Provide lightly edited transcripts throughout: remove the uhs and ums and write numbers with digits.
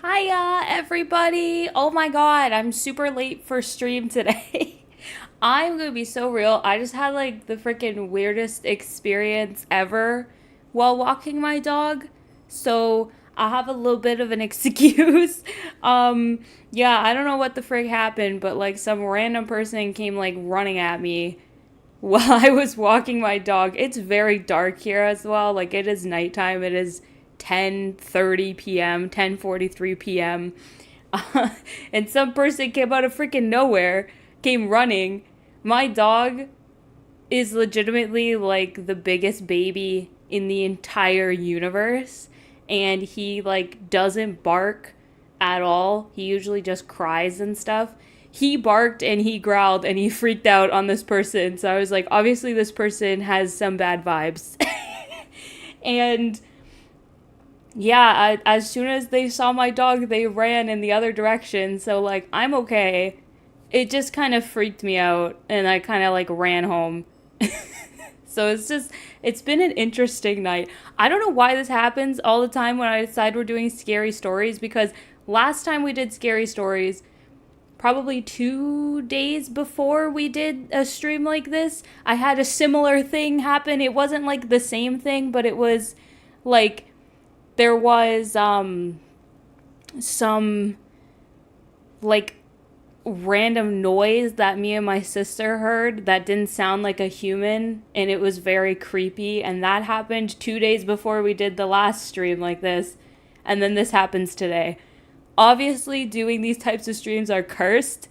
Hiya, everybody. Oh my god, I'm super late for stream today. I'm gonna be so real. I just had like the freaking weirdest experience ever while walking my dog. So I have a little bit of an excuse. Yeah, I don't know what the frick happened, but like some random person came like running at me while I was walking my dog. It's very dark here as well. Like it is nighttime. It is 10:30 p.m., 10:43 p.m. And some person came out of freaking nowhere, came running. My dog is legitimately like the biggest baby in the entire universe, and he like doesn't bark at all. He usually just cries and stuff. He barked and he growled and he freaked out on this person. So I was like, obviously this person has some bad vibes. And yeah, as soon as they saw my dog, they ran in the other direction. So like, I'm okay. It just kind of freaked me out and I kind of like ran home. So it's been an interesting night. I don't know why this happens all the time when I decide we're doing scary stories, because last time we did scary stories, probably 2 days before we did a stream like this, I had a similar thing happen. It wasn't like the same thing, but it was like there was some like random noise that me and my sister heard that didn't sound like a human, and it was very creepy, and that happened 2 days before we did the last stream like this, and then this happens today. Obviously doing these types of streams are cursed.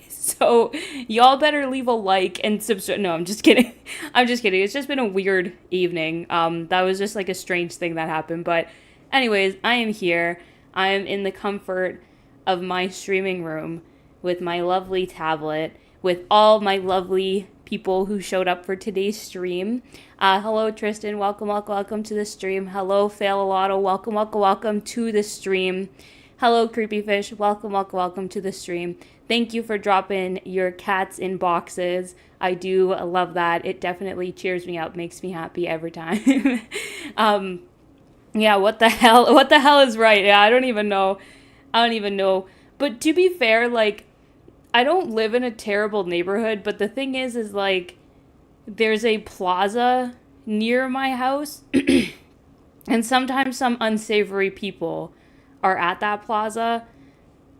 So y'all better leave a like and subscribe. No, I'm just kidding. I'm just kidding. It's just been a weird evening. That was just like a strange thing that happened. But anyways, I am here. I am in the comfort of my streaming room with my lovely tablet, with all my lovely people who showed up for today's stream. Hello, Tristan. Welcome to the stream. Hello, Failalato. Welcome to the stream. Hello, Creepy Fish. Welcome to the stream. Thank you for dropping your cats in boxes. I do love that. It definitely cheers me up, makes me happy every time. Yeah, what the hell? What the hell is right? Yeah, I don't even know. But to be fair, like, I don't live in a terrible neighborhood, but the thing is like, there's a plaza near my house, and sometimes some unsavory people are at that plaza.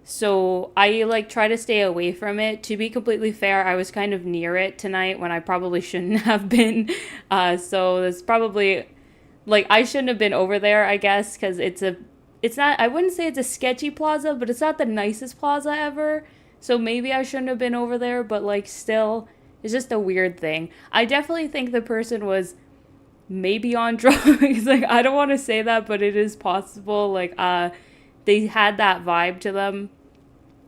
So I like try to stay away from it. To be completely fair, I was kind of near it tonight when I probably shouldn't have been. So it's probably like I shouldn't have been over there, I guess, because it's not, I wouldn't say it's a sketchy plaza, but it's not the nicest plaza ever. So maybe I shouldn't have been over there, but like still, it's just a weird thing. I definitely think the person was maybe on drugs. Like, I don't want to say that, but it is possible. Like, they had that vibe to them.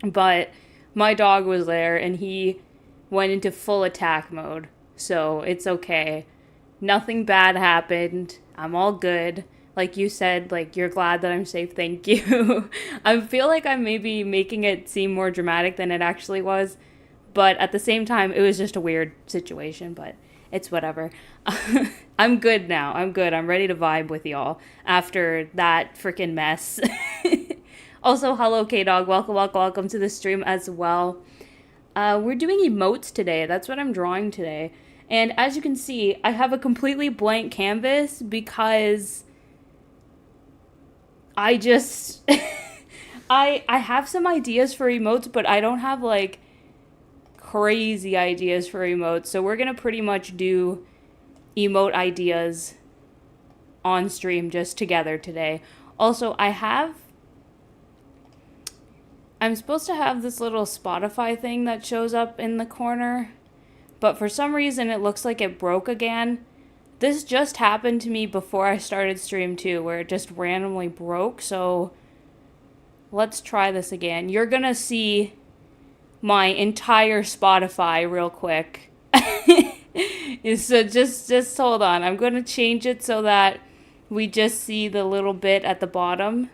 But my dog was there and he went into full attack mode. So it's okay. Nothing bad happened. I'm all good. Like you said, like, you're glad that I'm safe. Thank you. I feel like I'm maybe making it seem more dramatic than it actually was. But at the same time, it was just a weird situation. But it's whatever. I'm good now. I'm good. I'm ready to vibe with y'all after that freaking mess. Also, hello, K-Dog. Welcome to the stream as well. We're doing emotes today. That's what I'm drawing today. And as you can see, I have a completely blank canvas because I just... I have some ideas for emotes, but I don't have, like, crazy ideas for emotes. So we're going to pretty much do emote ideas on stream just together today. Also, I'm supposed to have this little Spotify thing that shows up in the corner, but for some reason it looks like it broke again. This just happened to me before I started stream too, where it just randomly broke, so let's try this again. You're gonna see my entire Spotify real quick. So just hold on. I'm gonna change it so that we just see the little bit at the bottom.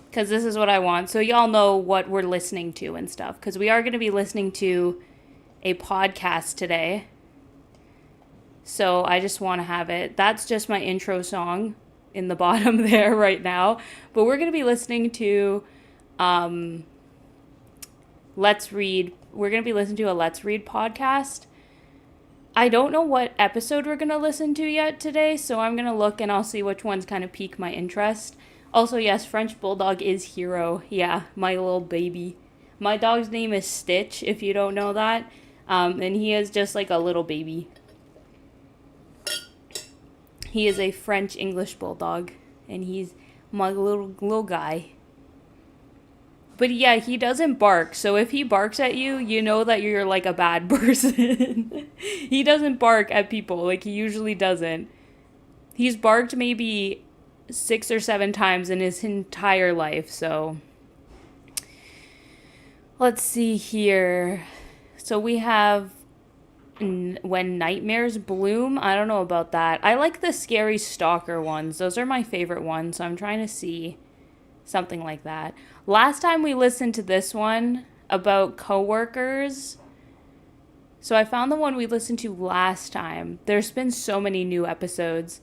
Because this is what I want. So y'all know what we're listening to and stuff. Because we are going to be listening to a podcast today. So I just want to have it. That's just my intro song in the bottom there right now. But we're going to be listening to Let's Read. We're going to be listening to a Let's Read podcast. I don't know what episode we're going to listen to yet today. So I'm going to look and I'll see which ones kind of pique my interest. Also, yes, French Bulldog is Hero. Yeah, my little baby. My dog's name is Stitch, if you don't know that. And he is just like a little baby. He is a French English Bulldog. And he's my little guy. But yeah, he doesn't bark. So if he barks at you, you know that you're like a bad person. He doesn't bark at people. Like, he usually doesn't. He's barked maybe 6 or 7 times in his entire life, so let's see here. So we have When Nightmares Bloom. I don't know about that. I like the scary stalker ones. Those are my favorite ones, so I'm trying to see something like that. Last time we listened to this one about coworkers. So I found the one we listened to last time. There's been so many new episodes.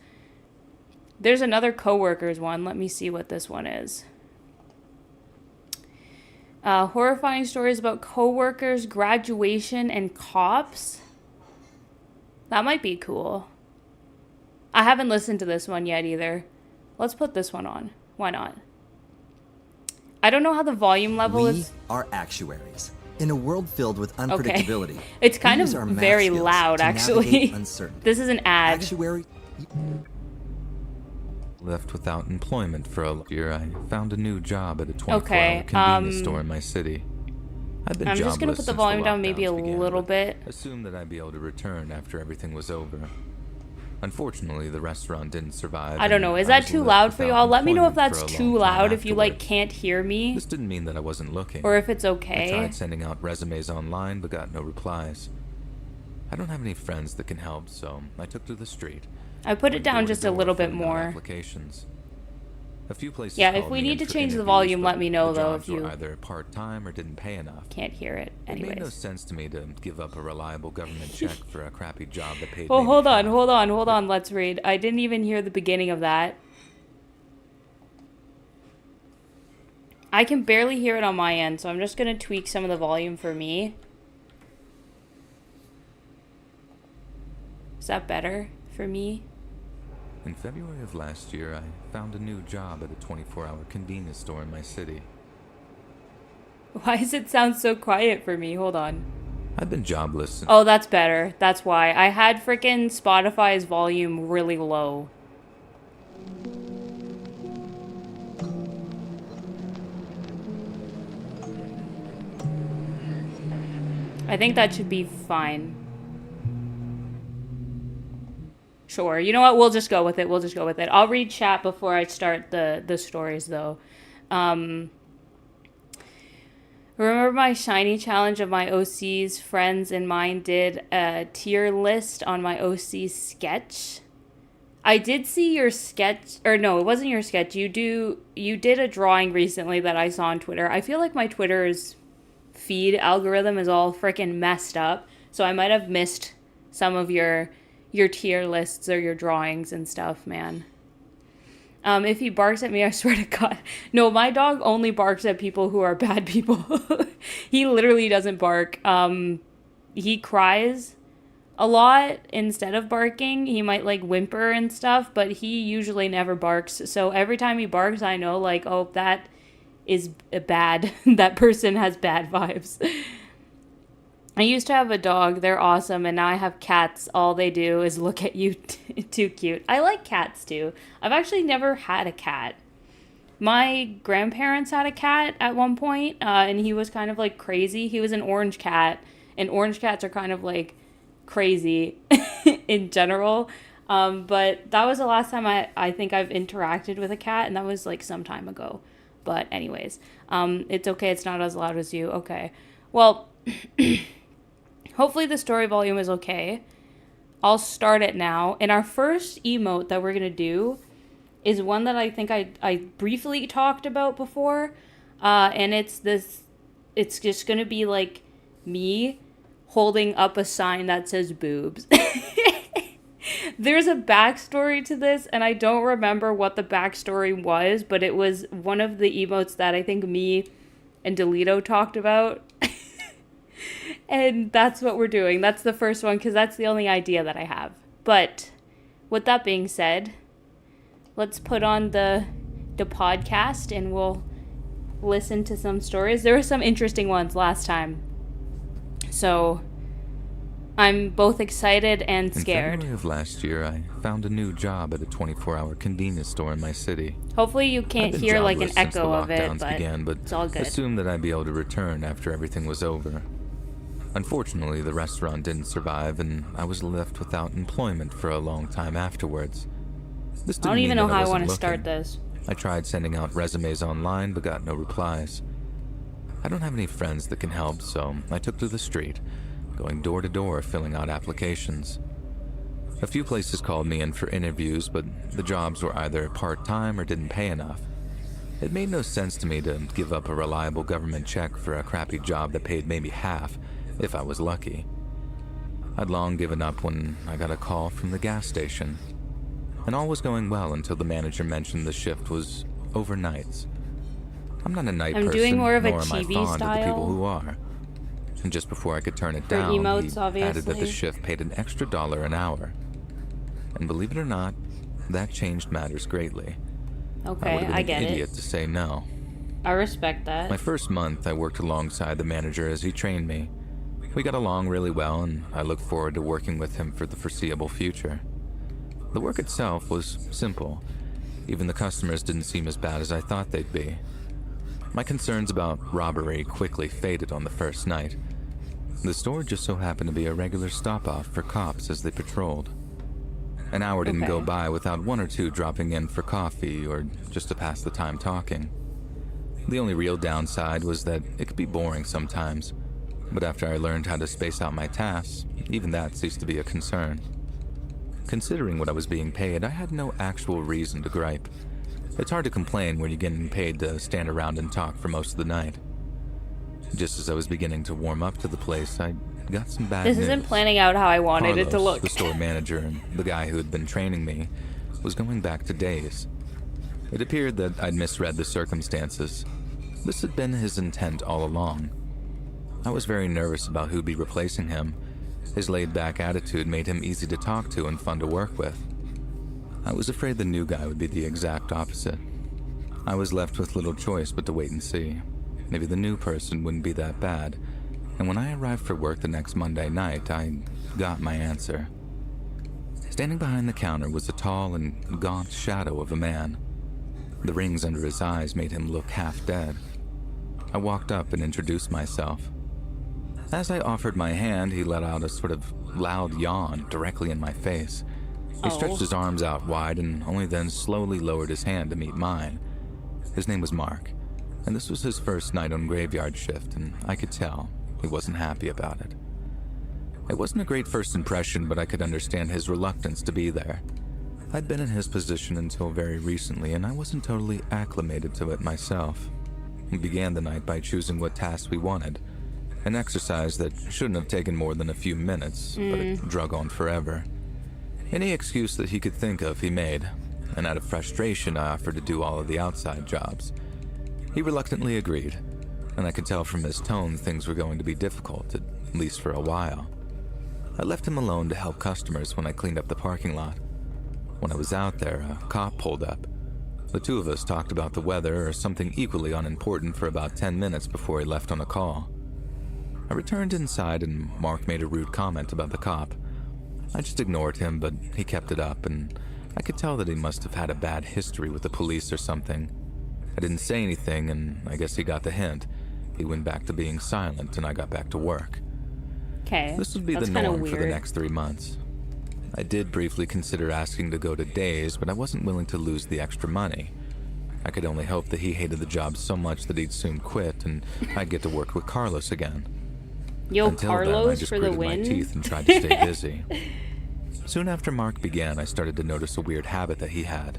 There's another coworkers one. Let me see what this one is. Horrifying stories about coworkers, graduation, and cops. That might be cool. I haven't listened to this one yet either. Let's put this one on. Why not? I don't know how the volume level is. We are actuaries. In a world filled with Okay. unpredictability, It's kind we of use our math very skills loud, to actually. navigate uncertainty. This is an ad. Actuary. Left without employment for a year. I found a new job at a 24-hour Okay, convenience store in my city. I've been I'm just gonna jobless put the since volume down maybe a lockdowns began, little but bit. assumed that I'd be able to return after everything was over. Unfortunately, the restaurant didn't survive. I don't know. and Is I that was too left loud for without y'all? Let me know if employment that's for a too long time loud, if you like afterwards. can't hear me, This didn't mean that I wasn't looking. or if it's I okay. tried sending out resumes online, but got no replies. I don't have any friends that can help, so I took to the street. I put it Went down door to just a door little bit filling out more. Applications. A few places Yeah, if called we me need in to for change the interviews, volume, but let me know, the though, jobs if you were either part-time or didn't pay enough. can't hear it. It made no Anyways. sense to me to give up a reliable government check for a crappy job that paid Oh, maybe hold on, half. hold on. Let's read. I didn't even hear the beginning of that. I can barely hear it on my end, so I'm just going to tweak some of the volume for me. Is that better for me? In February of last year, I found a new job at a 24-hour convenience store in my city. Why does it sound so quiet for me? Hold on. I've been jobless since... Oh, that's better. That's why. I had freaking Spotify's volume really low. I think that should be fine. Sure. You know what? We'll just go with it. We'll just go with it. I'll read chat before I start the stories, though. Remember my shiny challenge of my OC's friends and mine did a tier list on my OC sketch? I did see your sketch, or no, it wasn't your sketch. You did a drawing recently that I saw on Twitter. I feel like my Twitter's feed algorithm is all freaking messed up, so I might have missed some of your tier lists or your drawings and stuff, man. If he barks at me, I swear to God. No, my dog only barks at people who are bad people. He literally doesn't bark. He cries a lot instead of barking. He might like whimper and stuff, but he usually never barks. So every time he barks, I know like, oh, that is bad. That person has bad vibes. I used to have a dog. They're awesome. And now I have cats. All they do is look at you. Too cute. I like cats too. I've actually never had a cat. My grandparents had a cat at one point, and he was kind of like crazy. He was an orange cat, and orange cats are kind of like crazy in general. But that was the last time I think I've interacted with a cat, and that was like some time ago. But anyways, it's okay. It's not as loud as you. Okay. Well, hopefully the story volume is okay. I'll start it now. And our first emote that we're going to do is one that I think I briefly talked about before. And it's just going to be like me holding up a sign that says boobs. There's a backstory to this, and I don't remember what the backstory was, but it was one of the emotes that I think me and Delito talked about. And that's what we're doing. That's the first one, because that's the only idea that I have. But with that being said, let's put on the podcast, and we'll listen to some stories. There were some interesting ones last time. So I'm both excited and scared. In February of last year, I found a new job at a 24-hour convenience store in my city. Hopefully you can't hear like an echo of it, but it's all good. Assumed that I'd be able to return after everything was over. Unfortunately, the restaurant didn't survive, and I was left without employment for a long time afterwards. This didn't I don't even know mean that how I wasn't want to start looking. this. I tried sending out resumes online, but got no replies. I don't have any friends that can help, so I took to the street, going door to door filling out applications. A few places called me in for interviews, but the jobs were either part-time or didn't pay enough. It made no sense to me to give up a reliable government check for a crappy job that paid maybe half, if I was lucky. I'd long given up when I got a call from the gas station. And all was going well until the manager mentioned the shift was overnights. I'm not a night person, doing more of a nor am I TV fond of the people style. who are. And just before I could turn it For down, emotes, he added that the obviously. shift paid an extra $1 an hour. And believe it or not, that changed matters greatly. I would Okay, have been I an get idiot it. to say no. I respect My that. first month, I worked alongside the manager as he trained me. We got along really well, and I looked forward to working with him for the foreseeable future. The work itself was simple. Even the customers didn't seem as bad as I thought they'd be. My concerns about robbery quickly faded on the first night. The store just so happened to be a regular stop-off for cops as they patrolled. An hour didn't go Okay. by without one or two dropping in for coffee or just to pass the time talking. The only real downside was that it could be boring sometimes, but after I learned how to space out my tasks, even that ceased to be a concern. Considering what I was being paid, I had no actual reason to gripe. It's hard to complain when you're getting paid to stand around and talk for most of the night. Just as I was beginning to warm up to the place, I got some bad This news. isn't planning out how I wanted it to Carlos, look. the store manager and the guy who had been training me, was going back to days. It appeared that I'd misread the circumstances. This had been his intent all along. I was very nervous about who'd be replacing him. His laid-back attitude made him easy to talk to and fun to work with. I was afraid the new guy would be the exact opposite. I was left with little choice but to wait and see. Maybe the new person wouldn't be that bad, and when I arrived for work the next Monday night, I got my answer. Standing behind the counter was a tall and gaunt shadow of a man. The rings under his eyes made him look half dead. I walked up and introduced myself. As I offered my hand, he let out a sort of loud yawn directly in my face. He stretched his arms out wide and only then slowly lowered his hand to meet mine. His name was Mark, and this was his first night on graveyard shift, and I could tell he wasn't happy about it. It wasn't a great first impression, but I could understand his reluctance to be there. I'd been in his position until very recently, and I wasn't totally acclimated to it myself. We began the night by choosing what tasks we wanted, an exercise that shouldn't have taken more than a few minutes, but it drug on forever. Any excuse that he could think of, he made, and out of frustration, I offered to do all of the outside jobs. He reluctantly agreed, and I could tell from his tone things were going to be difficult, at least for a while. I left him alone to help customers when I cleaned up the parking lot. When I was out there, a cop pulled up. The two of us talked about the weather or something equally unimportant for about 10 minutes before he left on a call. I returned inside and Mark made a rude comment about the cop. I just ignored him, but he kept it up, and I could tell that he must have had a bad history with the police or something. I didn't say anything, and I guess he got the hint. He went back to being silent, and I got back to work. Okay. This would be the norm for the next 3 months. I did briefly consider asking to go to days, but I wasn't willing to lose the extra money. I could only hope that he hated the job so much that he'd soon quit, and I'd get to work with Carlos again. Yo, Until then, I Carlos just for the gritted my win. teeth and tried to stay busy. Soon after Mark began, I started to notice a weird habit that he had.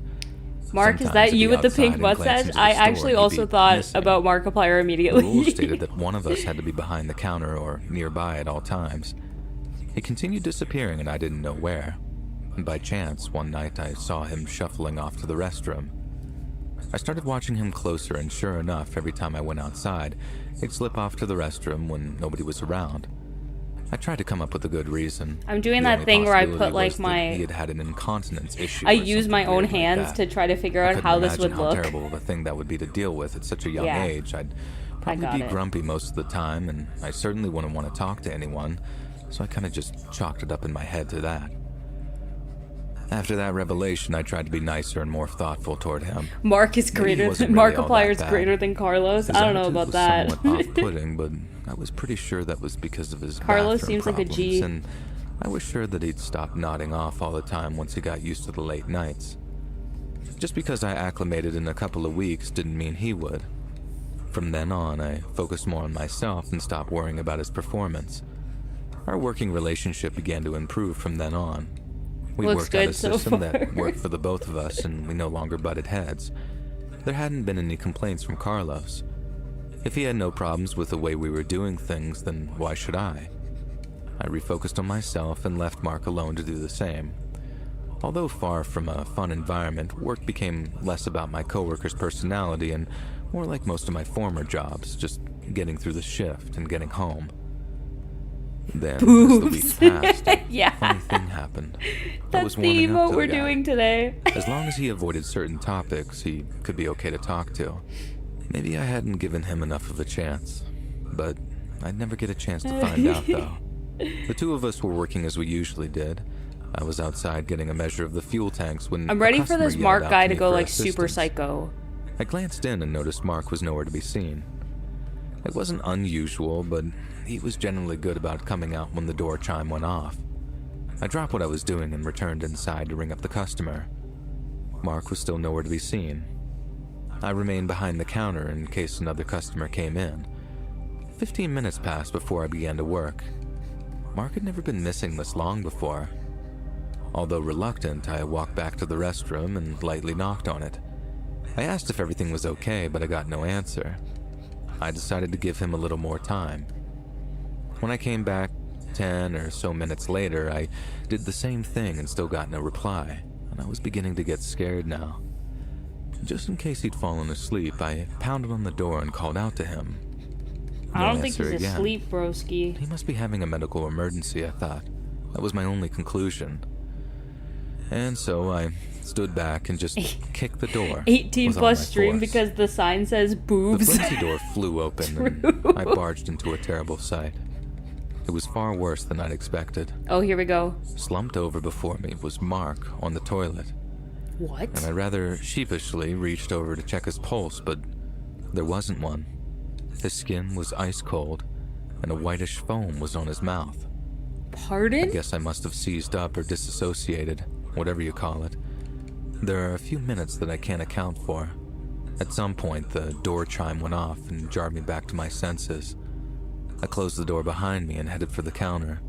Mark, is Sometimes that he'd you be with the outside pink and glance mustache? into the I store actually and he'd also be thought missing. about Markiplier The immediately. rules stated that one of us had to be behind the counter or nearby at all times. He continued disappearing and I didn't know where. And by chance, one night I saw him shuffling off to the restroom. I started watching him closer, and sure enough, every time I went outside, he'd slip off to the restroom when nobody was around. I tried to come up with a good reason. I'm doing The that only thing where I possibility put like was that my he had an incontinence issue. I or use something my own weird like hands that. to try to figure I out couldn't how this imagine would how look. terrible of a thing that would be to deal with at such a young Yeah. age. I'd probably got be it. grumpy most of the time, and I certainly wouldn't want to talk to anyone, so I kind of just chalked it up in my head to that. After that revelation, I tried to be nicer and more thoughtful toward him. Mark is Maybe he greater wasn't than really all that Markiplier is bad. greater than Carlos. His I don't know attitude about was that. somewhat off-putting, but I was pretty sure that was because of his Carlos bathroom seems like a problems, G. and I was sure that he'd stop nodding off all the time once he got used to the late nights. Just because I acclimated in a couple of weeks didn't mean he would. From then on, I focused more on myself and stopped worrying about his performance. Our working relationship began to improve from then on. We Looks worked out a good so system far. that worked for the both of us, and we no longer butted heads. There hadn't been any complaints from Carlos. If he had no problems with the way we were doing things, then why should I? I refocused on myself and left Mark alone to do the same. Although far from a fun environment, work became less about my coworkers' personality and more like most of my former jobs, just getting through the shift and getting home. Then, as the Boobs. week passed, a Yeah. funny thing happened. I That's was the warming up emote to we're the guy. doing today. As long as he avoided certain topics, he could be okay to talk to. Maybe I hadn't given him enough of a chance, but I'd never get a chance to find out, though. The two of us were working as we usually did. I was outside getting a measure of the fuel tanks when I'm ready a for customer this yelled Mark out guy to to me go for like super assistance. psycho. I glanced in and noticed Mark was nowhere to be seen. It wasn't unusual, but he was generally good about coming out when the door chime went off. I dropped what I was doing and returned inside to ring up the customer. Mark was still nowhere to be seen. I remained behind the counter in case another customer came in. 15 minutes passed before I began to work. Mark had never been missing this long before. Although reluctant, I walked back to the restroom and lightly knocked on it. I asked if everything was okay, but I got no answer. I decided to give him a little more time. When I came back 10 or so minutes later, I did the same thing and still got no reply, and I was beginning to get scared now. Just in case he'd fallen asleep, I pounded on the door and called out to him. I No don't think answer he's again. asleep, broski. He must be having a medical emergency, I thought. That was my only conclusion. And so I stood back and just kicked the door. 18 with all my plus stream force. because the sign says The boobs. flimsy door flew open and I barged into a terrible sight. It was far worse than I'd expected. Oh, here we go. Slumped over before me was Mark on the toilet, What? and I rather sheepishly reached over to check his pulse, but there wasn't one. His skin was ice cold, and a whitish foam was on his mouth. I Pardon? guess I must have seized up or disassociated, whatever you call it. There are a few minutes that I can't account for. At some point, the door chime went off and jarred me back to my senses. I closed the door behind me and headed for the counter.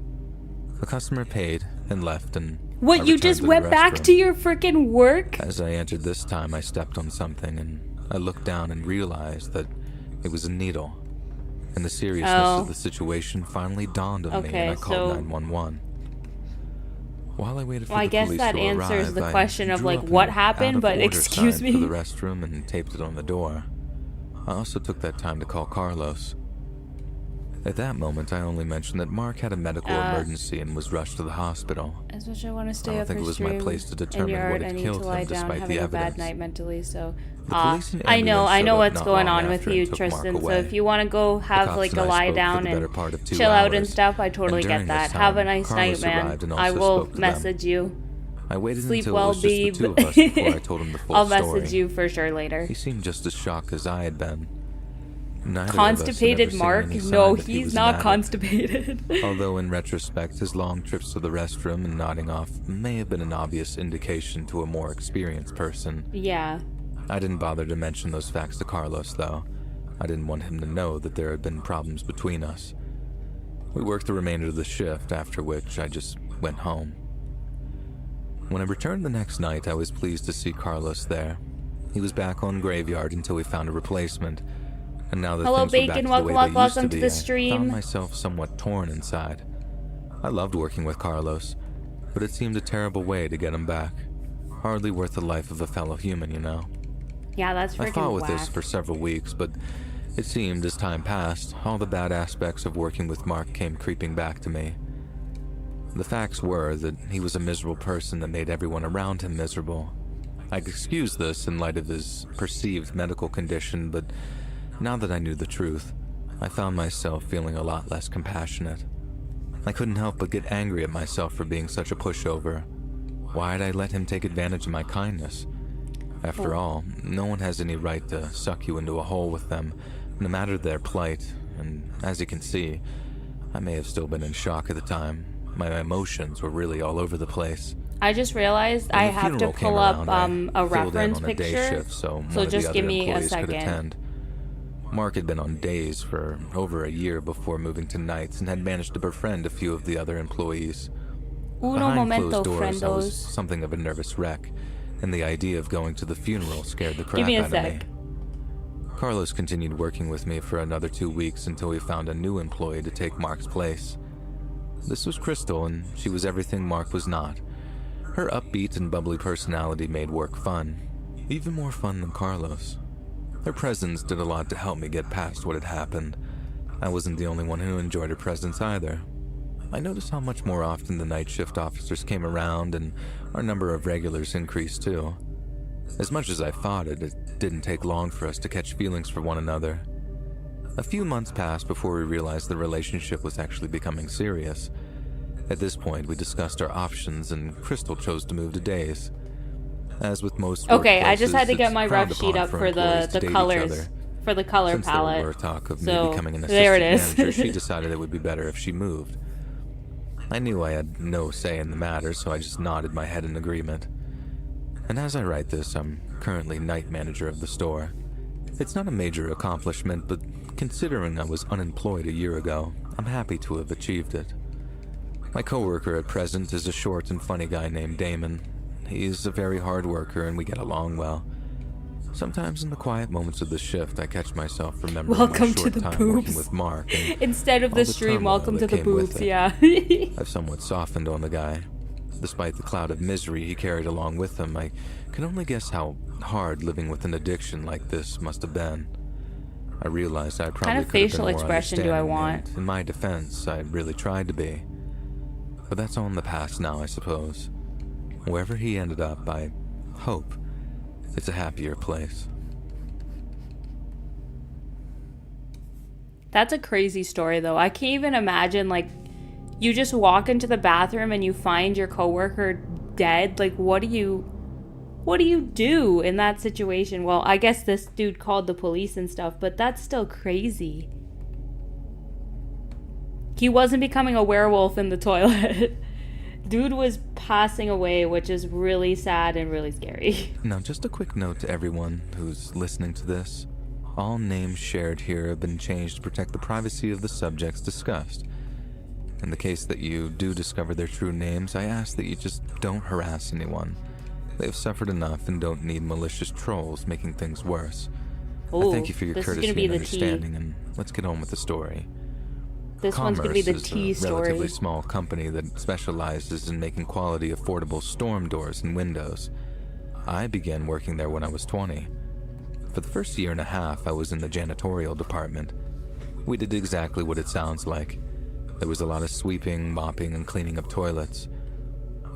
The customer paid and left, and I What, you returned just to the went back restroom. to your freaking work? As I entered this time, I stepped on something, and I looked down and realized that it was a needle. And the seriousness Oh. of the situation finally dawned on me, Okay, and I called so- 911. While I waited for Well, I the guess police that to answers arrive, the I question of, drew like, up what an happened, but out-of-order excuse sign for the me. restroom and taped it on the door. I also took that time to call Carlos. At that moment, I only mentioned that Mark had a medical emergency and was rushed to the hospital. As much as I want to I stay don't up think for it was my stream place to and determine yard, what I had need killed to lie him down despite having the a bad evidence. night mentally, so The police and I know ambulance showed up what's not going long on with after you, and took Mark Tristan, so away. if you want to go have cops like and a I lie spoke for down the better and part of 2 chill out and hours. stuff, I totally And get during that. this Have a time, nice Carlos night, man. arrived and I also will spoke to them. message you. I waited Sleep until well, it was just the Beeb. two of us before I told him the full I'll story. message you for sure later. He seemed just as shocked as I had been. Neither Constipated of us had ever Mark? seen any sign No, that he he's was not an addict. constipated. Although in retrospect, his long trips to the restroom and nodding off may have been an obvious indication to a more experienced person. Yeah. I didn't bother to mention those facts to Carlos, though. I didn't want him to know that there had been problems between us. We worked the remainder of the shift, after which I just went home. When I returned the next night, I was pleased to see Carlos there. He was back on graveyard until we found a replacement. And now that Hello, things were back Bacon. to the Welcome, way welcome, they used welcome to be, the I stream. found myself somewhat torn inside. I loved working with Carlos, but it seemed a terrible way to get him back. Hardly worth the life of a fellow human, you know. Yeah, that's I freaking fought with whack. this for several weeks, but it seemed as time passed, all the bad aspects of working with Mark came creeping back to me. The facts were that he was a miserable person that made everyone around him miserable. I could excuse this in light of his perceived medical condition, but now that I knew the truth, I found myself feeling a lot less compassionate. I couldn't help but get angry at myself for being such a pushover. Why had I let him take advantage of my kindness? After all, no one has any right to suck you into a hole with them, no matter their plight, and as you can see, I may have still been in shock at the time. My emotions were really all over the place. I just realized When I the have to funeral came pull up around, I a filled in reference on a day picture. shift so one So of just the give other me a employees could second. attend. Mark had been on days for over a year before moving to nights and had managed to befriend a few of the other employees. Uno Behind momento, closed doors, I was friendos. something of a nervous wreck, and the idea of going to the funeral scared the crap Give me a out of me. sec. Carlos continued working with me for another 2 weeks until we found a new employee to take Mark's place. This was Crystal, and she was everything Mark was not. Her upbeat and bubbly personality made work fun, even more fun than Carlos. Her presence did a lot to help me get past what had happened. I wasn't the only one who enjoyed her presence either. I noticed how much more often the night shift officers came around, and our number of regulars increased too. As much as I fought it, it didn't take long for us to catch feelings for one another. A few months passed before we realized the relationship was actually becoming serious. At this point, we discussed our options, and Crystal chose to move to days. As with most Okay, I just workplaces, had to get it's my frowned rough sheet upon up for employees the to date each colors, other. for the color Since palette. there were talk of me So, becoming an there it assistant is. manager, she decided it would be better if she moved. I knew I had no say in the matter, so I just nodded my head in agreement. And as I write this, I'm currently night manager of the store. It's not a major accomplishment, but considering I was unemployed a year ago, I'm happy to have achieved it. My coworker at present is a short and funny guy named Damon. He's a very hard worker and we get along well. Sometimes in the quiet moments of the shift, I catch myself remembering Welcome my to short the time working boobs. with Mark. And Instead of all the the stream, turmoil welcome that to the came with boobs, it. yeah. I've somewhat softened on the guy. Despite the cloud of misery he carried along with him, I can only guess how hard living with an addiction like this must have been. I realized I probably Kind of could have been facial more expression do I understanding, want? and in my defense, I really tried to be. But that's all in the past now, I suppose. Wherever he ended up, I hope it's a happier place. That's a crazy story, though. I can't even imagine, like, you just walk into the bathroom and you find your coworker dead. Like, what do you do in that situation? Well, I guess this dude called the police and stuff, but that's still crazy. He wasn't becoming a werewolf in the toilet. Dude was passing away, which is really sad and really scary. Now, just a quick note to everyone who's listening to this. All names shared here have been changed to protect the privacy of the subjects discussed. In the case that you do discover their true names, I ask that you just don't harass anyone. They have suffered enough and don't need malicious trolls making things worse. Ooh, I thank you for your this is courtesy gonna be and the understanding, and let's get on with the story. This one's gonna be the Commerce T is a relatively story. small company that specializes in making quality, affordable storm doors and windows. I began working there when I was 20. For the first year and a half, I was in the janitorial department. We did exactly what it sounds like. There was a lot of sweeping, mopping, and cleaning of toilets.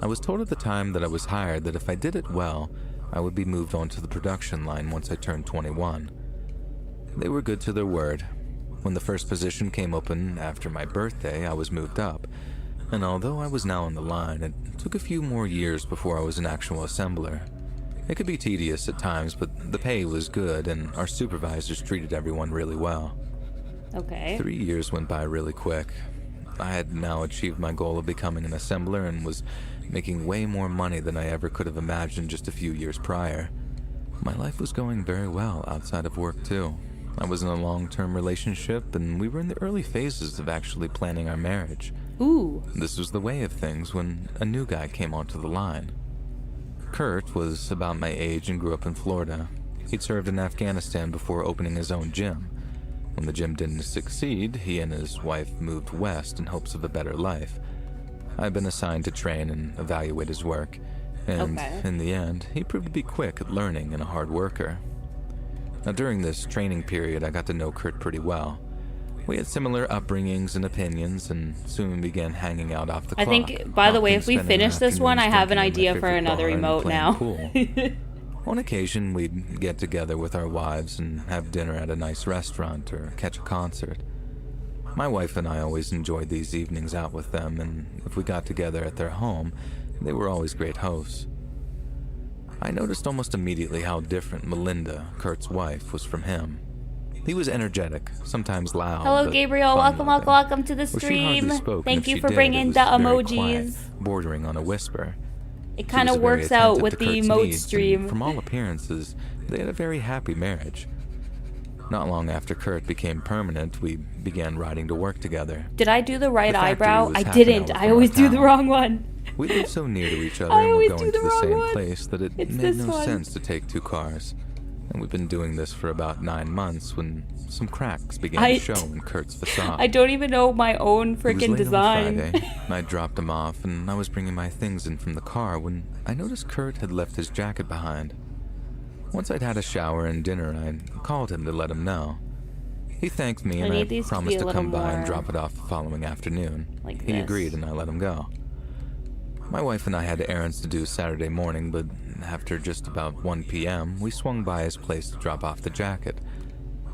I was told at the time that I was hired that if I did it well, I would be moved onto the production line once I turned 21. They were good to their word. When the first position came open after my birthday, I was moved up, and although I was now on the line, it took a few more years before I was an actual assembler. It could be tedious at times, but the pay was good, and our supervisors treated everyone really well. Okay. 3 years went by really quick. I had now achieved my goal of becoming an assembler and was making way more money than I ever could have imagined just a few years prior. My life was going very well outside of work too. I was in a long-term relationship and we were in the early phases of actually planning our marriage. Ooh. This was the way of things when a new guy came onto the line. Kurt was about my age and grew up in Florida. He'd served in Afghanistan before opening his own gym. When the gym didn't succeed, he and his wife moved west in hopes of a better life. I'd been assigned to train and evaluate his work, and Okay. in the end, he proved to be quick at learning and a hard worker. Now, during this training period, I got to know Kurt pretty well. We had similar upbringings and opinions, and soon began hanging out off the I clock. think, by the way, often if we spending our finish this one, I afternoons have an drinking in my idea for favorite another bar and emote playing now. pool. On occasion, we'd get together with our wives and have dinner at a nice restaurant or catch a concert. My wife and I always enjoyed these evenings out with them, and if we got together at their home, they were always great hosts. I noticed almost immediately how different Melinda, Kurt's wife, was from him. He was energetic, sometimes loud. Hello, but Gabriel. Welcome, fun-loving. welcome to the Well, she hardly stream. spoke, and Thank if you she for did, it bringing was the very emojis. quiet, bordering on a whisper. It She kind was of very works out attentive with to the Kurt's emote needs, and stream. from all appearances, they had a very happy marriage. Not long after Kurt became permanent, we began riding to work together. Did I do the right The factory eyebrow? was I half an didn't. hour I from always our do the town. wrong one. We lived so near to each other I and were always going do to the the wrong same one. place that it It's made this no one. sense to take two cars. And we've been doing this for about 9 months when some cracks began I- to show in Kurt's facade. I don't even know my own It was freaking late design. on Friday. I dropped him off and I was bringing my things in from the car when I noticed Kurt had left his jacket behind. Once I'd had a shower and dinner, I called him to let him know. He thanked me I and I need these to be promised a to little come by and more drop it off the following afternoon. like He this. agreed and I let him go. My wife and I had errands to do Saturday morning, but after just about 1 p.m., we swung by his place to drop off the jacket.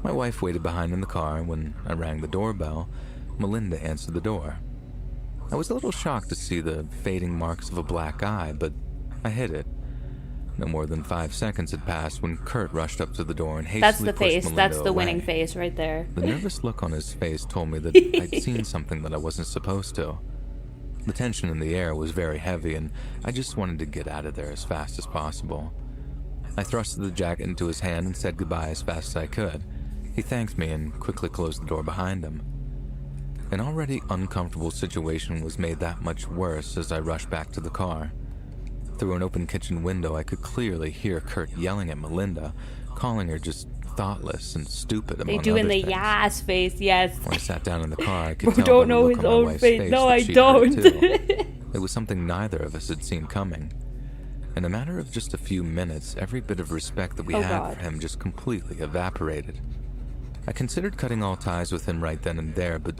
My wife waited behind in the car, and when I rang the doorbell, Melinda answered the door. I was a little shocked to see the fading marks of a black eye, but I hid it. No more than 5 seconds had passed when Kurt rushed up to the door and That's hastily the pushed face. Melinda That's the away. winning face right there. The nervous look on his face told me that I'd seen something that I wasn't supposed to. The tension in the air was very heavy, and I just wanted to get out of there as fast as possible. I thrusted the jacket into his hand and said goodbye as fast as I could. He thanked me and quickly closed the door behind him. An already uncomfortable situation was made that much worse as I rushed back to the car. Through an open kitchen window, I could clearly hear Kurt yelling at Melinda, calling her just thoughtless and stupid, among They do in other the things. yes face, yes. When I sat down in the car, I could Bro tell don't by the know look his on my own wife's face. face No, that I she'd heard it don't. too. It was something neither of us had seen coming. In a matter of just a few minutes, every bit of respect that we Oh, had God. for him just completely evaporated. I considered cutting all ties with him right then and there, but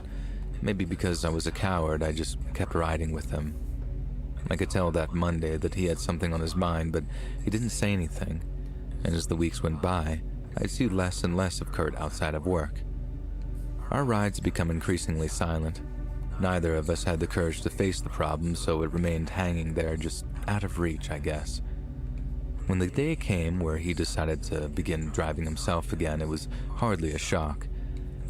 maybe because I was a coward, I just kept riding with him. I could tell that Monday that he had something on his mind, but he didn't say anything, and as the weeks went by, I'd see less and less of Kurt outside of work. Our rides become increasingly silent. Neither of us had the courage to face the problem, so it remained hanging there, just out of reach, I guess. When the day came where he decided to begin driving himself again, it was hardly a shock.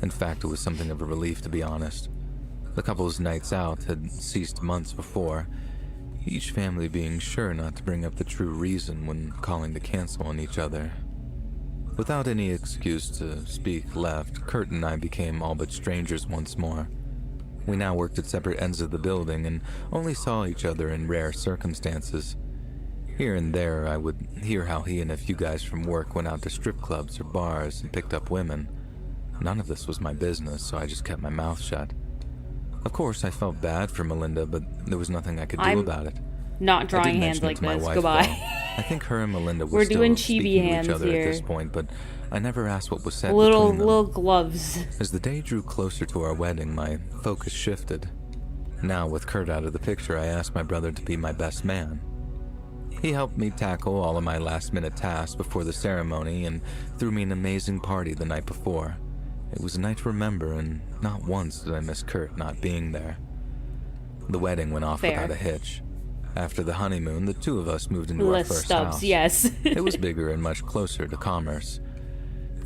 In fact, it was something of a relief, to be honest. The couple's nights out had ceased months before, each family being sure not to bring up the true reason when calling to cancel on each other. Without any excuse to speak left, Kurt and I became all but strangers once more. We now worked at separate ends of the building and only saw each other in rare circumstances. Here and there, I would hear how he and a few guys from work went out to strip clubs or bars and picked up women. None of this was my business, so I just kept my mouth shut. Of course, I felt bad for Melinda, but there was nothing I could do about it. Not I did drawing hands mention it like to my this. wife, Goodbye. though. I think her and Melinda were We're still doing chibi speaking to hands each other here. at this point, but I never asked what was said little between them. little gloves. As the day drew closer to our wedding, my focus shifted. Now, with Kurt out of the picture, I asked my brother to be my best man. He helped me tackle all of my last-minute tasks before the ceremony and threw me an amazing party the night before. It was a night to remember, and not once did I miss Kurt not being there. The wedding went off Fair. without a hitch. After the honeymoon, the two of us moved into our Less first stubs, house. yes. It was bigger and much closer to Commerce.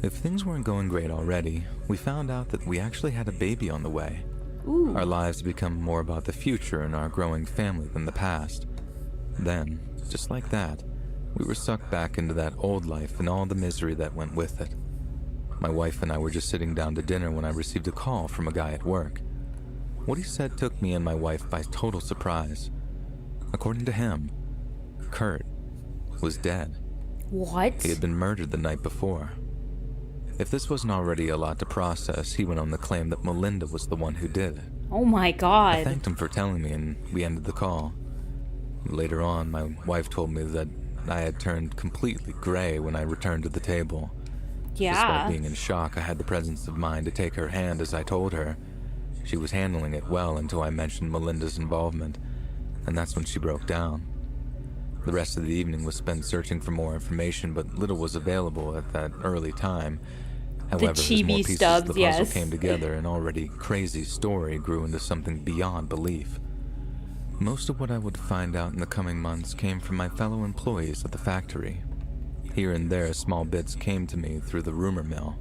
If things weren't going great already, we found out that we actually had a baby on the way. Ooh. Our lives had become more about the future and our growing family than the past. Then, just like that, we were sucked back into that old life and all the misery that went with it. My wife and I were just sitting down to dinner when I received a call from a guy at work. What he said took me and my wife by total surprise. According to him, Kurt was dead. What? He had been murdered the night before. If this wasn't already a lot to process, he went on to claim that Melinda was the one who did it. Oh my I god. thanked him for telling me, and we ended the call. Later on, my wife told me that I had turned completely gray when I returned to the table. Yeah. Despite being in shock, I had the presence of mind to take her hand as I told her. She was handling it well until I mentioned Melinda's involvement, and that's when she broke down. The rest of the evening was spent searching for more information, but little was available at that early time. However, as more chibi pieces stubs, of the puzzle yes. came together, an already crazy story grew into something beyond belief. Most of what I would find out in the coming months came from my fellow employees at the factory. Here and there, small bits came to me through the rumor mill.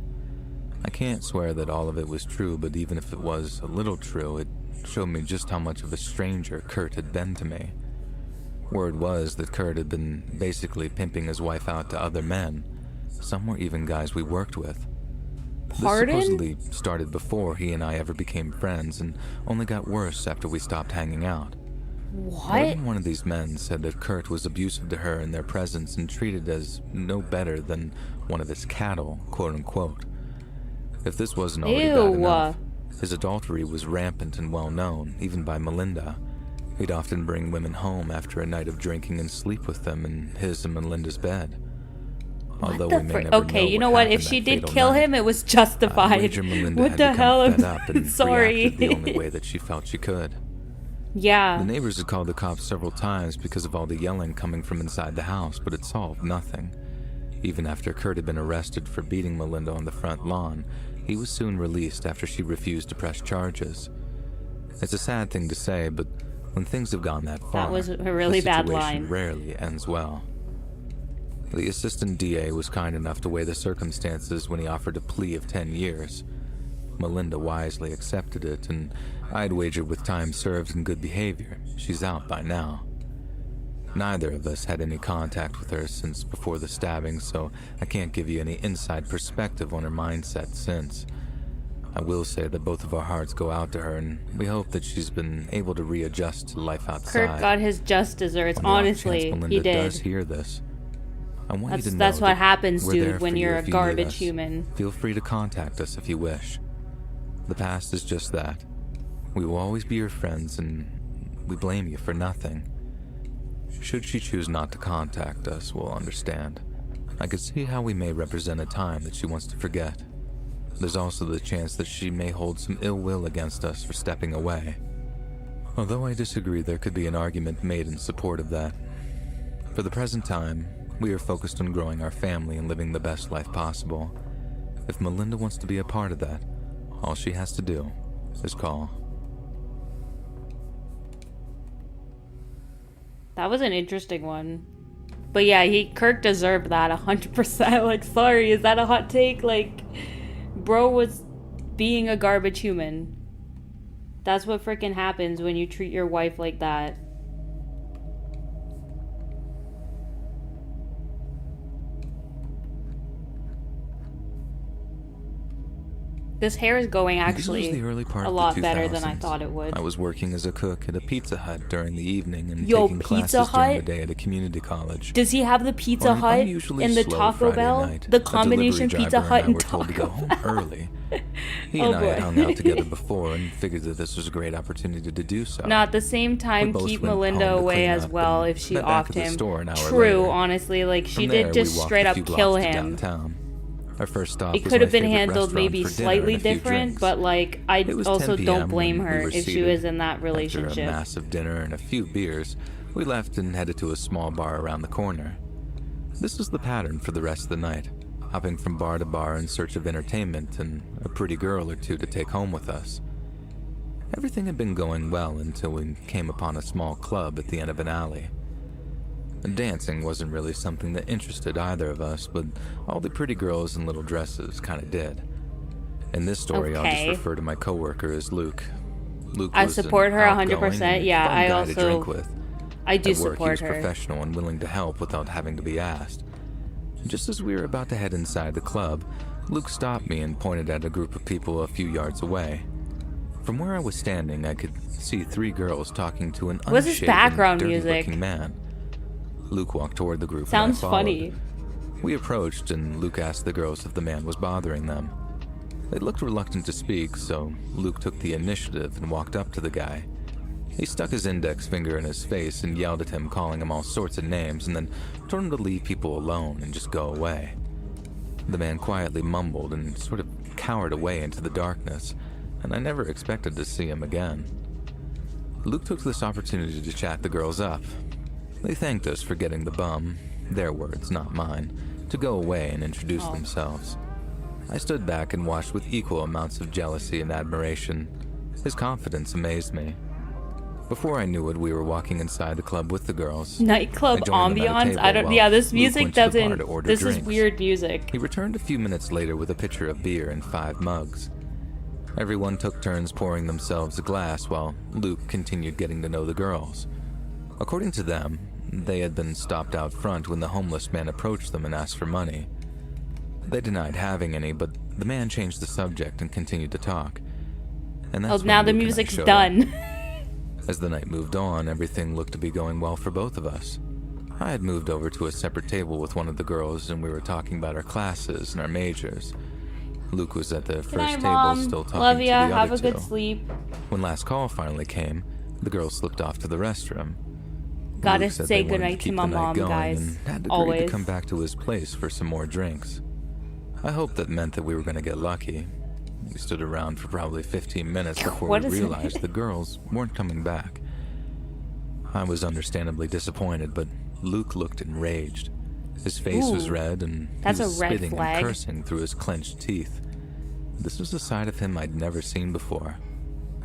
I can't swear that all of it was true, but even if it was a little true, it showed me just how much of a stranger Kurt had been to me. Word was that Kurt had been basically pimping his wife out to other men. Some were even guys we worked with. Pardon? This supposedly started before he and I ever became friends, and only got worse after we stopped hanging out. More What? than one of these men said that Kurt was abusive to her in their presence and treated as no better than one of his cattle, quote-unquote. If this wasn't already bad Ew. enough, his adultery was rampant and well known, even by Melinda. He'd often bring women home after a night of drinking and sleep with them in his and Melinda's bed. Although What the we may frick? never Okay, know you what know what? If happened she that did fatal kill night, him, it was I justified. wager Melinda What had the become hell? fed up and Sorry. reacted the only way that she felt she could. Yeah. The neighbors had called the cops several times because of all the yelling coming from inside the house, but it solved nothing. Even after Kurt had been arrested for beating Melinda on the front lawn, he was soon released after she refused to press charges. It's a sad thing to say, but when things have gone that far, That was a really the bad situation line. rarely ends well. The assistant DA was kind enough to weigh the circumstances when he offered a plea of 10 years. Melinda wisely accepted it, and I'd wager with time served and good behavior, she's out by now. Neither of us had any contact with her since before the stabbing, so I can't give you any inside perspective on her mindset since. I will say that both of our hearts go out to her, and we hope that she's been able to readjust to life outside. Kurt got his just desserts. On the off Honestly, chance Melinda he did. does hear this, I want you to know That's what that happens, we're dude, there when for you you're a if you need garbage us. human. Feel free to contact us if you wish. The past is just that. We will always be your friends, and we blame you for nothing. Should she choose not to contact us, we'll understand. I could see how we may represent a time that she wants to forget. There's also the chance that she may hold some ill will against us for stepping away. Although I disagree, there could be an argument made in support of that. For the present time, we are focused on growing our family and living the best life possible. If Melinda wants to be a part of that, all she has to do is call. That was an interesting one. But yeah, Kirk deserved that 100%. Like, sorry, is that a hot take? Like, bro was being a garbage human. That's what freaking happens when you treat your wife like that. This hair is going actually This was the early part a of lot the better than I 2000s. thought it would. I was working as a cook at a Pizza Hut during the evening and Yo, taking Pizza classes during the Hut? day at a community college. Does he have the Pizza On an Hut unusually and the slow Taco Friday Bell? night, The a combination delivery Pizza driver Hut and I and were told to Taco go home Bell. early. He Oh, and I had boy. hung out together before and figured that this was a great opportunity to do so. Now, at the same time, We both keep went Melinda home to away clean as up well and if she met back offed at the him. store an hour True, later. honestly, like she From there, did just we walked straight a up few kill blocks to him. downtown. Our first stop It was could my have been favorite handled restaurant maybe for dinner slightly and a few different, drinks. but like I It was also 10 don't p.m. blame when her we were if she seated. was in that After a relationship. massive dinner and a few beers, we left and headed to a small bar around the corner. This was the pattern for the rest of the night, hopping from bar to bar in search of entertainment and a pretty girl or two to take home with us. Everything had been going well until we came upon a small club at the end of an alley. Dancing wasn't really something that interested either of us, but all the pretty girls in little dresses kind of did. In this story, I'll just Okay. refer to my coworker as Luke. Luke I was support an her outgoing 100%. and Yeah, fun I guy to also drink with. I do At work, he support was her. professional and willing to help without having to be asked. Just as we were about to head inside the club, Luke stopped me and pointed at a group of people a few yards away. From where I was standing, I could see 3 girls talking to an What's this unshaven, background music? dirty-looking man. Luke walked toward the group Sounds and I followed. funny. We approached and Luke asked the girls if the man was bothering them. They looked reluctant to speak, so Luke took the initiative and walked up to the guy. He stuck his index finger in his face and yelled at him, calling him all sorts of names, and then told him to leave people alone and just go away. The man quietly mumbled and sort of cowered away into the darkness, and I never expected to see him again. Luke took this opportunity to chat the girls up. They thanked us for getting the bum, their words, not mine, to go away and introduce themselves. I stood back and watched with equal amounts of jealousy and admiration. His confidence amazed me. Before I knew it, we were walking inside the club with the girls. Nightclub I joined them at a ambiance. table I don't. while Yeah, this Luke music went to the bar doesn't. to order This drinks. is weird music. He returned a few minutes later with a pitcher of beer and 5 mugs. Everyone took turns pouring themselves a glass while Luke continued getting to know the girls. According to them, they had been stopped out front when the homeless man approached them and asked for money. They denied having any, but the man changed the subject and continued to talk. And that's Oh, when now the Luke and I music's showed up. done. As the night moved on, everything looked to be going well for both of us. I had moved over to a separate table with one of the girls and we were talking about our classes and our majors. Luke was at the Good first night, table Mom. still talking Love to ya. the Have other a good two. sleep. When last call finally came, the girl slipped off to the restroom. Gotta Luke said say they wanted to goodnight to keep my the night mom, going guys. and had agreed to Always. come back to his place for some more drinks. I hoped that meant that we were going to get lucky. We stood around for probably 15 minutes before we What is realized it? the girls weren't coming back. I was understandably disappointed, but Luke looked enraged. His face was Ooh, red, and he that's a was red spitting flag. and cursing through his clenched teeth. This was a side of him I'd never seen before.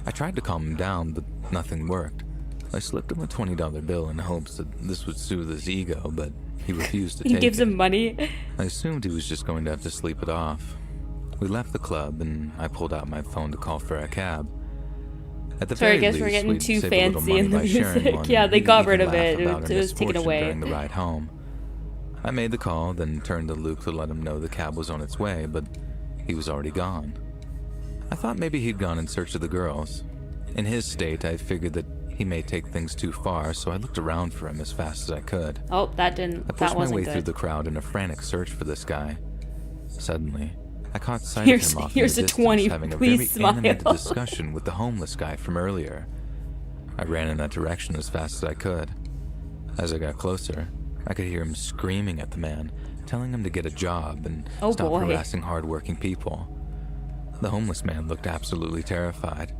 I tried to calm him down, but nothing worked. I slipped him a $20 bill in hopes that this would soothe his ego, but he refused to He take gives it. him money. I assumed he was just going to have to sleep it off. We left the club, and I pulled out my phone to call for a cab. At the So I very guess least, we're getting we'd too save a little fancy money in the by sharing music. one, Yeah, they and got even rid of laugh it. about our It was taken misfortune away. during the ride home. I made the call, then turned to Luke to let him know the cab was on its way, but he was already gone. I thought maybe he'd gone in search of the girls. In his state, I figured that he may take things too far, so I looked around for him as fast as I could. Oh, I that pushed my wasn't way through good. the crowd in a frantic search for this guy. Suddenly, I caught sight of him off in the Here's a distance 20, having a please very smile. animated discussion with the homeless guy from earlier. I ran in that direction as fast as I could. As I got closer, I could hear him screaming at the man, telling him to get a job and Oh, stop boy. harassing hardworking people. The homeless man looked absolutely terrified.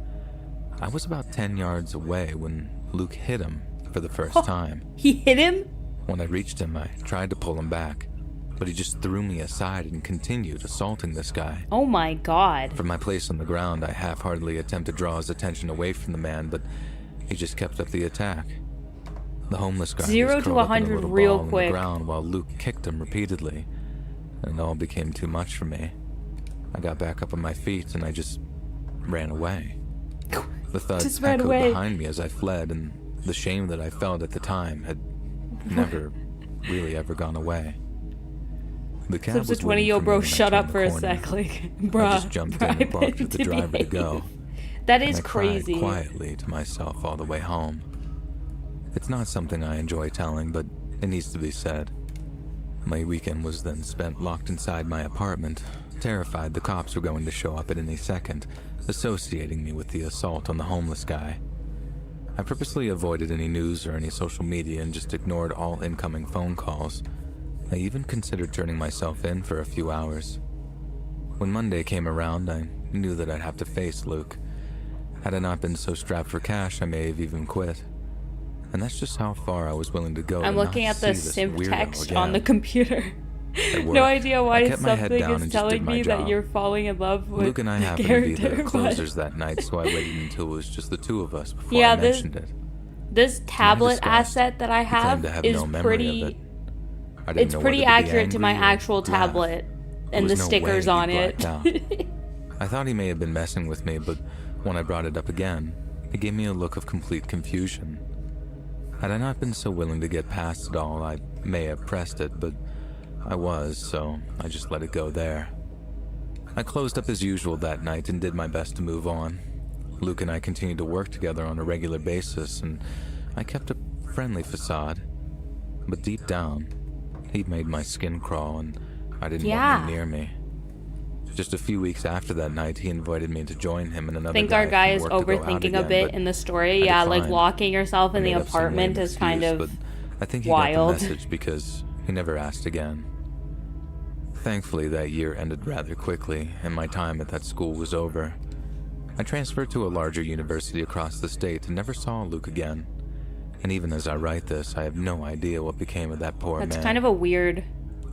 I was about 10 yards away when Luke hit him for the first time. He hit him? When I reached him, I tried to pull him back, but he just threw me aside and continued assaulting this guy. Oh my god. From my place on the ground, I half-heartedly attempted to draw his attention away from the man, but he just kept up the attack. The homeless guy 0 was to curled up in a 100 little real ball on quick. the ground while Luke kicked him repeatedly, and it all became too much for me. I got back up on my feet and I just ran away. The thud Just ran echoed away. behind me as I fled, and the shame that I felt at the time had never really ever gone away. The cab Flips a was 20, waiting yo, for me bro, when I shut turned up the for a corner. sec. Like, I bruh. just jumped in and barked at the driver to go. That And is I cried crazy. quietly to myself all the way home. It's not something I enjoy telling, but it needs to be said. My weekend was then spent locked inside my apartment, terrified the cops were going to show up at any second, associating me with the assault on the homeless guy. I purposely avoided any news or any social media and just ignored all incoming phone calls. I even considered turning myself in for a few hours. When Monday came around, I knew that I'd have to face Luke. Had I not been so strapped for cash, I may have even quit. And that's just how far I was willing to go. I'm to looking not at the see this simp weirdo text again. on the computer. At No work, idea I why kept my head something down is and just did telling my me that job. you're falling in love with Luke and I the happened to be character. the but- closers that night, so I waited until it was just the two of us before Yeah, I this- mentioned it. This tablet disgust, asset that I he claimed have to have is no memory pretty. of it. I didn't It's know pretty whether to be accurate to my angry or actual laugh. tablet There and the was no stickers way on he it. blacked out. I thought he may have been messing with me, but when I brought it up again, he gave me a look of complete confusion. Had I not been so willing to get past it all, I may have pressed it, but I was, so I just let it go there. I closed up as usual that night and did my best to move on. Luke and I continued to work together on a regular basis, and I kept a friendly facade. But deep down, he'd made my skin crawl, and I didn't want him near me. Just a few weeks after that night, he invited me to join him and I another think guy our guy from is work to go out overthinking again, a bit but in the story. I Yeah, like declined. locking yourself in I the made up some lame apartment is kind excuse, of but I think he wild. got the message because he never asked again. Thankfully, that year ended rather quickly, and my time at that school was over. I transferred to a larger university across the state and never saw Luke again. And even as I write this, I have no idea what became of that poor That's man. kind of a weird.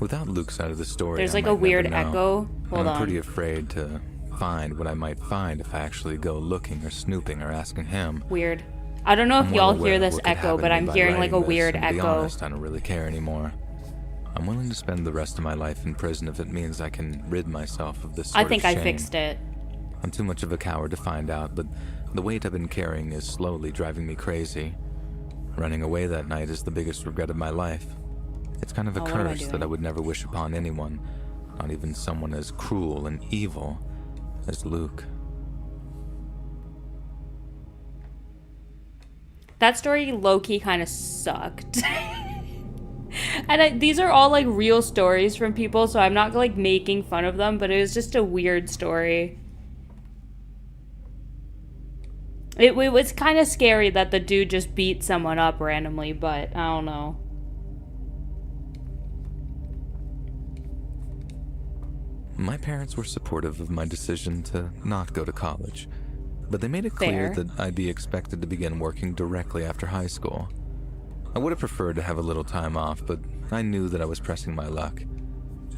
Without Luke's side of the story, There's I like a might weird never know. echo. And Hold I'm pretty on. afraid to find what I might find if I actually go looking or snooping or asking him. Weird. I don't know if I'm well y'all aware hear of this what could echo, happen but to me I'm by hearing like a writing this, weird and to be echo. honest, I don't really care anymore. I'm willing to spend the rest of my life in prison if it means I can rid myself of this sort I think of I shame. fixed it. I'm too much of a coward to find out, but the weight I've been carrying is slowly driving me crazy. Running away that night is the biggest regret of my life. It's kind of a Oh, what am I curse that doing? I would never wish upon anyone, not even someone as cruel and evil as Luke. That story low-key kind of sucked. And these are all like real stories from people, so I'm not like making fun of them, but it was just a weird story. It was kind of scary that the dude just beat someone up randomly, but I don't know. My parents were supportive of my decision to not go to college, but they made it clear Fair. that I'd be expected to begin working directly after high school. I would have preferred to have a little time off, but I knew that I was pressing my luck.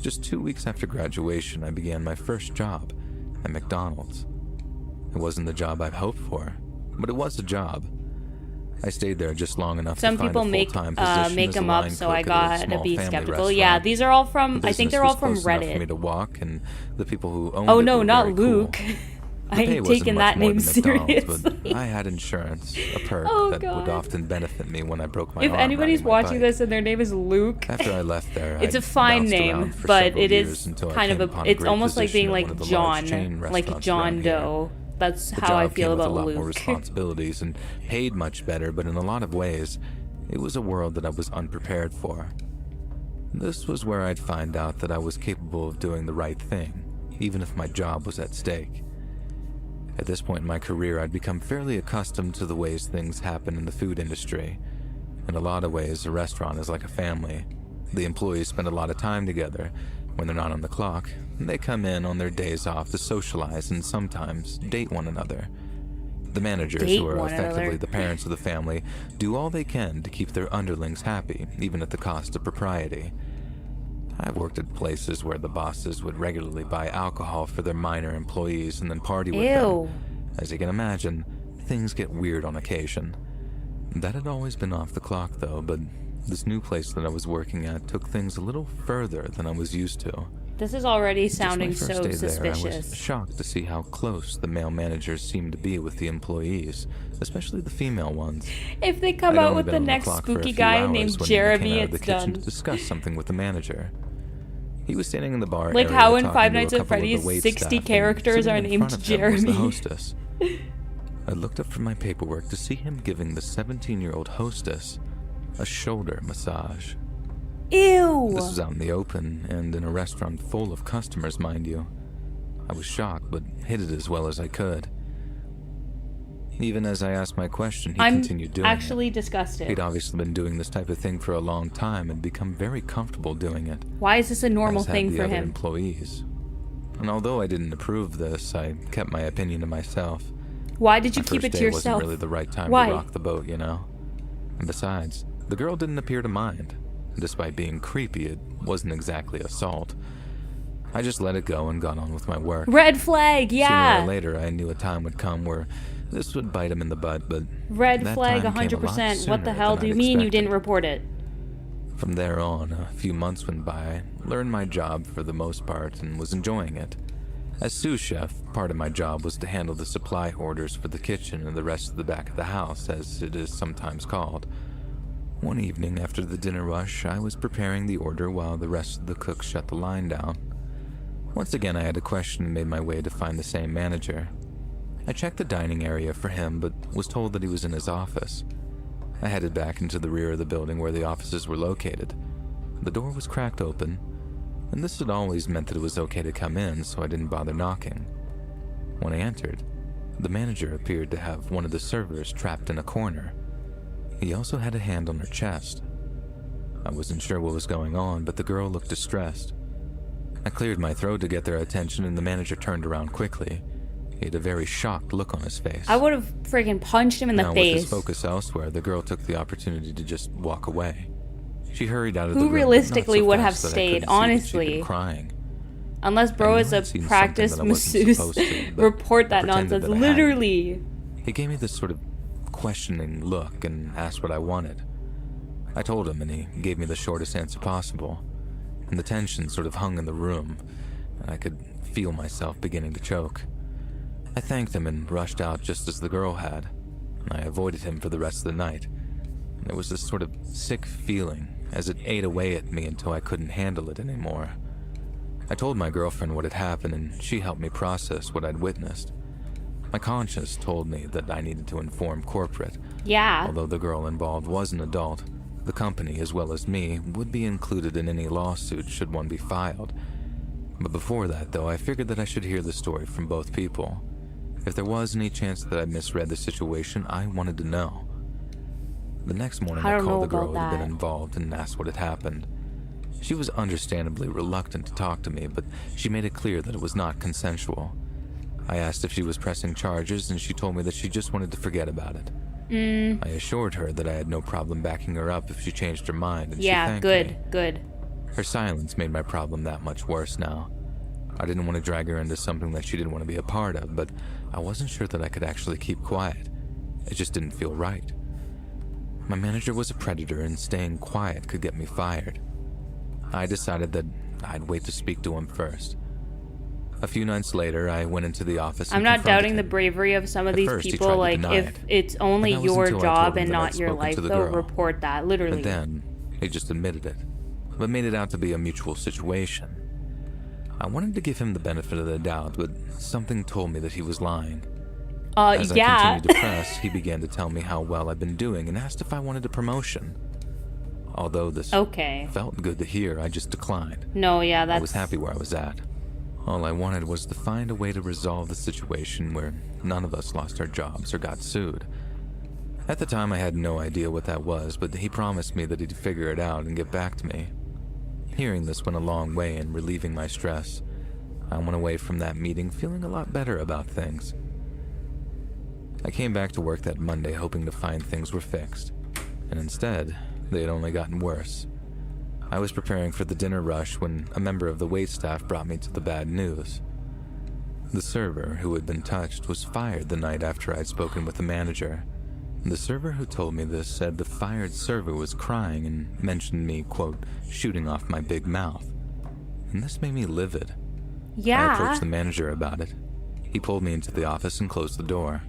Just 2 weeks after graduation, I began my first job at McDonald's. It wasn't the job I'd hoped for, but it was a job. I stayed there just long enough Some to find people a make full-time position make as a them up, line so cook I at a got to small be family skeptical. restaurant. Yeah, these are all from. The I think business they're all was from close enough for me Reddit. to walk, and the people who owned Oh it no, were not very cool. Luke. The I pay ain't wasn't taking much that more name than McDonald's, seriously. but I had insurance, a perk Oh, that would God. often benefit me when I broke my If arm anybody's riding my watching bike. this and their name is Luke, After I left there, it's I a fine bounced name, around for but several it years is until I kind of came a. upon It's great almost like being position at like one of the large chain John, like restaurants John around here. Doe. That's The how I job feel came with about a lot more Luke. responsibilities and paid much better, but in a lot of ways, it was a world that I was unprepared for. This was where I'd find out that I was capable of doing the right thing, even if my job was at stake. At this point in my career, I'd become fairly accustomed to the ways things happen in the food industry. In a lot of ways, a restaurant is like a family. The employees spend a lot of time together. When they're not on the clock, they come in on their days off to socialize and sometimes date one another. The managers, Date who are one effectively another. the parents of the family, do all they can to keep their underlings happy, even at the cost of propriety. I've worked at places where the bosses would regularly buy alcohol for their minor employees and then party with them. Ew. As you can imagine, things get weird on occasion. That had always been off the clock though, but this new place that I was working at took things a little further than I was used to. This is already Just my sounding first so day there, I was suspicious. shocked to see how close the male managers seemed to be with the employees, especially the female ones. If they come I'd out only with been the on the next clock for a spooky few guy hours named when I came Jeremy, out of the it's kitchen done. to discuss something with the manager. He was standing in the bar Like area how in talking Five to a Nights at couple of the Freddy's, wait 60 staff, and characters sitting are in front named of him was the Jeremy. hostess. I looked up from my paperwork to see him giving the 17-year-old hostess a shoulder massage. Ew. This was out in the open and in a restaurant full of customers, mind you. I was shocked, but hid it as well as I could. Even as I asked my question, he I'm continued doing actually it. disgusted. He'd obviously been doing this type of thing for a long time and become very comfortable doing it. Why is this a normal as had thing the for other him? employees. And although I didn't approve this, I kept my opinion to myself. Why did you My keep first it to day yourself? wasn't really the right time Why? to rock the boat, you know? And besides, the girl didn't appear to mind. Despite being creepy, it wasn't exactly assault. I just let it go and got on with my work. Red flag, Sooner yeah. or later, I knew a time would come where this would bite him in the butt, but Red that flag, time came a lot 100%. What the sooner hell than do you I'd mean you expected. didn't report it? From there on, a few months went by. I learned my job for the most part and was enjoying it. As sous chef, part of my job was to handle the supply orders for the kitchen and the rest of the back of the house, as it is sometimes called. One evening after the dinner rush, I was preparing the order while the rest of the cooks shut the line down. Once again, I had a question and made my way to find the same manager. I checked the dining area for him, but was told that he was in his office. I headed back into the rear of the building where the offices were located. The door was cracked open, and this had always meant that it was okay to come in, so I didn't bother knocking. When I entered, the manager appeared to have one of the servers trapped in a corner. He also had a hand on her chest. I wasn't sure what was going on, but the girl looked distressed. I cleared my throat to get their attention, and the manager turned around quickly. He had a very shocked look on his face. I would have freaking punched him in the Now, face. with his focus elsewhere, the girl took the opportunity to just walk away. She hurried out of the Who room, but not realistically so would fast have that I couldn't stayed, see that she'd honestly? been crying. Unless bro I is knew a I'd seen something practiced that I wasn't masseuse, supposed to, but report I that pretended nonsense. that I hadn't. Literally. He gave me this sort of questioning look and asked what I wanted. I told him, and he gave me the shortest answer possible. And the tension sort of hung in the room, and I could feel myself beginning to choke. I thanked him and rushed out just as the girl had, and I avoided him for the rest of the night. And there was this sort of sick feeling as it ate away at me until I couldn't handle it anymore. I told my girlfriend what had happened, and she helped me process what I'd witnessed. My conscience told me that I needed to inform corporate. Yeah. Although the girl involved was an adult, the company, as well as me, would be included in any lawsuit should one be filed. But before that, though, I figured that I should hear the story from both people. If there was any chance that I misread the situation, I wanted to know. The next morning, I I don't know called the girl about who had been that. involved and asked what had happened. She was understandably reluctant to talk to me, but she made it clear that it was not consensual. I asked if she was pressing charges, and she told me that she just wanted to forget about it. I assured her that I had no problem backing her up if she changed her mind, and she Yeah, thanked good, me. good. Her silence made my problem that much worse now. I didn't want to drag her into something that she didn't want to be a part of, but I wasn't sure that I could actually keep quiet. It just didn't feel right. My manager was a predator, and staying quiet could get me fired. I decided that I'd wait to speak to him first. A few nights later, I went into the office and I'm not confronted doubting the him. bravery of some of At these first, he people. tried to Like, deny if it, it's only but that was your until I job told him and that I'd not your spoken life, to the though, girl. report that, literally. But then, he just admitted it, but made it out to be a mutual situation. I wanted to give him the benefit of the doubt, but something told me that he was lying. As I Yeah. continued to press, he began to tell me how well I'd been doing and asked if I wanted a promotion. Although this Okay. felt good to hear, I just declined. No, yeah, that's... I was happy where I was at. All I wanted was to find a way to resolve the situation where none of us lost our jobs or got sued. At the time, I had no idea what that was, but he promised me that he'd figure it out and get back to me. Hearing this went a long way in relieving my stress. I went away from that meeting feeling a lot better about things. I came back to work that Monday hoping to find things were fixed, and instead, they had only gotten worse. I was preparing for the dinner rush when a member of the waitstaff brought me to the bad news. The server, who had been touched, was fired the night after I'd spoken with the manager. The server who told me this said the fired server was crying and mentioned me, quote, shooting off my big mouth. And this made me livid. I Yeah. approached the manager about it. He pulled me into the office and closed the door.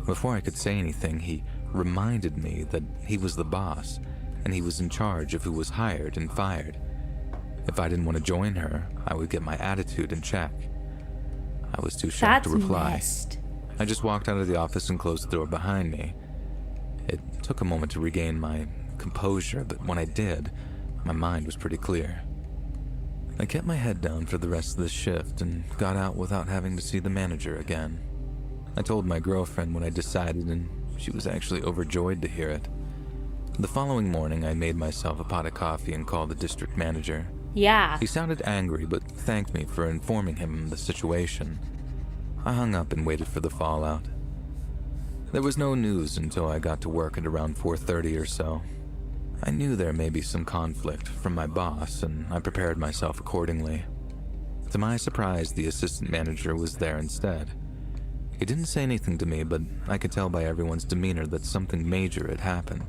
Before I could say anything, he reminded me that he was the boss, and he was in charge of who was hired and fired. If I didn't want to join her, I would get my attitude in check. I was too shocked That's to reply. messed. I just walked out of the office and closed the door behind me. It took a moment to regain my composure, but when I did, my mind was pretty clear. I kept my head down for the rest of the shift and got out without having to see the manager again. I told my girlfriend when I decided, and she was actually overjoyed to hear it. The following morning, I made myself a pot of coffee and called the district manager. Yeah. He sounded angry, but thanked me for informing him of the situation. I hung up and waited for the fallout. There was no news until I got to work at around 4:30 or so. I knew there may be some conflict from my boss, and I prepared myself accordingly. To my surprise, the assistant manager was there instead. He didn't say anything to me, but I could tell by everyone's demeanor that something major had happened.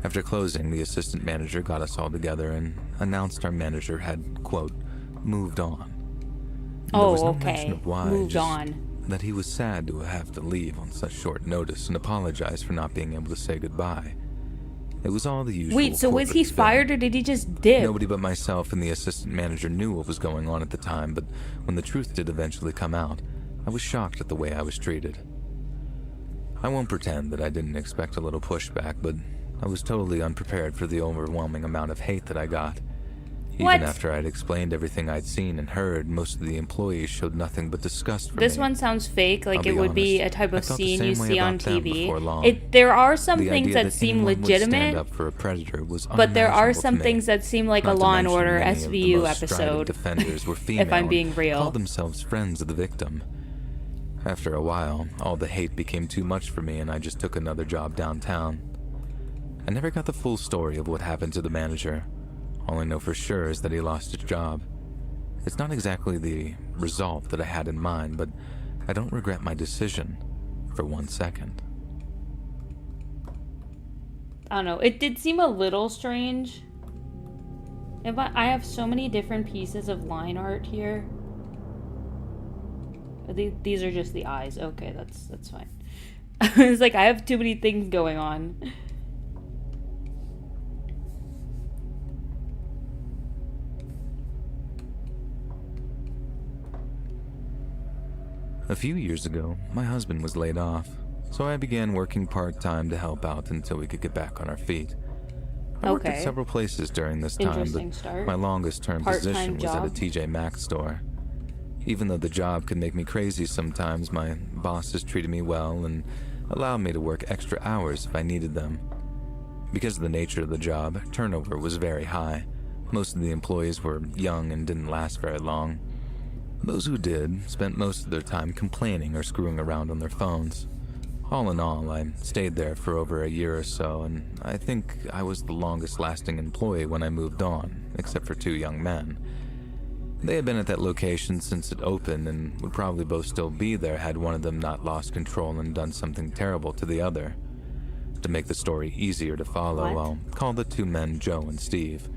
After closing, the assistant manager got us all together and announced our manager had, quote, moved on. There was no mention of why, Moved just on. that he was sad to have to leave on such short notice and apologized for not being able to say goodbye. It was all the usual. Wait, so was he corporate spin. fired or did he just dip? Nobody but myself and the assistant manager knew what was going on at the time, but when the truth did eventually come out, I was shocked at the way I was treated. I won't pretend that I didn't expect a little pushback, but I was totally unprepared for the overwhelming amount of hate that I got. What? Even after I'd explained everything I'd seen and heard, most of the employees showed nothing but disgust for This me. one sounds fake, like I'll it be would be a honest, type I of felt the scene you same way see on about them TV. before long. There are some The things idea that seem anyone would stand legitimate, up for a predator was but there are unimaginable to some me. things that seem like Not a to Law and mention Order many of the SVU most strident episode. defenders were female If I'm being and real. called themselves friends of the victim. After a while, all the hate became too much for me and I just took another job downtown. I never got the full story of what happened to the manager. All I know for sure is that he lost his job. It's not exactly the result that I had in mind, but I don't regret my decision for 1 second. I don't know. It did seem a little strange. I have so many different pieces of line art here. These are just the eyes. Okay, that's fine. It's like I have too many things going on. A few years ago, my husband was laid off, so I began working part-time to help out until we could get back on our feet. I worked at Okay. several places during this time, Interesting but start. my longest-term Part-time position was at a job. TJ Maxx store. Even though the job could make me crazy sometimes, my bosses treated me well and allowed me to work extra hours if I needed them. Because of the nature of the job, turnover was very high. Most of the employees were young and didn't last very long. Those who did spent most of their time complaining or screwing around on their phones. All in all, I stayed there for over a year or so, and I think I was the longest lasting employee when I moved on, except for 2 young men. They had been at that location since it opened and would probably both still be there had one of them not lost control and done something terrible to the other. To make the story easier to follow, What? I'll call the 2 men Joe and Steve.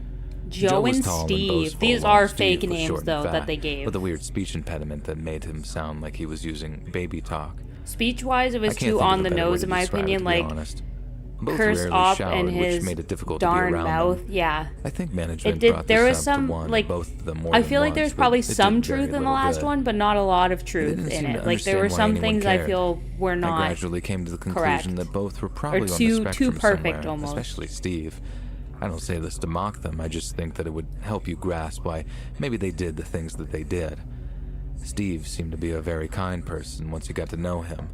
Joe was and tall Steve. boastful, These while are Steve fake was names, short and though, fat, that they gave. with a weird speech impediment that made him sound like he was using baby talk. Speech-wise, it I was can't too think of on a the better way nose, to in my describe it, opinion. to be Like, honest. Both curse rarely off showered, in his which made it difficult to be darn around mouth. them. Yeah. I think management It did. brought There this was up some to one, like. both of them more I than feel like once, there's but probably it did some very truth in the little last good. one, but not a lot of truth didn't in seem to it. Like there were understand why some anyone things I cared. feel were I not. gradually came to the conclusion correct. that both were probably on the too spectrum perfect somewhere, almost. especially Steve. I don't say this to mock them, I just think that it would help you grasp why maybe they did the things that they did. Steve seemed to be a very kind person once you got to know him.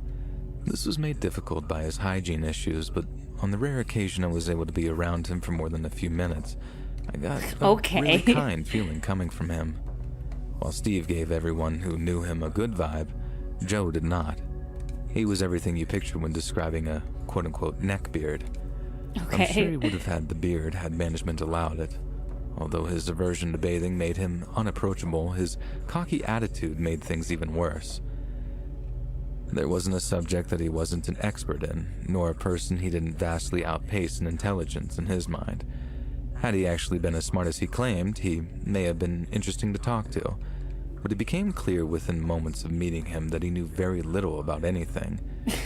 This was made difficult by his hygiene issues, but on the rare occasion I was able to be around him for more than a few minutes, I got a Okay. really kind feeling coming from him. While Steve gave everyone who knew him a good vibe, Joe did not. He was everything you picture when describing a quote-unquote neckbeard. I'm sure he would have had the beard had management allowed it. Although his aversion to bathing made him unapproachable, his cocky attitude made things even worse. There wasn't a subject that he wasn't an expert in, nor a person he didn't vastly outpace in intelligence in his mind. Had he actually been as smart as he claimed, he may have been interesting to talk to, but it became clear within moments of meeting him that he knew very little about anything.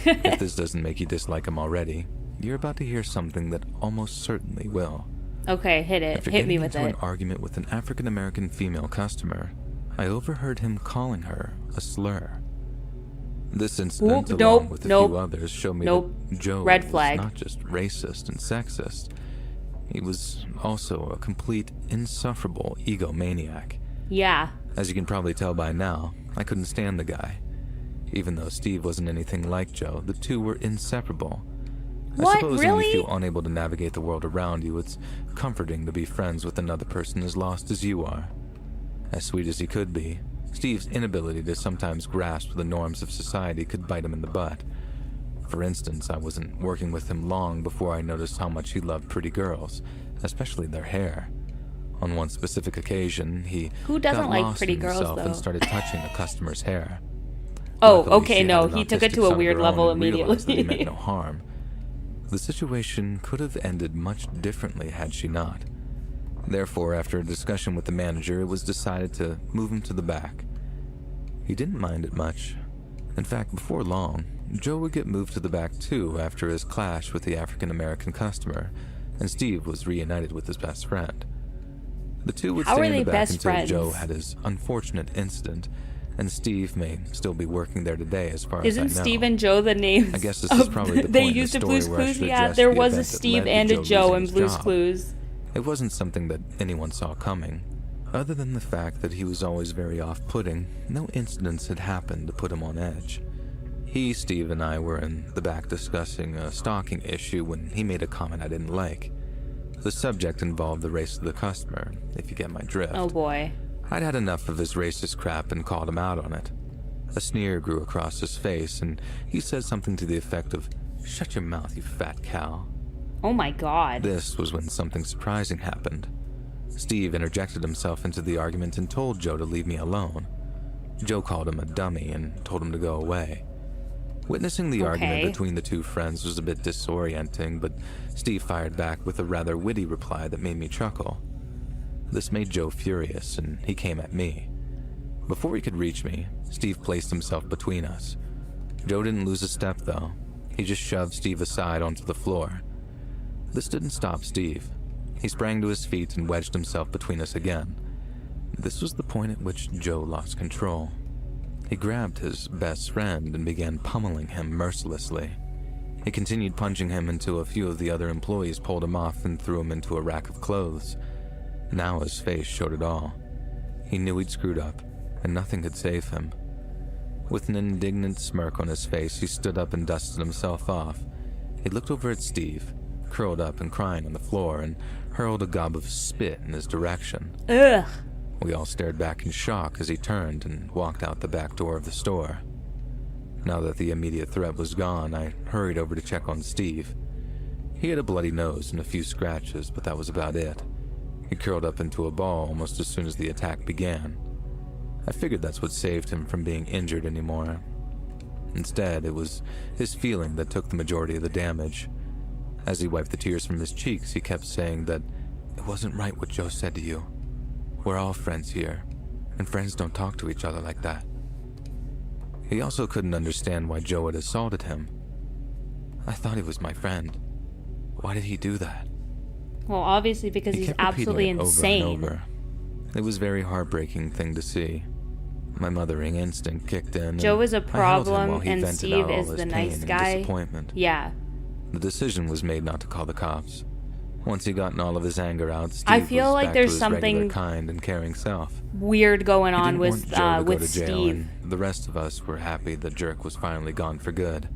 If this doesn't make you dislike him already, you're about to hear something that almost certainly will. Okay, hit it. After Hit me getting with into it. an argument with an African-American female customer, I overheard him calling her a slur. This incident, Oop, along nope, with a nope, few others, showed me nope. that Joe Red was flag. not just racist and sexist. He was also a complete, insufferable egomaniac. Yeah. As you can probably tell by now, I couldn't stand the guy. Even though Steve wasn't anything like Joe, the two were inseparable. I What, suppose when really? you feel unable to navigate the world around you, it's comforting to be friends with another person as lost as you are. As sweet as he could be, Steve's inability to sometimes grasp the norms of society could bite him in the butt. For instance, I wasn't working with him long before I noticed how much he loved pretty girls, especially their hair. On one specific occasion, he Who doesn't got like lost pretty in girls, himself though? and started touching a customer's hair. Oh, Luckily, okay, she no, had an he took it autistic to a son of weird her level own and realized that he meant immediately. no harm. The situation could have ended much differently had she not. Therefore, after a discussion with the manager, it was decided to move him to the back. He didn't mind it much. In fact, before long, Joe would get moved to the back too after his clash with the African-American customer, and Steve was reunited with his best friend. The two would How stay are in they the back best until friends? Joe had his unfortunate incident, and Steve may still be working there today as far as I know. Isn't Steve and Joe the names? I guess this is probably the they point in the used to story Blue's where I Clues. should Yeah, address there the was a event that Steve led to and a Joe Joe losing in his Blue's job. Clues. It wasn't something that anyone saw coming. Other than the fact that he was always very off-putting, no incidents had happened to put him on edge. He, Steve, and I were in the back discussing a stalking issue when he made a comment I didn't like. The subject involved the race of the customer, if you get my drift. Oh boy. I'd had enough of his racist crap and called him out on it. A sneer grew across his face, and he said something to the effect of, "Shut your mouth, you fat cow." Oh my god. This was when something surprising happened. Steve interjected himself into the argument and told Joe to leave me alone. Joe called him a dummy and told him to go away. Witnessing the argument between the two friends was a bit disorienting, but Steve fired back with a rather witty reply that made me chuckle. This made Joe furious, and he came at me. Before he could reach me, Steve placed himself between us. Joe didn't lose a step, though. He just shoved Steve aside onto the floor. This didn't stop Steve. He sprang to his feet and wedged himself between us again. This was the point at which Joe lost control. He grabbed his best friend and began pummeling him mercilessly. He continued punching him until a few of the other employees pulled him off and threw him into a rack of clothes. Now his face showed it all. He knew he'd screwed up, and nothing could save him. With an indignant smirk on his face, he stood up and dusted himself off. He looked over at Steve, curled up and crying on the floor, and hurled a gob of spit in his direction. Ugh. We all stared back in shock as he turned and walked out the back door of the store. Now that the immediate threat was gone, I hurried over to check on Steve. He had a bloody nose and a few scratches, but that was about it. He curled up into a ball almost as soon as the attack began. I figured that's what saved him from being injured anymore. Instead, it was his feeling that took the majority of the damage. As he wiped the tears from his cheeks, he kept saying that it wasn't right what Joe said to you. We're all friends here, and friends don't talk to each other like that. He also couldn't understand why Joe had assaulted him. I thought he was my friend. Why did he do that? Well, obviously because He he's kept repeating absolutely it insane. Over and over. It was a very heartbreaking thing to see. My mothering instinct kicked in. Joe is a I held him problem, while he and vented Steve out all is his the pain nice and guy. disappointment. Yeah. The decision was made not to call the cops. Once he gotten all of his anger out, Steve I feel was like back there's to his regular, something kind and caring self. weird going He on didn't with want Joe to go to jail, Steve. and the rest of us were happy the jerk was finally gone for good.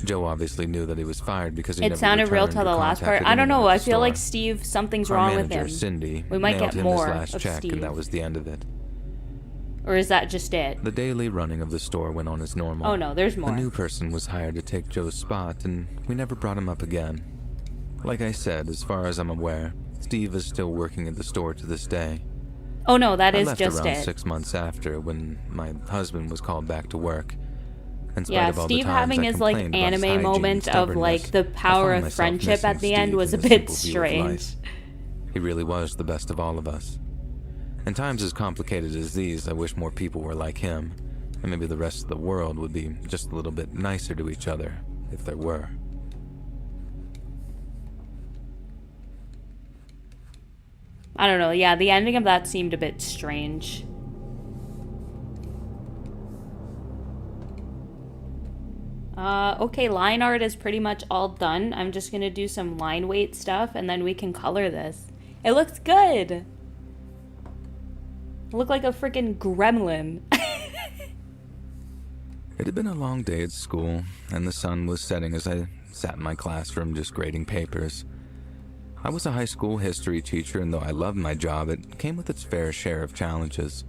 Joe obviously knew that he was fired because he It never sounded real returned till or the last part. contacted I don't anyone know. at I the feel like store. Steve, something's Our wrong with manager, him. Cindy, We might mailed get him more his last of check, Steve. and that was the end of it. Or is that just it? The daily running of the store went on as normal. Oh no, there's more. A new person was hired to take Joe's spot, and we never brought him up again. Like I said, as far as I'm aware, Steve is still working at the store to this day. Oh no, that I is left just around it. 6 months after, when my husband was called back to work. In spite Yeah, of all Steve the times having I his like complained about his anime hygiene and moment of like stubbornness, the I power found of myself friendship at missing the end Steve was a and his bit simple view of strange. life. He really was the best of all of us. In times as complicated as these, I wish more people were like him, and maybe the rest of the world would be just a little bit nicer to each other, if there were. I don't know. Yeah, the ending of that seemed a bit strange. Okay, line art is pretty much all done. I'm just gonna do some line weight stuff and then we can color this. It looks good. I look like a freaking gremlin. It had been a long day at school, and the sun was setting as I sat in my classroom just grading papers. I was a high school history teacher, and though I loved my job, it came with its fair share of challenges.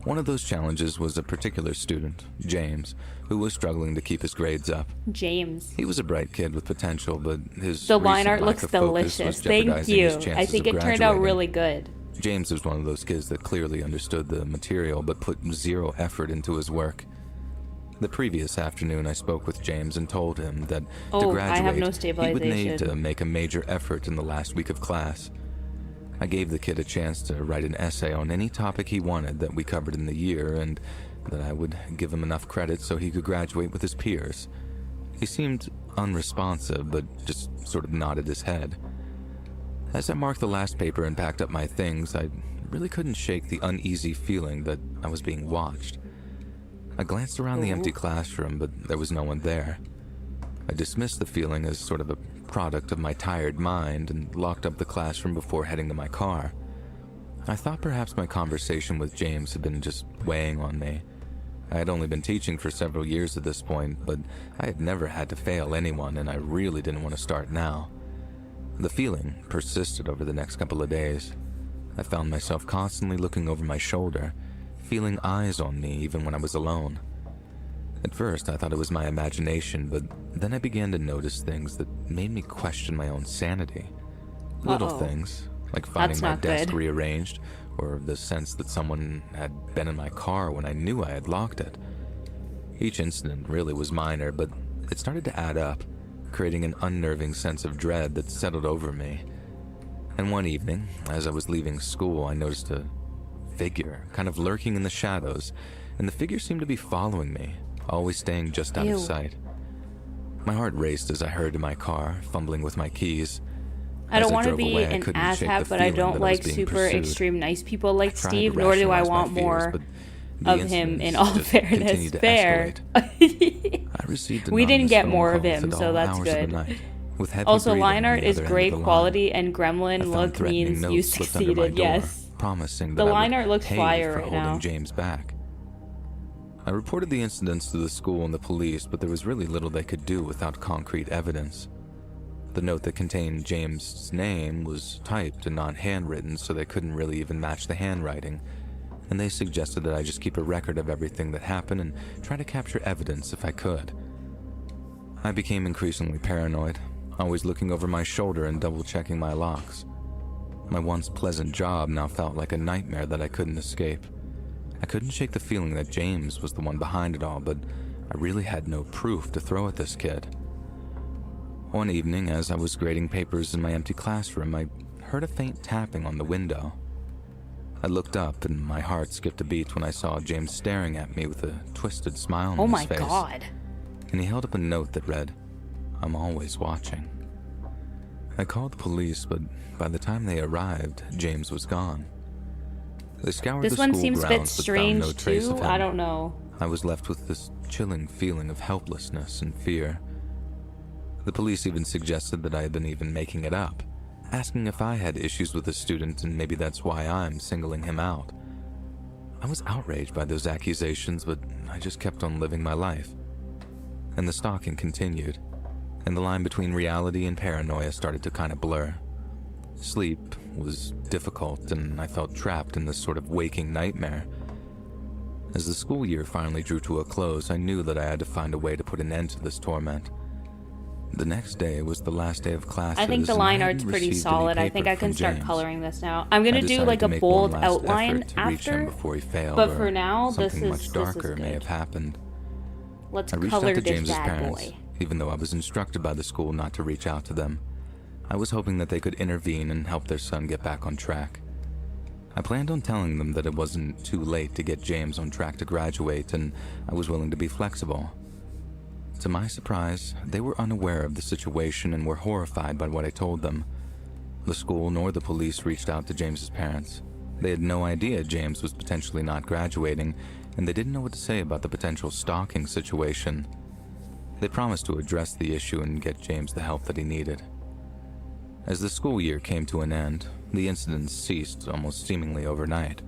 One of those challenges was a particular student, James, who was struggling to keep his grades up. James. He was a bright kid with potential, but his The line recent art lack looks of focus was delicious. Thank jeopardizing you. his I chances think of it turned out graduating. really good. James was one of those kids that clearly understood the material but put zero effort into his work. The previous afternoon, I spoke with James and told him that to I graduate, have no he would need to stabilization. make a major effort in the last week of class. I gave the kid a chance to write an essay on any topic he wanted that we covered in the year, and that I would give him enough credit so he could graduate with his peers. He seemed unresponsive, but just sort of nodded his head. As I marked the last paper and packed up my things, I really couldn't shake the uneasy feeling that I was being watched. I glanced around the empty classroom, but there was no one there. I dismissed the feeling as sort of a product of my tired mind and locked up the classroom before heading to my car. I thought perhaps my conversation with James had been just weighing on me. I had only been teaching for several years at this point, but I had never had to fail anyone, and I really didn't want to start now. The feeling persisted over the next couple of days. I found myself constantly looking over my shoulder, feeling eyes on me even when I was alone. At first, I thought it was my imagination, but then I began to notice things that made me question my own sanity. Little things, like finding That's my not desk good. rearranged, or the sense that someone had been in my car when I knew I had locked it. Each incident really was minor, but it started to add up, creating an unnerving sense of dread that settled over me. And one evening, as I was leaving school, I noticed a figure kind of lurking in the shadows, and the figure seemed to be following me, always staying just out Ew. of sight. My heart raced as I hurried to my car, fumbling with my keys. I don't As want to drove be away, I an couldn't shake asshat, the but I feeling don't that I was like being super pursued. extreme nice people like Tried Steve, to nor do I rationalize my want fears, more but the of him, in incidents all just fairness. continued to Fair. escalate. I received We didn't anonymous get phone more of calls him, at so all that's hours of the good. night, with heavy Also, breathing line on art the is other end of great the line. quality, and I gremlin found look threatening means notes you slipped under my succeeded. door. Yes. promising The that I line would art looks pay fire for right holding now. James back. I reported the incidents to the school and the police, but there was really little they could do without concrete evidence. The note that contained James' name was typed and not handwritten, so they couldn't really even match the handwriting, and they suggested that I just keep a record of everything that happened and try to capture evidence if I could. I became increasingly paranoid, always looking over my shoulder and double-checking my locks. My once pleasant job now felt like a nightmare that I couldn't escape. I couldn't shake the feeling that James was the one behind it all, but I really had no proof to throw at this kid. One evening, as I was grading papers in my empty classroom, I heard a faint tapping on the window. I looked up and my heart skipped a beat when I saw James staring at me with a twisted smile on Oh his my face. god. And he held up a note that read, "I'm always watching." I called the police, but by the time they arrived, James was gone. They scoured This the one school seems a bit grounds but found strange no trace too. of him. I don't know. I was left with this chilling feeling of helplessness and fear. The police even suggested that I had been even making it up, asking if I had issues with a student and maybe that's why I'm singling him out. I was outraged by those accusations, but I just kept on living my life. And the stalking continued, and the line between reality and paranoia started to kind of blur. Sleep was difficult, and I felt trapped in this sort of waking nightmare. As the school year finally drew to a close, I knew that I had to find a way to put an end to this torment. The next day was the last day of classes. I think the and line I art's hadn't pretty received any solid. I paper think I can from start James. coloring this now. I'm I gonna do decided like to a make bold one last outline effort to reach him after. before he failed, But or for now, something this is much darker good. may have happened. Let's I reached color out to this James's bad parents, boy. even though I was instructed by the school not to reach out to them. I was hoping that they could intervene and help their son get back on track. I planned on telling them that it wasn't too late to get James on track to graduate, and I was willing to be flexible. To my surprise, they were unaware of the situation and were horrified by what I told them. The school nor the police reached out to James's parents. They had no idea James was potentially not graduating, and they didn't know what to say about the potential stalking situation. They promised to address the issue and get James the help that he needed. As the school year came to an end, the incidents ceased almost seemingly overnight.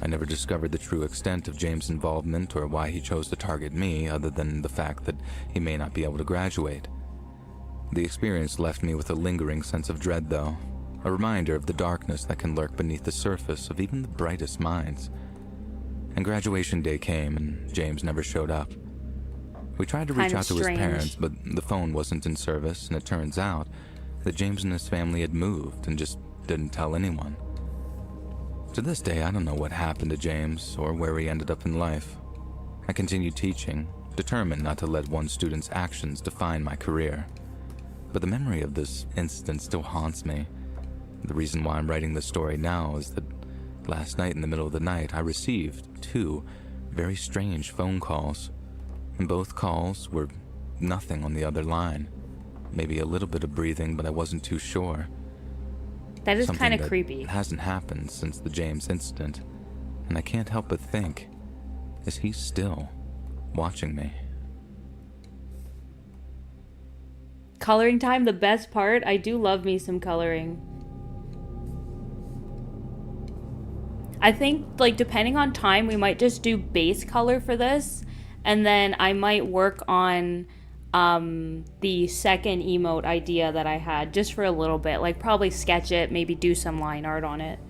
I never discovered the true extent of James' involvement or why he chose to target me, other than the fact that he may not be able to graduate. The experience left me with a lingering sense of dread, though, a reminder of the darkness that can lurk beneath the surface of even the brightest minds. And graduation day came, and James never showed up. We tried to reach Kind of out to his strange. parents, but the phone wasn't in service, and it turns out that James and his family had moved and just didn't tell anyone. To this day, I don't know what happened to James or where he ended up in life. I continued teaching, determined not to let one student's actions define my career. But the memory of this incident still haunts me. The reason why I'm writing this story now is that last night in the middle of the night, I received 2 very strange phone calls. And both calls were nothing on the other line. Maybe a little bit of breathing, but I wasn't too sure. That is Something kind of that creepy. hasn't happened since the James incident, and I can't help but think, is he still watching me? Coloring time, the best part. I do love me some coloring. I think, like, depending on time, we might just do base color for this, and then I might work on the second emote idea that I had just for a little bit. Like, probably sketch it, maybe do some line art on it.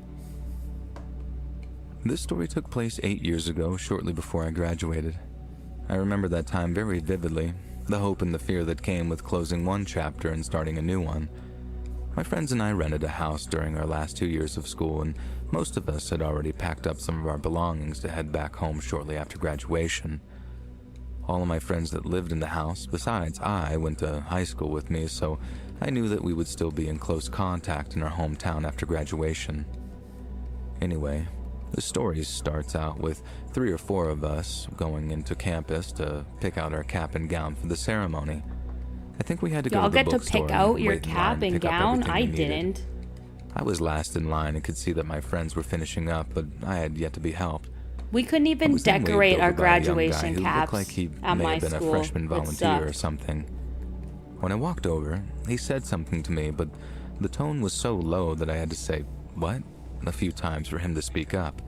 This story took place 8 years ago, shortly before I graduated. I remember that time very vividly, the hope and the fear that came with closing one chapter and starting a new one. My friends and I rented a house during our last 2 years of school, and most of us had already packed up some of our belongings to head back home shortly after graduation. All of my friends that lived in the house, besides I, went to high school with me, so I knew that we would still be in close contact in our hometown after graduation. Anyway, the story starts out with 3 or 4 of us going into campus to pick out our cap and gown for the ceremony. I think we had to go Y'all to the get to bookstore pick out and your wait in line cap to and pick up gown? everything I we needed. didn't. I was last in line and could see that my friends were finishing up, but I had yet to be helped. We couldn't I even was then waved decorate over our by a young guy graduation who caps looked like he at may my have been school. a freshman It volunteer or sucked. something. When I walked over, he said something to me, but the tone was so low that I had to say, "What?" a few times for him to speak up.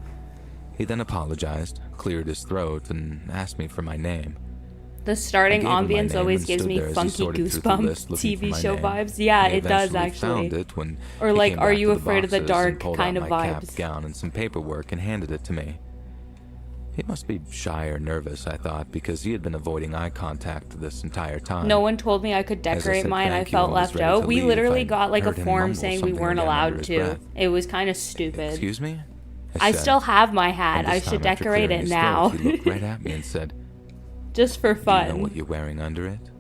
He then apologized, cleared his throat, and asked me for my name. The I starting gave him my ambience name always and gives stood me there as he funky sorted through the goosebump list looking for TV my show name. vibes. Yeah, He it does eventually actually. found it when Or he like, came are back you to the afraid of the boxes dark and pulled kind out of my cap, vibes? gown, and some paperwork and handed it to me. He must be shy or nervous, I thought, because he had been avoiding eye contact this entire time. No one told me I could As I decorate said mine. I thank you felt and was left ready out. to We leave, literally I got like a heard him form mumble saying we something weren't again under allowed his to. breath. It was kind of stupid. Excuse me? I said. still have my hat. And I this should time, after decorate clearing it his now. throat, he looked right at me and said, Just for "Do you know fun. what you're wearing under it?"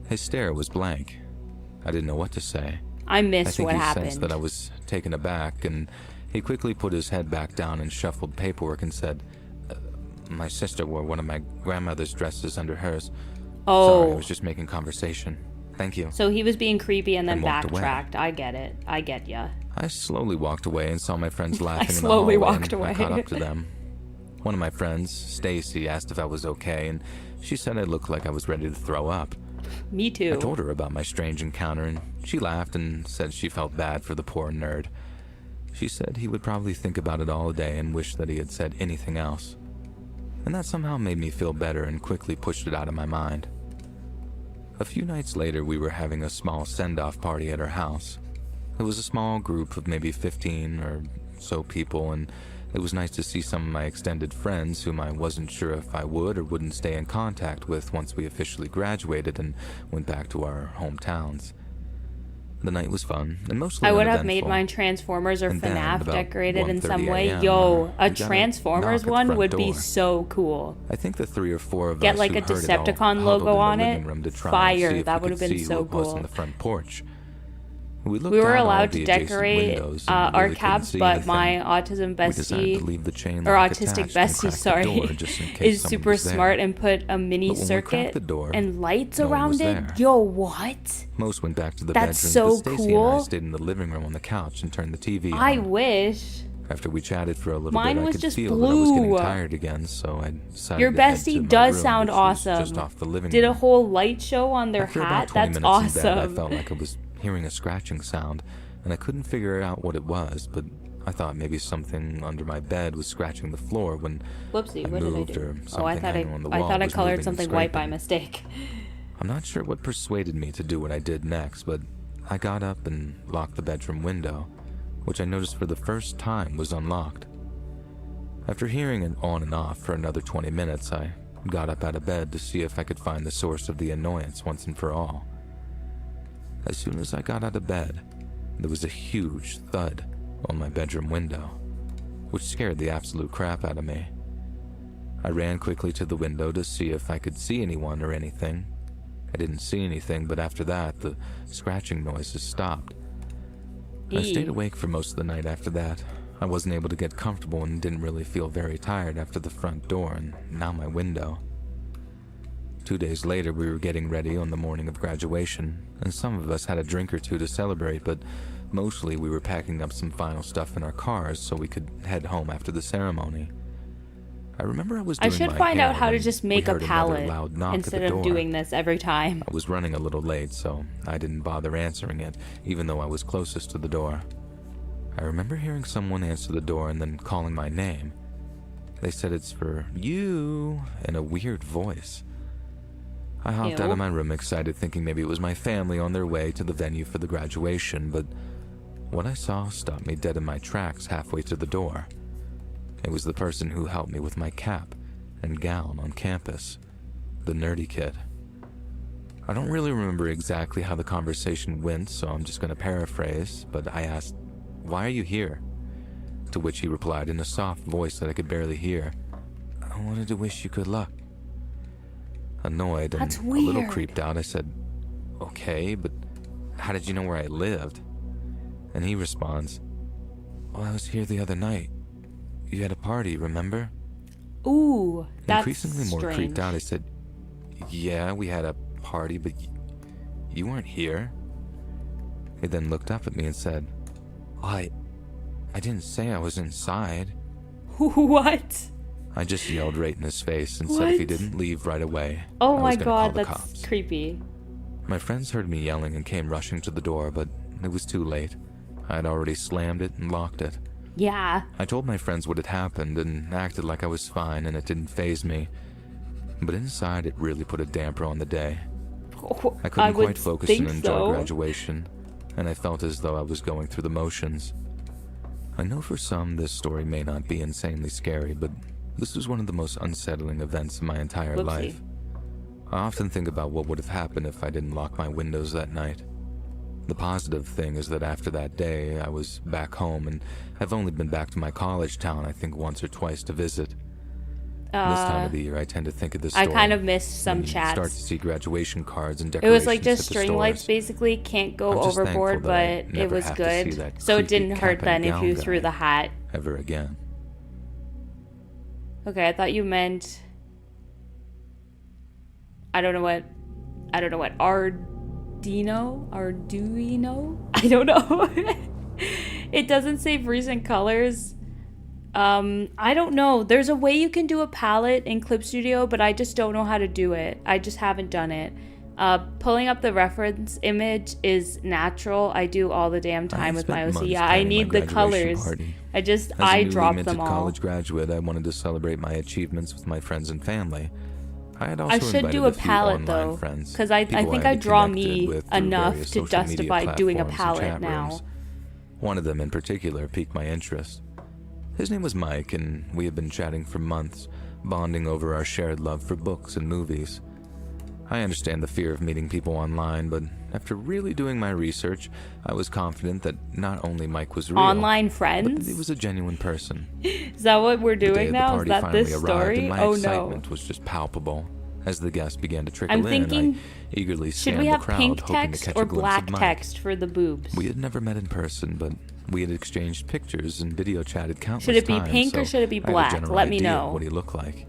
His stare was blank. I didn't know what to say. I I missed think what he happened. sensed that I was taken aback, and he quickly put his head back down and shuffled paperwork and said, "My sister wore one of my grandmother's dresses under hers. Sorry, I Oh, was just making conversation. Thank you." so he was being creepy and then And walked away. backtracked. I get it. I get ya. I slowly walked away and saw my friends laughing in the slowly hallway, walked and I away. caught up to them. One of my friends, Stacy, asked if I was okay, and she said I looked like I was ready to throw up. Me I too. told her about my strange encounter, and she laughed and said she felt bad for the poor nerd. She said he would probably think about it all day and wish that he had said anything else. And that somehow made me feel better and quickly pushed it out of my mind. A few nights later, we were having a small send-off party at our house. It was a small group of maybe 15 or so people, and it was nice to see some of my extended friends whom I wasn't sure if I would or wouldn't stay in contact with once we officially graduated and went back to our hometowns. The night was fun and mostly I would have made uneventful. mine Transformers or And then, FNAF about decorated in some 1:30 way. a.m., Yo, we a got a Transformers knock at the one front would be door. so cool. I think the 3 or 4 of Get us like who a heard it all Decepticon huddled logo in the on living it. room to try and Fire, see if that we would have could been see so what was cool. on the front porch. We looked We were out all allowed the to adjacent decorate windows and our really couldn't cabs, see but anything. my autism We decided to bestie, leave the chain or lock autistic attached and bestie, crack the sorry, door just in case is someone super was there. smart and put a mini But when we cracked circuit the door, and lights no one around was it. there. Yo, what? Most went back to the That's bedrooms, so but Stacy and I cool. stayed in the living room on the couch and turned the TV I on. wish. After we chatted for a little Mine bit, I was could just feel that I was getting blue. tired again, so I decided Your to head to bestie my does room, sound which was awesome. just off the living Did a room. whole light show on their After hat? about 20 That's minutes in bed, I awesome. felt like I was hearing a scratching sound, and I couldn't figure out what it was, but I thought maybe something under my bed was scratching the floor when Whoopsie, I what did I moved do? or Oh, I something thought hanging on the I wall thought I was colored moving and something white by scraping. mistake. I'm not sure what persuaded me to do what I did next, but I got up and locked the bedroom window, which I noticed for the first time was unlocked. After hearing it on and off for another 20 minutes, I got up out of bed to see if I could find the source of the annoyance once and for all. As soon as I got out of bed, there was a huge thud on my bedroom window, which scared the absolute crap out of me. I ran quickly to the window to see if I could see anyone or anything. I didn't see anything, but after that, the scratching noises stopped. I stayed awake for most of the night after that. I wasn't able to get comfortable and didn't really feel very tired after the front door and now my window. 2 days later, we were getting ready on the morning of graduation, and some of us had a drink or two to celebrate, but mostly we were packing up some final stuff in our cars so we could head home after the ceremony. I remember I was I doing should my find hair out how to when just we make a heard another palette loud knock at instead the of door. doing this every time. I was running a little late, so I didn't bother answering it, even though I was closest to the door. I remember hearing someone answer the door and then calling my name. They said it's for you in a weird voice. I hopped out Ew. of my room excited, thinking maybe it was my family on their way to the venue for the graduation, but what I saw stopped me dead in my tracks halfway to the door. It was the person who helped me with my cap and gown on campus, the nerdy kid. I don't really remember exactly how the conversation went, so I'm just going to paraphrase, but I asked, "Why are you here?" To which he replied in a soft voice that I could barely hear, "I wanted to wish you good luck." Annoyed and That's a little weird. creeped out, I said, "Okay, but how did you know where I lived?" And he responds, "Well, I was here the other night. You had a party, remember?" Ooh, that's Increasingly more strange. creeped out, I said, "Yeah, we had a party, but you weren't here." He then looked up at me and said, I didn't say I was inside." What? I just yelled right in his face and said if he What? didn't leave right away, Oh I my was gonna call god, the that's cops. creepy. My friends heard me yelling and came rushing to the door, but it was too late. I had already slammed it and locked it. Yeah. I told my friends what had happened and acted like I was fine and it didn't faze me. But inside, it really put a damper on the day. I couldn't quite focus and enjoy graduation, and I felt as though I was going through the motions. I know for some this story may not be insanely scary, but this was one of the most unsettling events in my entire life. I often think about what would have happened if I didn't lock my windows that night. The positive thing is that after that day, I was back home, and I've only been back to my college town, I think, once or twice to visit. This time of the year, I tend to think of this story. I kind of missed some chats. Start to see graduation cards and It decorations was like just at the string stores. lights, basically. Can't go I'm just overboard, thankful that I but it never was have to see good. that So it creepy didn't hurt cap then and if you gown threw guy the hat. ever again. Okay, I thought you meant... I don't know what Arduino? I don't know. It doesn't save recent colors. I don't know. There's a way you can do a palette in Clip Studio, but I just don't know how to do it. I just haven't done it. Pulling up the reference image is natural. I do all the damn time with my OC. Yeah, I need the colors. I drop them all. As a college graduate, I wanted to celebrate my achievements with my friends and family. I should do a palette though, because I think I draw me enough to justify doing a palette now. One of them in particular piqued my interest. His name was Mike, and we had been chatting for months, bonding over our shared love for books and movies. I understand the fear of meeting people online, but after really doing my research, I was confident that not only Mike was real, online friends, but he was a genuine person. Is that what we're doing now? Is that this story? My oh excitement no! was just palpable. As the guests began to trickle I'm thinking, I eagerly should scanned we the have crowd, pink hoping text to catch or a glimpse black of Mike. text for the boobs? We had never met in person, but we had exchanged pictures and video chatted countless times. Should it be pink or should it be black? Let me know. What he looked like.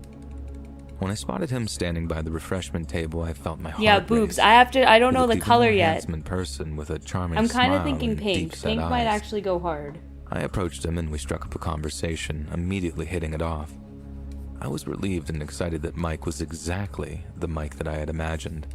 When I spotted him standing by the refreshment table, I felt my heart Yeah, boobs. race. I don't know the color yet. Handsome person with a charming I'm kind of smile thinking and pink. deep-set Pink might eyes. actually go hard. I approached him and we struck up a conversation, immediately hitting it off. I was relieved and excited that Mike was exactly the Mike that I had imagined.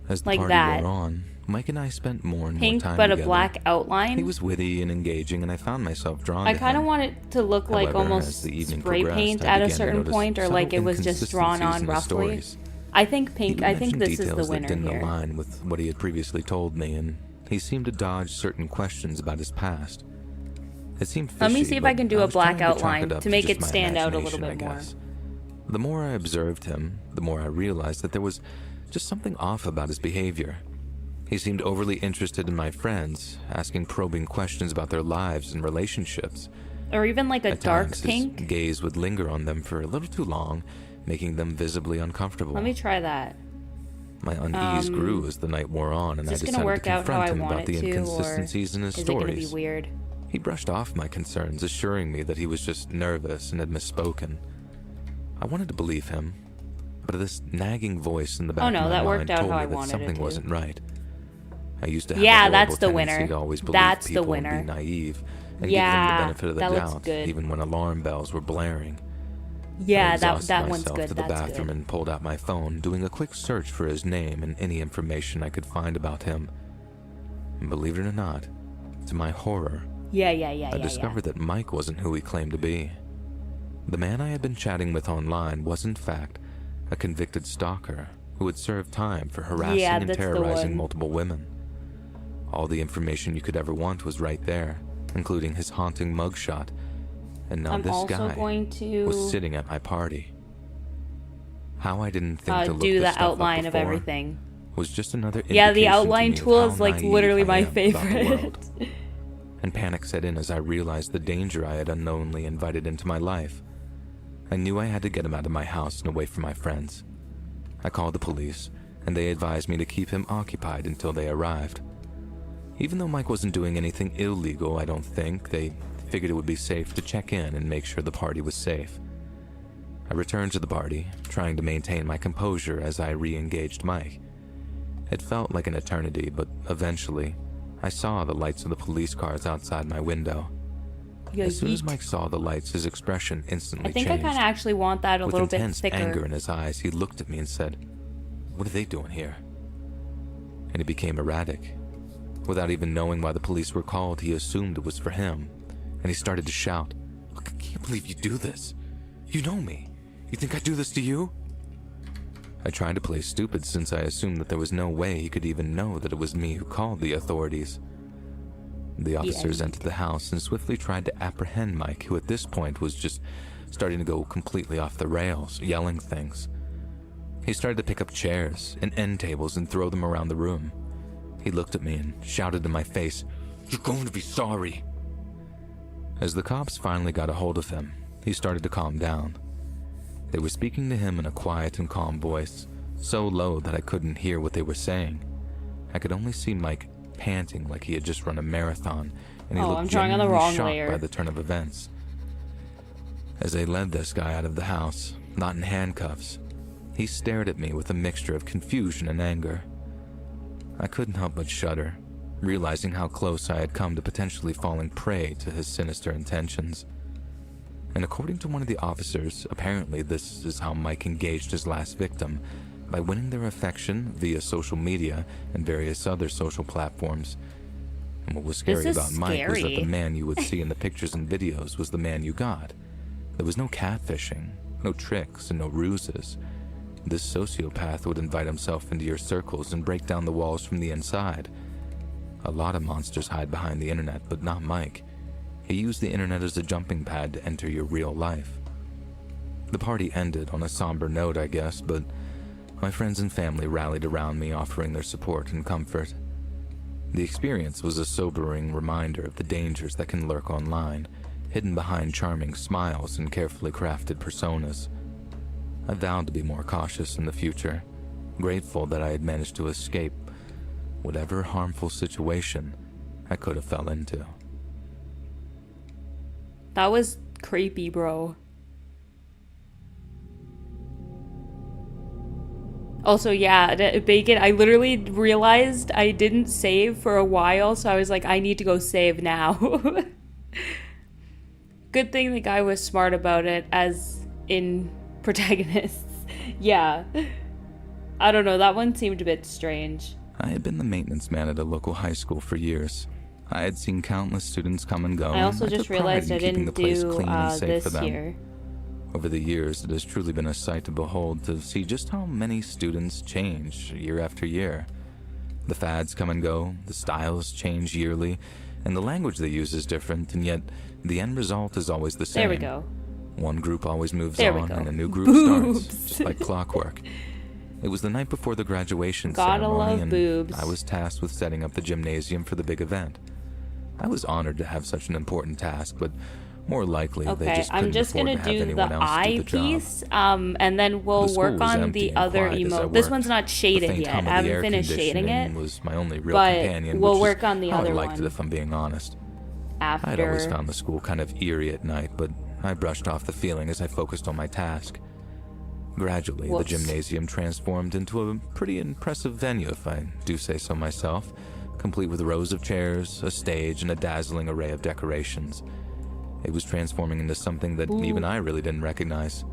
As the Like party that. wore on, Mike and I spent more and Pink, more time but together. a black outline. He was witty and engaging, and I found myself drawn I to kind of him. want it to look like However, as almost the evening spray progressed, paint I at a began to certain notice point, or subtle like it was just drawn inconsistencies on in the roughly. stories. I think pink. He I think mentioned this is the details that winner didn't here. align with what he had previously told me, and he seemed to dodge certain questions about his past. It seemed fishy, Let me see if I can do a was trying black to chalk outline up to make just it my stand out a little imagination, bit I more. guess. The more I observed him, the more I realized that there was just something off about his behavior. He seemed overly interested in my friends, asking probing questions about their lives and relationships. Or even like a At dark times, pink. his gaze would linger on them for a little too long, making them visibly uncomfortable. Let me try that. My unease grew as the night wore on, and I Is this decided gonna to work out how confront I him want about the it to, or inconsistencies in his is it gonna be stories. weird? He brushed off my concerns, assuring me that he was just nervous and had misspoken. I wanted to believe him, but this nagging voice in the back Oh no, of my that mind worked out told how me I that wanted it something to. wasn't right. I used to have Yeah, a that's horrible the tendency winner. to always believe That's the people and winner. be naive and Yeah, give them the benefit of the that looks doubt, good. even when alarm bells were blaring. Yeah, I exhausted that one's myself good. to the That's bathroom good. and pulled out my phone, doing a quick search for his name and any information I could find about him. And believe it or not, to my horror, Yeah. I discovered that Mike wasn't who he claimed to be. The man I had been chatting with online was in fact a convicted stalker who had served time for harassing Yeah, and that's the terrorizing one. multiple women. All the information you could ever want was right there, including his haunting mugshot. And now I'm this also guy going to was sitting at my party. How I didn't think to look do this the stuff up outline of before everything. was just another Yeah, the indication to outline me of tool how is like naive literally I my am about the favorite. world. And panic set in as I realized the danger I had unknowingly invited into my life. I knew I had to get him out of my house and away from my friends. I called the police, and they advised me to keep him occupied until they arrived. Even though Mike wasn't doing anything illegal, I don't think, they figured it would be safe to check in and make sure the party was safe. I returned to the party, trying to maintain my composure as I re-engaged Mike. It felt like an eternity, but eventually, I saw the lights of the police cars outside my window. Yeah, As soon as yeet. Mike saw the lights, his expression instantly I think changed. I kind of actually want that a With little bit intense thicker. anger in his eyes, he looked at me and said, "What are they doing here?" And he became erratic. Without even knowing why the police were called, he assumed it was for him, and he started to shout, "Look, I can't believe you do this. You know me. You think I'd do this to you?" I tried to play stupid since I assumed that there was no way he could even know that it was me who called the authorities. The officers entered the house and swiftly tried to apprehend Mike, who at this point was just starting to go completely off the rails, yelling things. He started to pick up chairs and end tables and throw them around the room. He looked at me and shouted in my face, "You're going to be sorry." As the cops finally got a hold of him, he started to calm down. They were speaking to him in a quiet and calm voice, so low that I couldn't hear what they were saying. I could only see Mike panting like he had just run a marathon, and he looked genuinely shocked by the turn of events. As they led this guy out of the house, not in handcuffs, he stared at me with a mixture of confusion and anger. I couldn't help but shudder, realizing how close I had come to potentially falling prey to his sinister intentions. And according to one of the officers, apparently this is how Mike engaged his last victim, by winning their affection via social media and various other social platforms. And what was scary about Mike was that the man you would see in the pictures and videos was the man you got. There was no catfishing, no tricks, and no ruses. This sociopath would invite himself into your circles and break down the walls from the inside. A lot of monsters hide behind the internet, but not Mike. He used the internet as a jumping pad to enter your real life. The party ended on a somber note, I guess, but my friends and family rallied around me, offering their support and comfort. The experience was a sobering reminder of the dangers that can lurk online, hidden behind charming smiles and carefully crafted personas. I vowed to be more cautious in the future, grateful that I had managed to escape whatever harmful situation I could have fell into. That was creepy, bro. Also, yeah, Bacon, I literally realized I didn't save for a while, so I was like, I need to go save now. Good thing the guy was smart about it, as in protagonists. Yeah. I don't know, that one seemed a bit strange. I had been the maintenance man at a local high school for years. I had seen countless students come and go. I also just realized I didn't do this year. Over the years, it has truly been a sight to behold to see just how many students change year after year. The fads come and go, the styles change yearly, and the language they use is different, and yet the end result is always the same. There we go. One group always moves on, and a new group starts, just like clockwork. It was the night before the graduation ceremony, and I was tasked with setting up the gymnasium for the big event. I was honored to have such an important task, but more likely they just couldn't afford to have anyone else do the job. And then we'll work on the other emote. This one's not shaded yet. I haven't finished shading it. Was my only real companion, we'll work on the other one. I liked it, if I'm being honest. After. I'd always found the school kind of eerie at night, but I brushed off the feeling as I focused on my task. Gradually, the gymnasium transformed into a pretty impressive venue, if I do say so myself, complete with rows of chairs, a stage, and a dazzling array of decorations. It was transforming into something that even I really didn't recognize.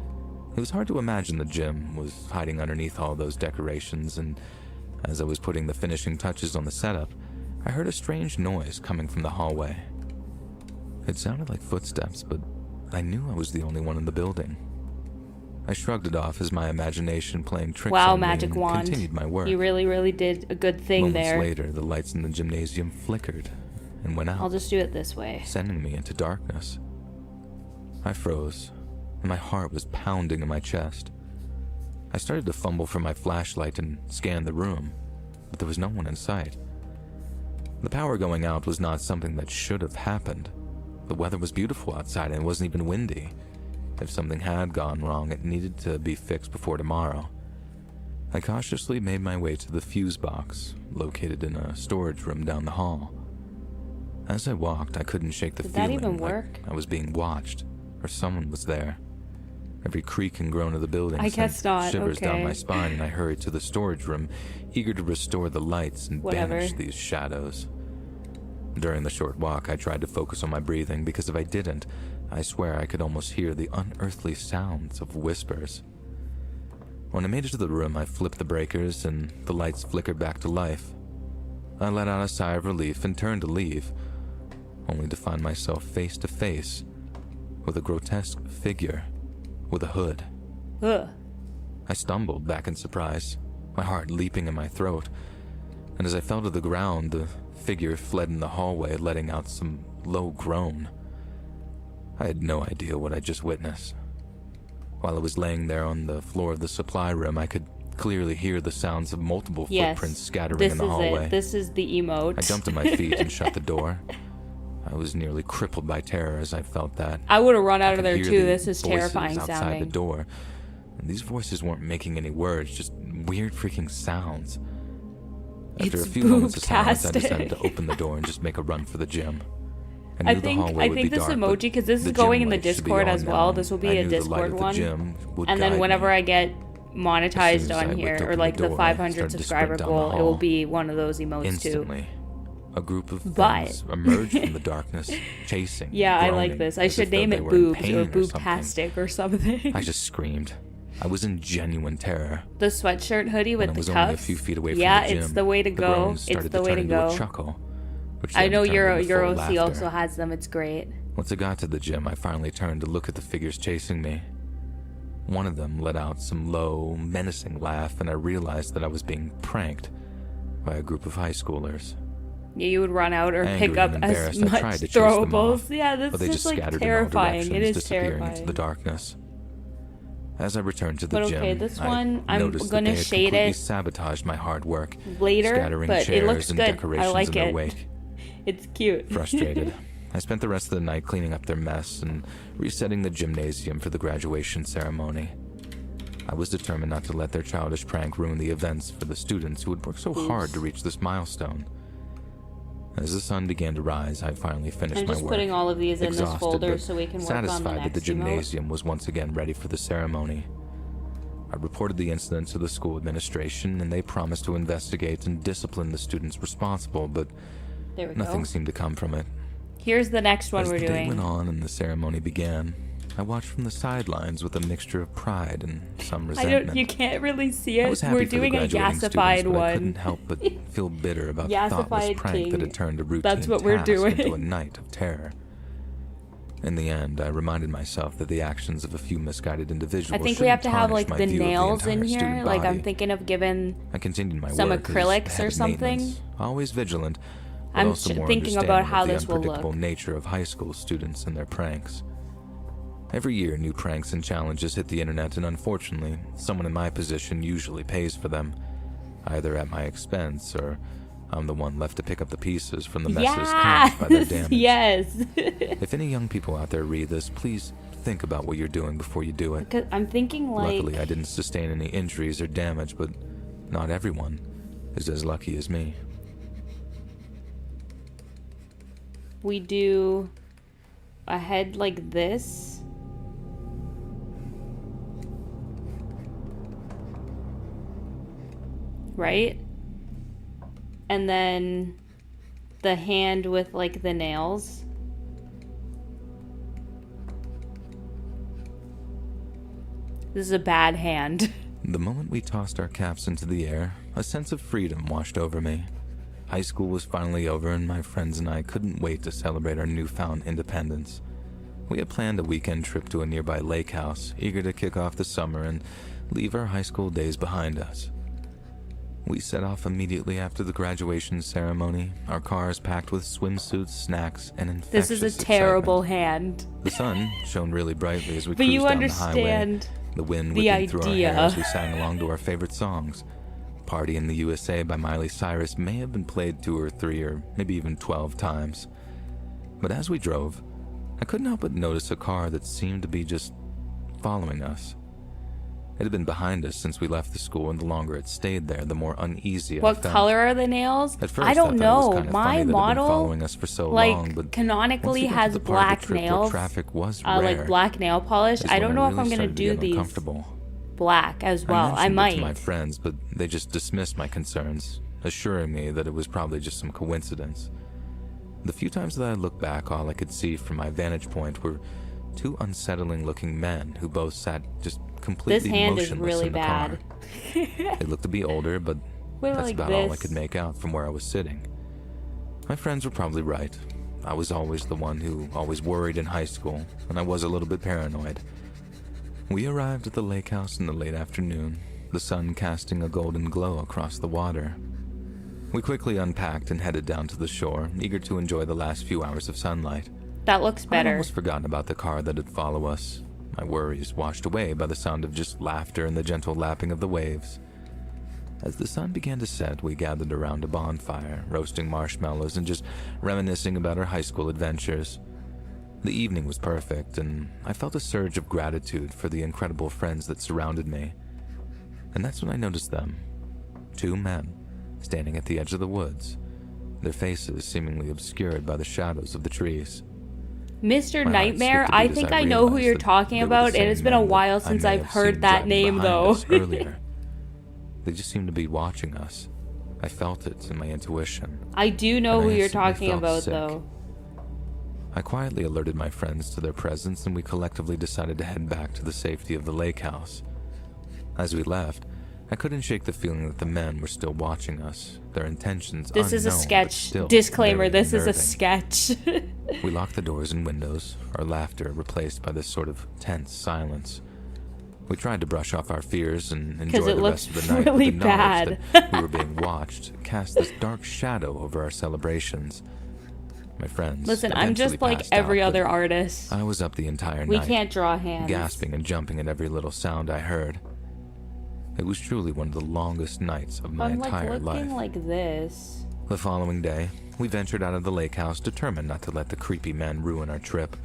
It was hard to imagine the gym was hiding underneath all those decorations, and as I was putting the finishing touches on the setup, I heard a strange noise coming from the hallway. It sounded like footsteps, but I knew I was the only one in the building. I shrugged it off as my imagination playing tricks on me and continued my work. You really, really did a good thing there. Moments later, the lights in the gymnasium flickered and went out. I'll just do it this way. Sending me into darkness. I froze, and my heart was pounding in my chest. I started to fumble for my flashlight and scan the room, but there was no one in sight. The power going out was not something that should have happened. The weather was beautiful outside and it wasn't even windy. If something had gone wrong, it needed to be fixed before tomorrow. I cautiously made my way to the fuse box, located in a storage room down the hall. As I walked, I couldn't shake the feeling like I was being watched, or someone was there. Every creak and groan of the building sent shivers down my spine, and I hurried to the storage room, eager to restore the lights and banish these shadows. During the short walk, I tried to focus on my breathing, because if I didn't, I swear I could almost hear the unearthly sounds of whispers. When I made it to the room, I flipped the breakers and the lights flickered back to life. I let out a sigh of relief and turned to leave, only to find myself face to face with a grotesque figure with a hood. Ugh. I stumbled back in surprise, my heart leaping in my throat, and as I fell to the ground, the figure fled in the hallway, letting out some low groan. I had no idea what I just witnessed. While I was laying there on the floor of the supply room, I could clearly hear the sounds of multiple footprints scattering in the hallway. This is the emote. I jumped to my feet and shut the door. I was nearly crippled by terror as I felt that. I would have run out of there hear too. the This is terrifying voices outside sounding. the door. And these voices weren't making any words, just weird freaking sounds. After It's a few moments of silence, I boobtastic. decided to open the door and just make a run for the gym. I knew the hallway I would think be this dark, emoji, but because this is the going gym in the lights should be Discord on as now, well. This will and be I a knew the light Discord of the one. gym would And then guide whenever me. I get monetized As soon as I on here, whipped or open like the the door, I 500 started to subscriber sprint down the goal, it hall. will be one of those emotes too. Instantly, a group of But- things emerged from the darkness, chasing. Yeah, and I like groaning, this. I as should if though name they it were in boobs pain or something. boobtastic or something. I just screamed. I was in genuine terror. The sweatshirt hoodie with When I the was only a cuffs. few feet away from Yeah, the gym, it's the way to the go. groans It's started the to way turn to into go. a chuckle, which I then know turned into full Euroc laughter. also has them. It's great. Once I got to the gym, I finally turned to look at the figures chasing me. One of them let out some low, menacing laugh, and I realized that I was being pranked by a group of high schoolers. Yeah, you would run out or Angry pick up and as embarrassed, I much tried to chase them throwables. off, Yeah, but this they is just like scattered terrifying. in all It directions, is disappearing terrifying. into the darkness. As I returned to the But gym, okay, this I one, I'm noticed gonna that they had shade completely it sabotaged my hard work, later, scattering but chairs it looks and good. decorations I like in their it. wake. It's cute. Frustrated, I spent the rest of the night cleaning up their mess and resetting the gymnasium for the graduation ceremony. I was determined not to let their childish prank ruin the events for the students who had worked so hard to reach this milestone. As the sun began to rise, I finally finished I'm my just work. putting all of these in this exhausted, folder but so we can work on the satisfied that next the emote. gymnasium was once again ready for the ceremony. I reported the incident to the school administration, and they promised to investigate and discipline the students responsible, but There we nothing go. seemed to come from it. Here's the next one As we're the day doing. went on and the ceremony began, I watched from the sidelines with a mixture of pride and some resentment. You can't really see I it. was happy We're for the doing a graduating yassified students, but I one. couldn't help but feel bitter about the thoughtless Yassified prank that king. had turned a routine That's what we're task doing. into a night of terror. In the end, I reminded myself that the actions of a few misguided individuals I think we have to shouldn't have tarnish like my the view of nails in entire here. student Like I'm body. thinking of giving. I continued my some work as acrylics head or of something. maintenance, always vigilant, but I'm also more thinking about understanding how of the this will unpredictable look. nature of high school students and their pranks. Every year, new pranks and challenges hit the internet, and unfortunately, someone in my position usually pays for them, either at my expense or I'm the one left to pick up the pieces from the messes caused by their Yes, damage. yes. If any young people out there read this, please think about what you're doing before you do it. 'Cause I'm thinking like Luckily, I didn't sustain any injuries or damage, but not everyone is as lucky as me. we do a head like this. Right? And then the hand with like the nails. This is a bad hand. The moment we tossed our caps into the air, a sense of freedom washed over me. High school was finally over, and my friends and I couldn't wait to celebrate our newfound independence. We had planned a weekend trip to a nearby lake house, eager to kick off the summer and leave our high school days behind us. We set off immediately after the graduation ceremony, our cars packed with swimsuits, snacks, and infectious This is a terrible excitement. hand. The sun shone really brightly as we But cruised you down the highway, understand the wind the whipping through our idea. hair as we sang along to our favorite songs. Party in the USA by Miley Cyrus may have been played 2 or 3 or maybe even 12 times. But as we drove, I couldn't help but notice a car that seemed to be just following us. It had been behind us since we left the school, and the longer it stayed there, the more uneasy I What felt. color are the nails? At first, I don't thought it was know. kind of My funny that it had been model, following us for so like, long, but canonically once we got to has the part of the black trip where nails. traffic was rare, Like black nail polish. is I when don't know if really I'm gonna started to do get these uncomfortable. black as well. I mentioned it might. to my friends, but they just dismissed my concerns, assuring me that it was probably just some coincidence. The few times that I looked back, all I could see from my vantage point were 2 unsettling-looking men who both sat just completely This hand is motionless really in the bad. car. They looked to be older, but Wait, that's like about all I this. could make out from where I was sitting. My friends were probably right. I was always the one who always worried in high school, and I was a little bit paranoid. We arrived at the lake house in the late afternoon, the sun casting a golden glow across the water. We quickly unpacked and headed down to the shore, eager to enjoy the last few hours of sunlight. That looks I'd better. almost forgotten about the car that would follow us, my worries washed away by the sound of just laughter and the gentle lapping of the waves. As the sun began to set, we gathered around a bonfire, roasting marshmallows and just reminiscing about our high school adventures. The evening was perfect, and I felt a surge of gratitude for the incredible friends that surrounded me. And that's when I noticed them. 2 men, standing at the edge of the woods, their faces seemingly obscured by the shadows of the trees. Mr. My heart Nightmare, skipped a I beat as think I I know who realized you're that talking they were the about, and same it's been a men that while I since may I've have heard seen that jogging name, behind though. us earlier. They just seemed to be watching us. I felt it in my intuition. I do know And who I you're instantly talking felt about, sick. though. I quietly alerted my friends to their presence, and we collectively decided to head back to the safety of the lake house. As we left, I couldn't shake the feeling that the men were still watching us, their intentions This is a unknown, but sketch. still Disclaimer, very this is a unnerving. sketch. We locked the doors and windows, our laughter replaced by this sort of tense silence. We tried to brush off our fears and enjoy 'Cause it the looks rest of the night, really but the knowledge bad. that we were being watched cast this dark shadow over our celebrations. My friends Listen, I'm eventually just like passed every out, other but artist. I was up the entire We night, can't draw hands. gasping and jumping at every little sound I heard. It was truly one of the longest nights of my I'm like entire looking life. like this. The following day, we ventured out of the lake house, determined not to let the creepy men ruin our trip.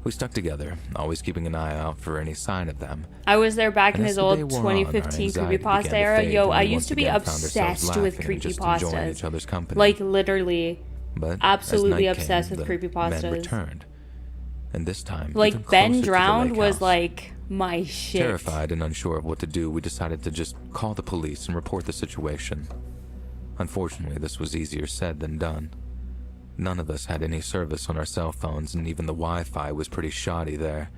We stuck together, always keeping an eye out for any sign of them. I was there back in And his as the day old wore on, our 2015 anxiety creepypasta began to era. fade, Yo, and I we used once to be again found ourselves obsessed with laughing and just enjoying creepypastas. each other's company. Like literally, But absolutely as night obsessed came, with the creepypastas. men returned, and this time, even like Ben closer to the Drowned lake was house. like my shit. Terrified and unsure of what to do, we decided to just call the police and report the situation. Unfortunately, this was easier said than done. None of us had any service on our cell phones, and even the Wi-Fi was pretty shoddy there.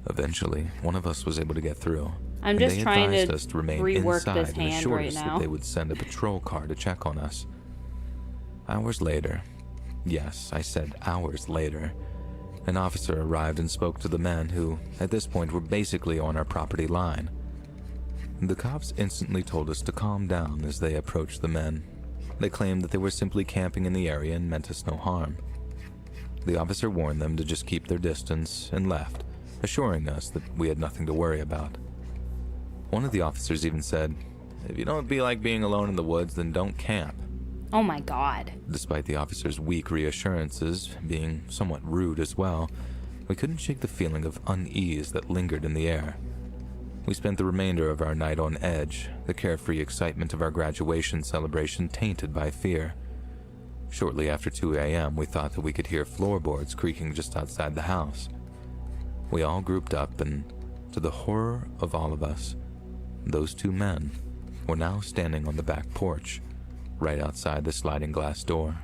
Eventually, one of us was able to get through. I'm and just they trying advised to us to remain rework inside this and hand assured right us now. that they would send a patrol car to check on us. Hours later, yes, I said hours later, an officer arrived and spoke to the men who, at this point, were basically on our property line. The cops instantly told us to calm down as they approached the men. They claimed that they were simply camping in the area and meant us no harm. The officer warned them to just keep their distance and left, assuring us that we had nothing to worry about. One of the officers even said, "If you don't feel like being alone in the woods, then don't camp." Oh my god. Despite the officer's weak reassurances, being somewhat rude as well, we couldn't shake the feeling of unease that lingered in the air. We spent the remainder of our night on edge, the carefree excitement of our graduation celebration tainted by fear. Shortly after 2 a.m., we thought that we could hear floorboards creaking just outside the house. We all grouped up, and to the horror of all of us, those 2 men were now standing on the back porch, right outside the sliding glass door.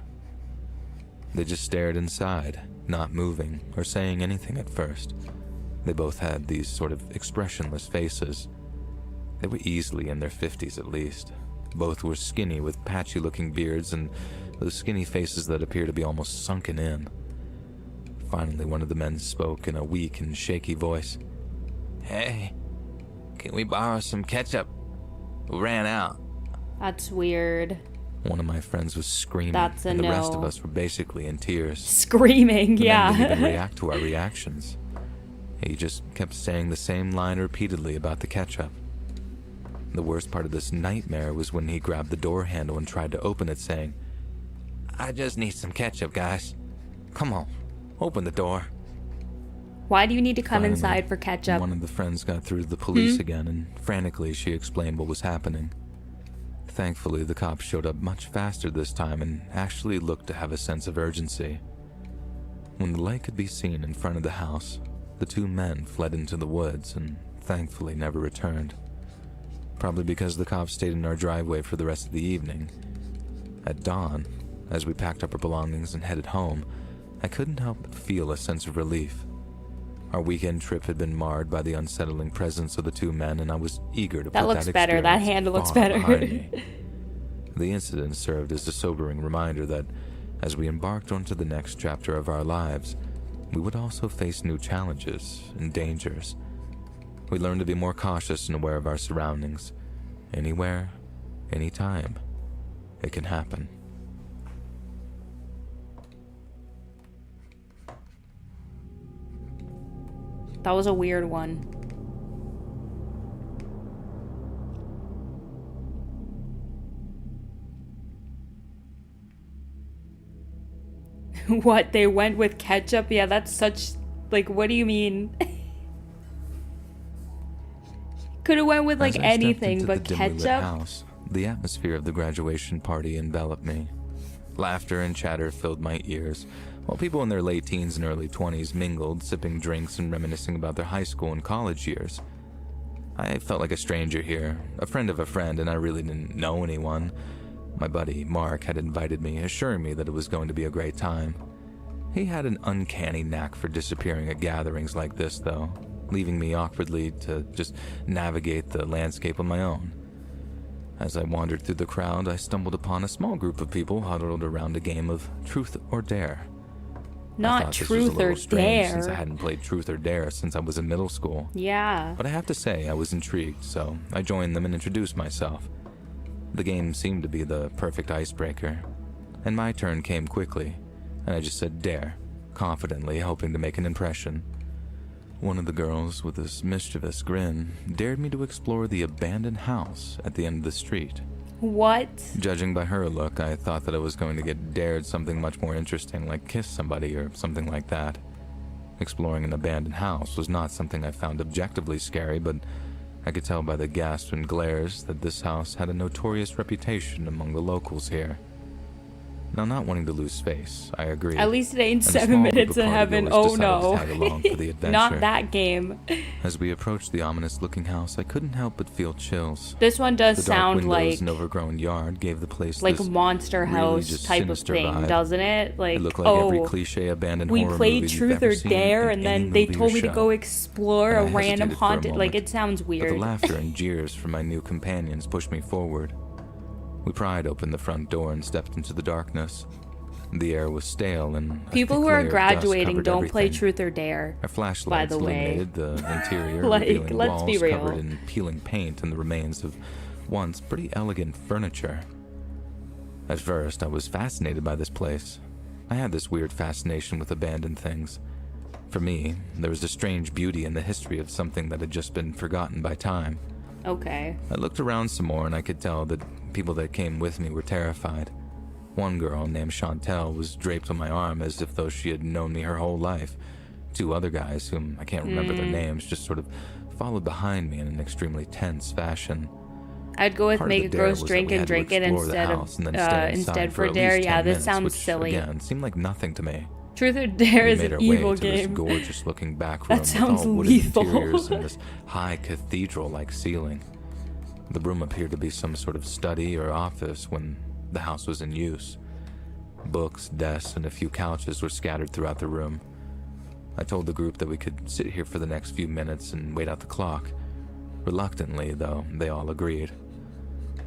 They just stared inside, not moving or saying anything at first. They both had these sort of expressionless faces. They were easily in their 50s at least. Both were skinny with patchy-looking beards and those skinny faces that appear to be almost sunken in. Finally, one of the men spoke in a weak and shaky voice. "Hey, can we borrow some ketchup? We ran out." That's weird. One of my friends was screaming, That's a and the rest of no. us were basically in tears. Screaming, The men didn't even yeah. react to our reactions. He just kept saying the same line repeatedly about the ketchup. The worst part of this nightmare was when he grabbed the door handle and tried to open it, saying, "I just need some ketchup, guys. Come on, open the door." Why do you need to come Finally, inside for ketchup? One of the friends got through to the police again, and frantically she explained what was happening. Thankfully, the cops showed up much faster this time and actually looked to have a sense of urgency. When the light could be seen in front of the house, the 2 men fled into the woods and thankfully never returned. Probably because the cops stayed in our driveway for the rest of the evening. At dawn, as we packed up our belongings and headed home, I couldn't help but feel a sense of relief. Our weekend trip had been marred by the unsettling presence of the 2 men, and I was eager to That put looks that better. That experience hand looks far better. behind me. The incident served as a sobering reminder that, as we embarked onto the next chapter of our lives, we would also face new challenges and dangers. We learned to be more cautious and aware of our surroundings. Anywhere, anytime, it can happen. That was a weird one. What, they went with ketchup? Yeah, that's such, like, what do you mean? Could have went with like anything but ketchup. House, the atmosphere of the graduation party enveloped me. Laughter and chatter filled my ears, while people in their late teens and early 20s mingled, sipping drinks and reminiscing about their high school and college years. I felt like a stranger here, a friend of a friend, and I really didn't know anyone. My buddy, Mark, had invited me, assuring me that it was going to be a great time. He had an uncanny knack for disappearing at gatherings like this, though, leaving me awkwardly to just navigate the landscape on my own. As I wandered through the crowd, I stumbled upon a small group of people huddled around a game of Truth or Dare. Not Truth or Dare. Since I hadn't played Truth or Dare since I was in middle school. Yeah. But I have to say, I was intrigued, so I joined them and introduced myself. The game seemed to be the perfect icebreaker, and my turn came quickly, and I just said Dare, confidently, hoping to make an impression. One of the girls, with this mischievous grin, dared me to explore the abandoned house at the end of the street. What? Judging by her look, I thought that I was going to get dared something much more interesting, like kiss somebody or something like that. Exploring an abandoned house was not something I found objectively scary, but I could tell by the gasps and glares that this house had a notorious reputation among the locals here. Now, not wanting to lose face, I agree. At least it ain't 7 minutes in heaven. Oh no. Not that game. As we approached the ominous-looking house, I couldn't help but feel chills. This one does sound like an overgrown yard gave the place like this Monster House really type of thing, vibe. doesn't it? Like, it looked like every cliche abandoned we horror played movie Truth or Dare, and then they told me to show. go explore And a I random hesitated for a haunted. Like, moment, it sounds But weird. the laughter and jeers from my new companions pushed me forward. We pried open the front door and stepped into the darkness. The air was stale, and people who are graduating don't play Truth or Dare. Our flashlights by the way. illuminated the interior, Like, revealing let's walls be real. covered in peeling paint and the remains of once pretty elegant furniture. At first, I was fascinated by this place. I had this weird fascination with abandoned things. For me, there was a strange beauty in the history of something that had just been forgotten by time. Okay. I looked around some more, and I could tell that people that came with me were terrified. One girl named Chantel was draped on my arm as if though she had known me her whole life. Two other guys, whom I can't remember their names, just sort of followed behind me in an extremely tense fashion. I'd go with Part make of a the dare gross was drink that we and had to drink it explore the instead house and then of stay inside instead for for at Dare. least Yeah, 10 this minutes, sounds which, silly. Again, seemed like nothing to me. Truth or Dare We is made an our evil way to this game. gorgeous-looking back room That sounds with all wooden lethal. interiors and this high cathedral-like ceiling. The room appeared to be some sort of study or office when the house was in use. Books, desks, and a few couches were scattered throughout the room. I told the group that we could sit here for the next few minutes and wait out the clock. Reluctantly, though, they all agreed.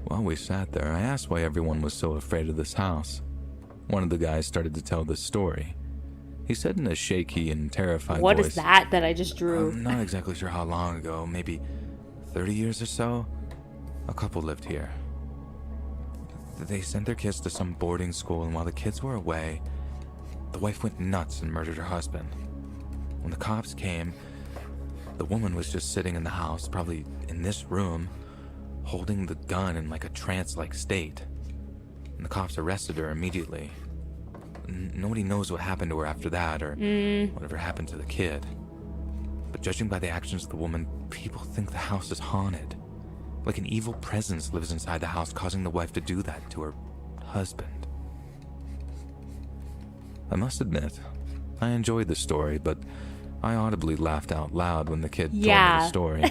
While we sat there, I asked why everyone was so afraid of this house. One of the guys started to tell this story. He said in a shaky and terrified What voice, is that I just drew? I'm not exactly sure how long ago, maybe 30 years or so, a couple lived here. They sent their kids to some boarding school, and while the kids were away, the wife went nuts and murdered her husband. When the cops came, the woman was just sitting in the house, probably in this room, holding the gun in like a trance-like state. And the cops arrested her immediately. Nobody knows what happened to her after that, or whatever happened to the kid. But judging by the actions of the woman, people think the house is haunted. Like an evil presence lives inside the house, causing the wife to do that to her husband. I must admit, I enjoyed the story, but I audibly laughed out loud when the kid told me the story.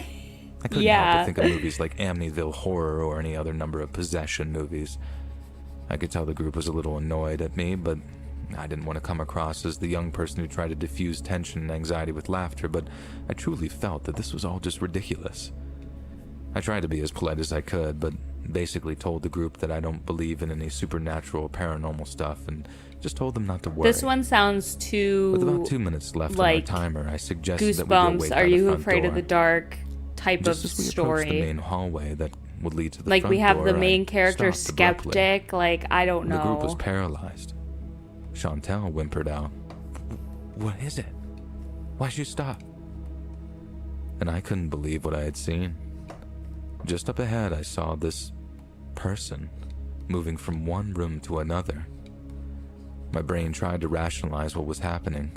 I couldn't help but think of movies like Amityville Horror or any other number of possession movies. I could tell the group was a little annoyed at me, but I didn't want to come across as the young person who tried to diffuse tension and anxiety with laughter, but I truly felt that this was all just ridiculous. I tried to be as polite as I could, but basically told the group that I don't believe in any supernatural or paranormal stuff and just told them not to worry. This one sounds With about too 2 minutes left on our like timer, I suggested that we go Goosebumps, wait Are by the You front Afraid door. of the Dark type of Just as we approached the main story. hallway that would lead to the Like front we have door, the I main character stopped abruptly, skeptic, like I don't and the group was know. paralyzed. Chantel whimpered out, "What is it? Why'd you stop?" And I couldn't believe what I had seen. Just up ahead, I saw this person moving from one room to another. My brain tried to rationalize what was happening.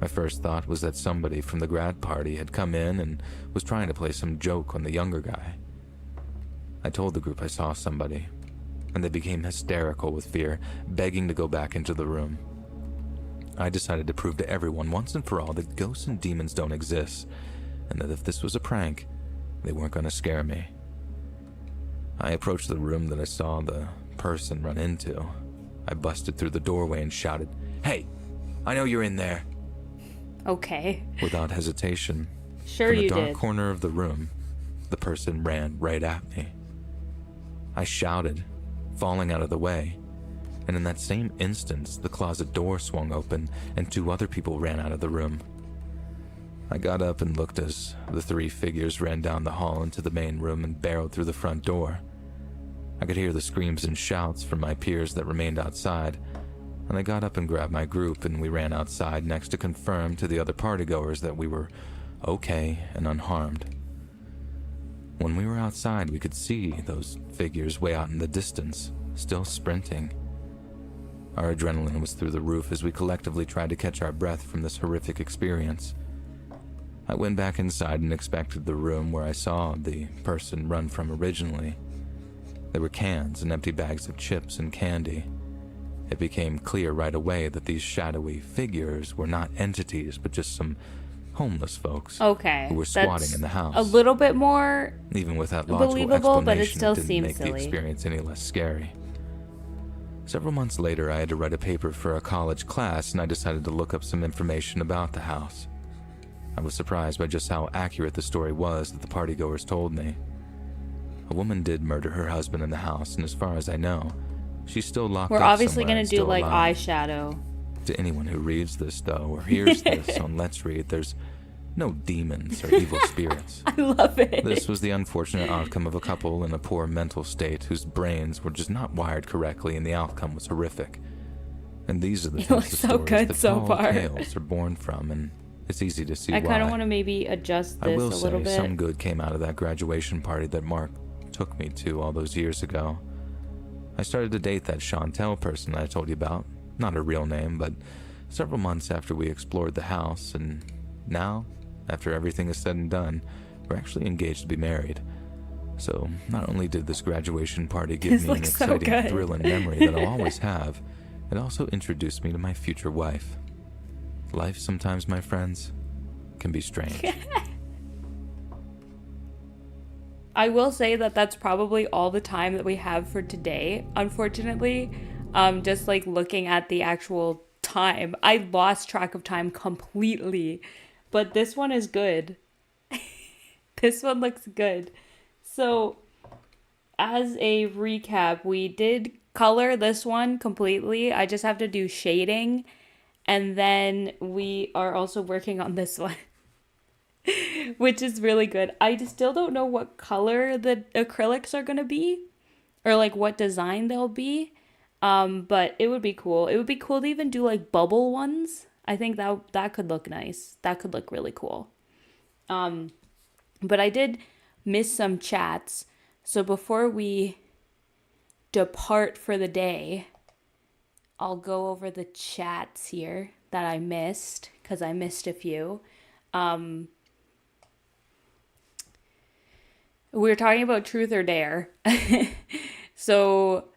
My first thought was that somebody from the grad party had come in and was trying to play some joke on the younger guy. I told the group I saw somebody, and they became hysterical with fear, begging to go back into the room. I decided to prove to everyone once and for all that ghosts and demons don't exist, and that if this was a prank, they weren't going to scare me. I approached the room that I saw the person run into. I busted through the doorway and shouted, "Hey, I know you're in there." Okay. Without hesitation, Sure from the you dark did. corner of the room, the person ran right at me. I shouted, falling out of the way, and in that same instant, the closet door swung open and 2 other people ran out of the room. I got up and looked as the 3 figures ran down the hall into the main room and barreled through the front door. I could hear the screams and shouts from my peers that remained outside, and I got up and grabbed my group and we ran outside next to confirm to the other partygoers that we were okay and unharmed. When we were outside, we could see those figures way out in the distance, still sprinting. Our adrenaline was through the roof as we collectively tried to catch our breath from this horrific experience. I went back inside and inspected the room where I saw the person run from originally. There were cans and empty bags of chips and candy. It became clear right away that these shadowy figures were not entities, but just some homeless folks Okay. who were squatting That's in the house. a little bit more Even with that logical believable, but it explanation, still didn't seems make the silly. experience any less scary. Several months later, I had to write a paper for a college class, and I decided to look up some information about the house. I was surprised by just how accurate the story was that the partygoers told me. A woman did murder her husband in the house, and as far as I know, she's still locked We're up obviously somewhere gonna and do still like alive. eyeshadow. To anyone who reads this, though, or hears this on Let's Read, there's no demons or evil spirits. I love it. This was the unfortunate outcome of a couple in a poor mental state whose brains were just not wired correctly, and the outcome was horrific. And these are the You types look of so stories good that so tall far. tales are born from, and it's easy to see I why. kind of want to maybe adjust I this will a little say bit. some good came out of that graduation party that Mark took me to all those years ago. I started to date that Chantel person I told you about. Not her real name, but several months after we explored the house, and now, after everything is said and done, we're actually engaged to be married. So, not only did this graduation party give This me an looks so exciting good. thrill and memory that I'll always have, it also introduced me to my future wife. Life sometimes, my friends, can be strange. I will say that that's probably all the time that we have for today, unfortunately. Just like looking at the actual time, I lost track of time completely. But this one is good. This one looks good. So, as a recap, we did color this one completely. I just have to do shading. And then we are also working on this one, which is really good. I still don't know what color the acrylics are going to be or like what design they'll be. But it would be cool. It would be cool to even do like bubble ones. I think that could look nice. That could look really cool. But I did miss some chats. So before we depart for the day, I'll go over the chats here that I missed, because I missed a few. We were talking about truth or dare. So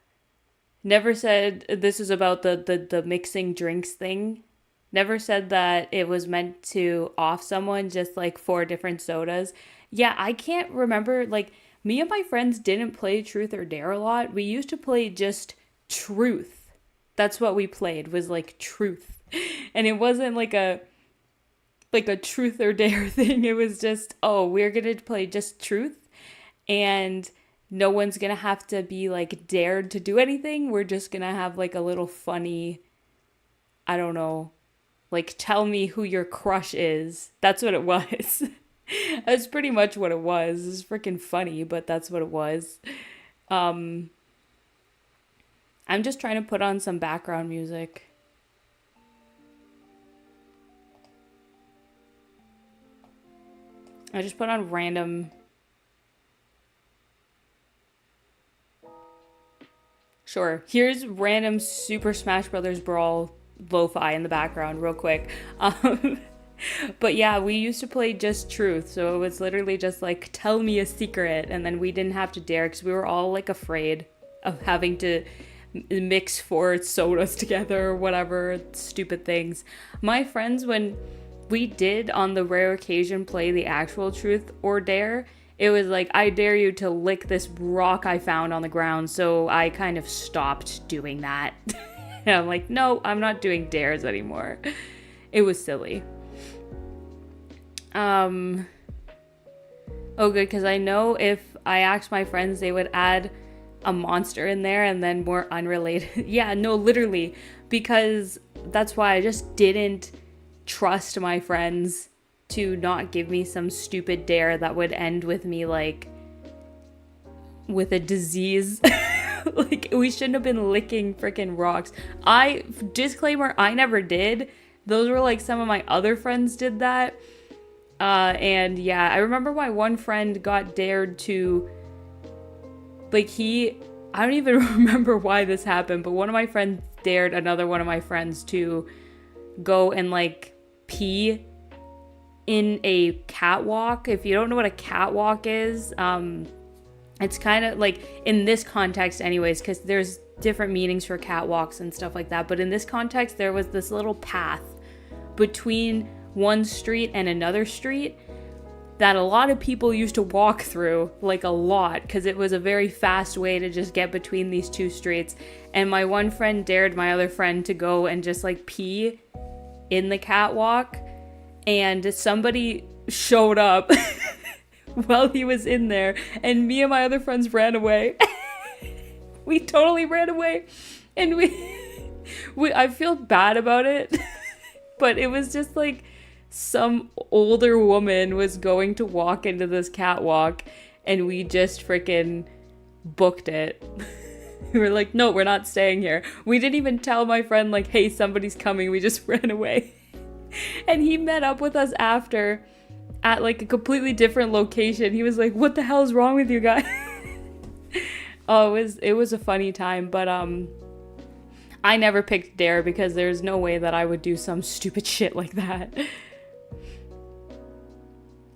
never said this is about the mixing drinks thing. Never said that it was meant to off someone, just like 4 different sodas. Yeah, I can't remember. Like, me and my friends didn't play truth or dare a lot. We used to play just truth. That's what we played, was like truth. And it wasn't like a truth or dare thing. It was just, oh, we're going to play just truth. And no one's gonna have to be like dared to do anything. We're just gonna have like a little funny, I don't know, like tell me who your crush is. That's what it was. That's pretty much what it was. It's freaking funny, but that's what it was. Um, I'm just trying to put on some background music. I just put on random. Sure. Here's random Super Smash Brothers Brawl lo-fi in the background, real quick. Um, but yeah, we used to play Just Truth, so it was literally just like, tell me a secret, and then we didn't have to dare because we were all like afraid of having to mix four sodas together or whatever stupid things. My friends, when we did on the rare occasion play the actual truth or dare, it was like, I dare you to lick this rock I found on the ground. So I kind of stopped doing that. And I'm like, no, I'm not doing dares anymore. It was silly. Oh, good, because I know if I asked my friends, they would add a monster in there and then more unrelated. Yeah, no, literally, because that's why I just didn't trust my friends to not give me some stupid dare that would end with me like with a disease. Like, we shouldn't have been licking freaking rocks. Disclaimer, I never did. Those were like some of my other friends did that. And yeah, I remember my one friend got dared to, like, I don't even remember why this happened, but one of my friends dared another one of my friends to go and like pee in a catwalk. If you don't know what a catwalk is, it's kind of like, in this context anyways, because there's different meanings for catwalks and stuff like that, but in this context there was this little path between one street and another street that a lot of people used to walk through, like a lot, because it was a very fast way to just get between these two streets. And my one friend dared my other friend to go and just like pee in the catwalk, and somebody showed up while he was in there, and me and my other friends ran away. We totally ran away, and we I feel bad about it. But it was just like some older woman was going to walk into this catwalk, and we just freaking booked it. We were like, no, we're not staying here. We didn't even tell my friend, like, hey, somebody's coming. We just ran away. And he met up with us after at like a completely different location. He was like, what the hell is wrong with you guys? Oh, it was a funny time, but I never picked dare because there's no way that I would do some stupid shit like that.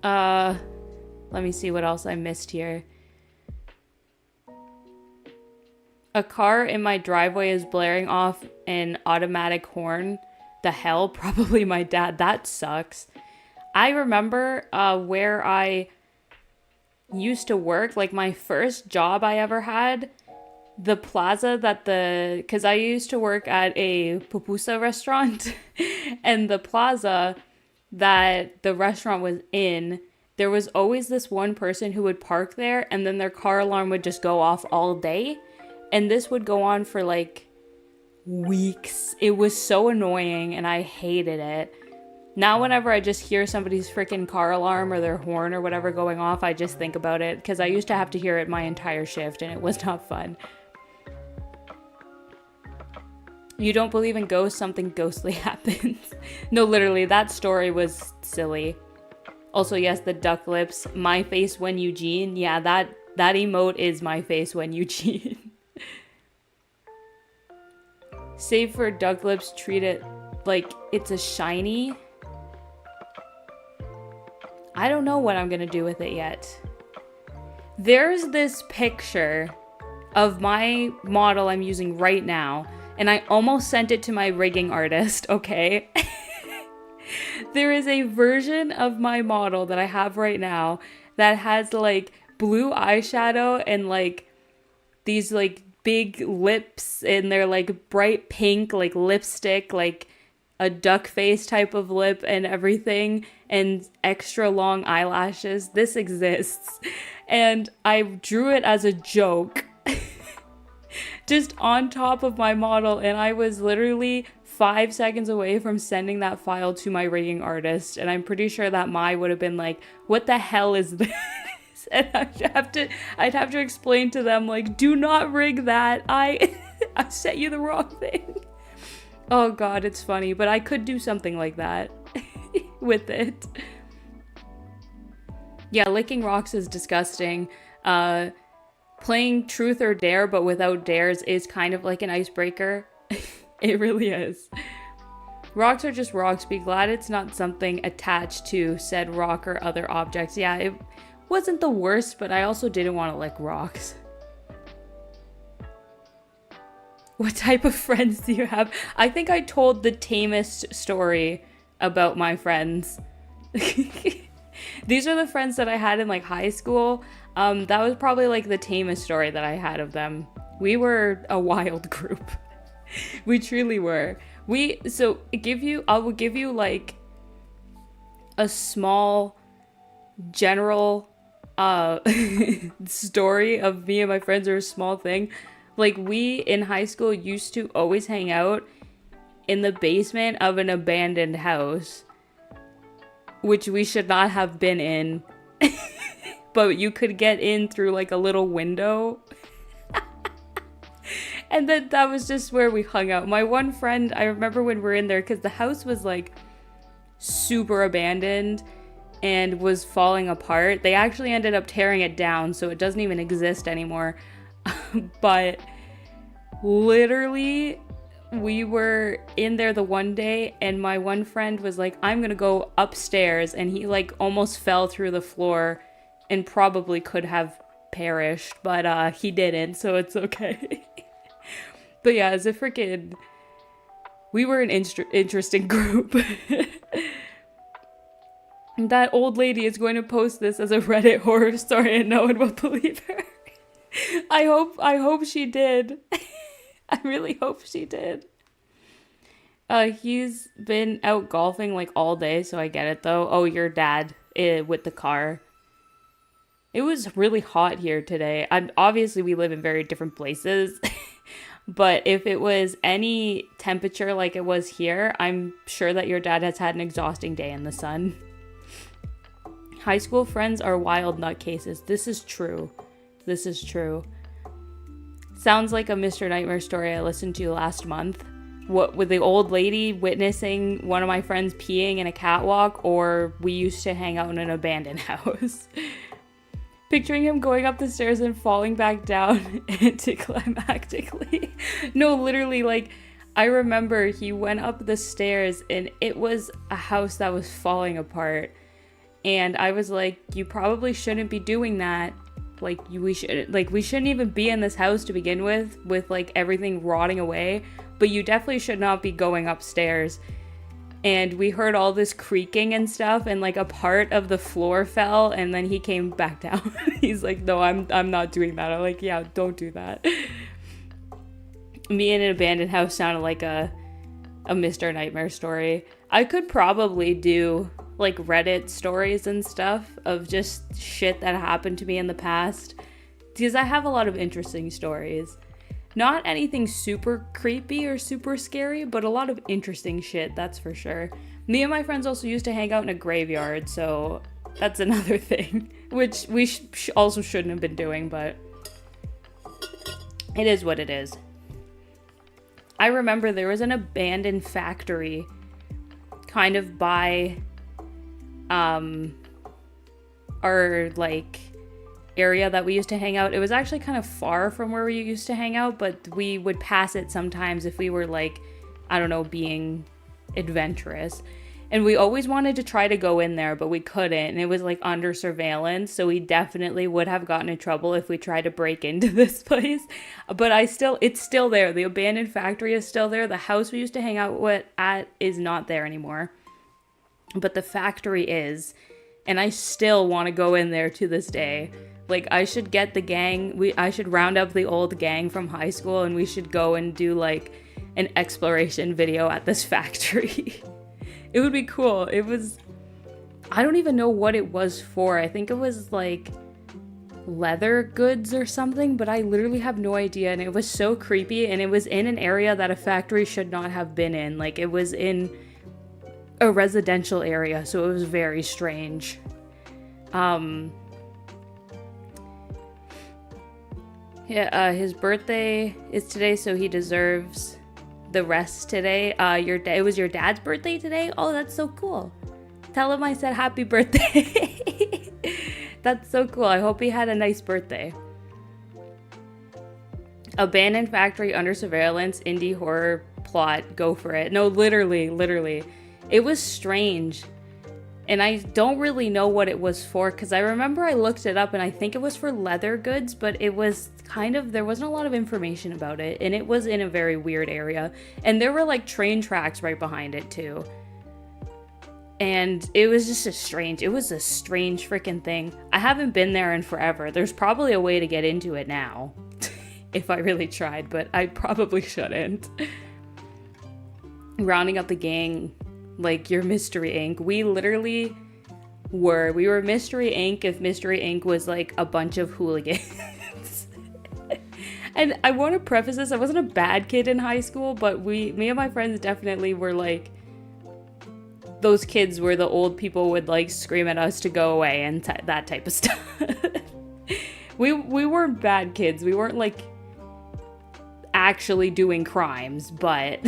Let me see what else I missed here. A car in my driveway is blaring off an automatic horn. The hell? Probably my dad. That sucks. I remember where I used to work, like my first job I ever had, the plaza because I used to work at a pupusa restaurant, and the plaza that the restaurant was in, there was always this one person who would park there, and then their car alarm would just go off all day. And this would go on for like weeks. It was so annoying, and I hated it. Now whenever I just hear somebody's freaking car alarm or their horn or whatever going off, I just think about it, because I used to have to hear it my entire shift, and it was not fun. You don't believe in ghosts, something ghostly happens. No, literally, that story was silly. Also, yes, the duck lips, my face when Eugene. Yeah, that emote is my face when Eugene. Save for duck lips, treat it like it's a shiny. I don't know what I'm gonna do with it yet. There's this picture of my model I'm using right now, and I almost sent it to my rigging artist, okay? There is a version of my model that I have right now that has like blue eyeshadow and like these like big lips, and they're like bright pink, like lipstick, like a duck face type of lip and everything, and extra long eyelashes. This exists. And I drew it as a joke just on top of my model, and I was literally 5 seconds away from sending that file to my rigging artist, and I'm pretty sure that Mai would have been like, what the hell is this? And I'd have to explain to them, like, do not rig that. I sent you the wrong thing. Oh god, it's funny, but I could do something like that with it. Yeah, licking rocks is disgusting. Playing truth or dare but without dares is kind of like an icebreaker. It really is. Rocks are just rocks. Be glad it's not something attached to said rock or other objects. Yeah, it wasn't the worst, but I also didn't want to lick rocks. What type of friends do you have? I think I told the tamest story about my friends. These are the friends that I had in like high school. That was probably like the tamest story that I had of them. We were a wild group. We truly were. I will give you like a small general story of me and my friends, or a small thing. Like, we in high school used to always hang out in the basement of an abandoned house, which we should not have been in. But you could get in through like a little window. And then that was just where we hung out. My one friend, I remember when we were in there, because the house was like super abandoned and was falling apart. They actually ended up tearing it down, so it doesn't even exist anymore. But literally, we were in there the one day, and my one friend was like, I'm gonna go upstairs, and he like almost fell through the floor and probably could have perished, but he didn't, so it's okay. But yeah, as a freaking, we were an interesting group. That old lady is going to post this as a Reddit horror story and no one will believe her. I hope she did. I really hope she did. He's been out golfing like all day, so I get it though. Oh, your dad with the car. It was really hot here today. Obviously, we live in very different places. But if it was any temperature like it was here, I'm sure that your dad has had an exhausting day in the sun. High school friends are wild nutcases. This is true. This is true. Sounds like a Mr. Nightmare story I listened to last month. What, with the old lady witnessing one of my friends peeing in a catwalk, or we used to hang out in an abandoned house. Picturing him going up the stairs and falling back down anticlimactically. No, literally, like, I remember he went up the stairs and it was a house that was falling apart. And I was like, you probably shouldn't be doing that. Like, we shouldn't even be in this house to begin with like everything rotting away. But you definitely should not be going upstairs. And we heard all this creaking and stuff, and like a part of the floor fell, and then he came back down. He's like, no, I'm not doing that. I'm like, yeah, don't do that. Me in an abandoned house sounded like a Mr. Nightmare story. I could probably do like Reddit stories and stuff of just shit that happened to me in the past, because I have a lot of interesting stories. Not anything super creepy or super scary, but a lot of interesting shit, that's for sure. Me and my friends also used to hang out in a graveyard, so that's another thing, which we also shouldn't have been doing, but it is what it is. I remember there was an abandoned factory kind of by our like area that we used to hang out. It was actually kind of far from where we used to hang out, but we would pass it sometimes if we were like, I don't know, being adventurous. And we always wanted to try to go in there, but we couldn't. And it was like under surveillance, so we definitely would have gotten in trouble if we tried to break into this place. But it's still there. The abandoned factory is still there. The house we used to hang out at is not there anymore. But the factory is. And I still want to go in there to this day. Like, I should get the gang, I should round up the old gang from high school, and we should go and do like an exploration video at this factory. It would be cool. I don't even know what it was for. I think it was like leather goods or something, but I literally have no idea. And it was so creepy, and it was in an area that a factory should not have been in. Like, it was in a residential area, so it was very strange. Yeah, his birthday is today, so he deserves the rest today. It was your dad's birthday today? Oh, that's so cool. Tell him I said happy birthday. That's so cool. I hope he had a nice birthday. Abandoned factory under surveillance, indie horror plot. Go for it. No, literally. It was strange. And I don't really know what it was for, because I remember I looked it up and I think it was for leather goods, but it was there wasn't a lot of information about it, and it was in a very weird area. And there were like train tracks right behind it too. And it was just a strange freaking thing. I haven't been there in forever. There's probably a way to get into it now if I really tried, but I probably shouldn't. Rounding up the gang, like you're Mystery Inc. We literally were. We were Mystery Inc. if Mystery Inc. was like a bunch of hooligans. And I want to preface this, I wasn't a bad kid in high school, but me and my friends definitely were like those kids where the old people would like scream at us to go away and that type of stuff. We weren't bad kids. We weren't like actually doing crimes, but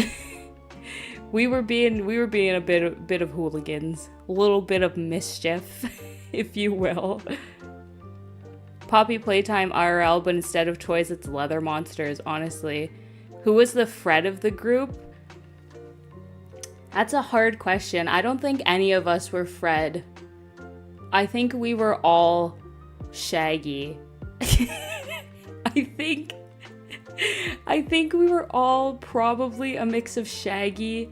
we were being a bit of hooligans, a little bit of mischief, if you will. Poppy Playtime IRL, but instead of toys, it's leather monsters. Honestly, who was the Fred of the group? That's a hard question. I don't think any of us were Fred. I think we were all Shaggy. I think we were all probably a mix of Shaggy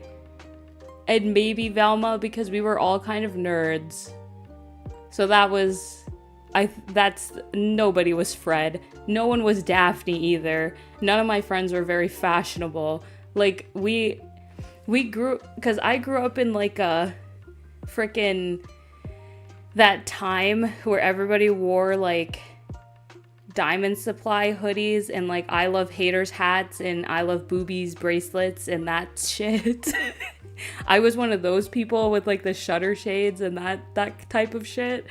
and maybe Velma, because we were all kind of nerds. So nobody was Fred. No one was Daphne either. None of my friends were very fashionable. Like, we grew, because I grew up in like a freaking that time where everybody wore like Diamond Supply hoodies and like I Love Haters hats and I Love Boobies bracelets and that shit. I was one of those people with like the shutter shades and that type of shit.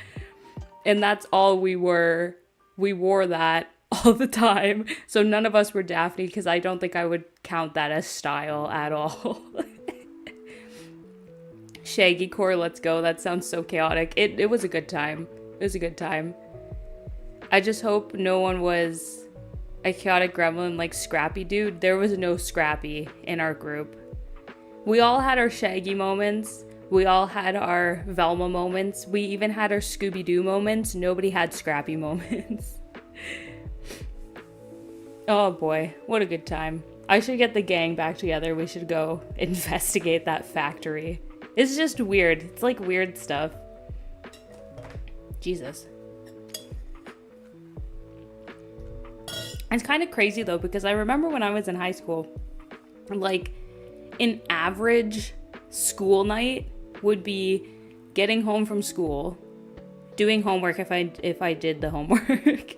And that's all we were. We wore that all the time. So none of us were Daphne, because I don't think I would count that as style at all. Shaggy Core, let's go. That sounds so chaotic. It was a good time. It was a good time. I just hope no one was a chaotic gremlin like Scrappy Dude. There was no Scrappy in our group. We all had our Shaggy moments. We all had our Velma moments. We even had our Scooby-Doo moments. Nobody had Scrappy moments. Oh boy, what a good time. I should get the gang back together. We should go investigate that factory. It's just weird. It's like weird stuff. Jesus. It's kind of crazy though, because I remember when I was in high school, like an average school night would be getting home from school, doing homework if I did the homework,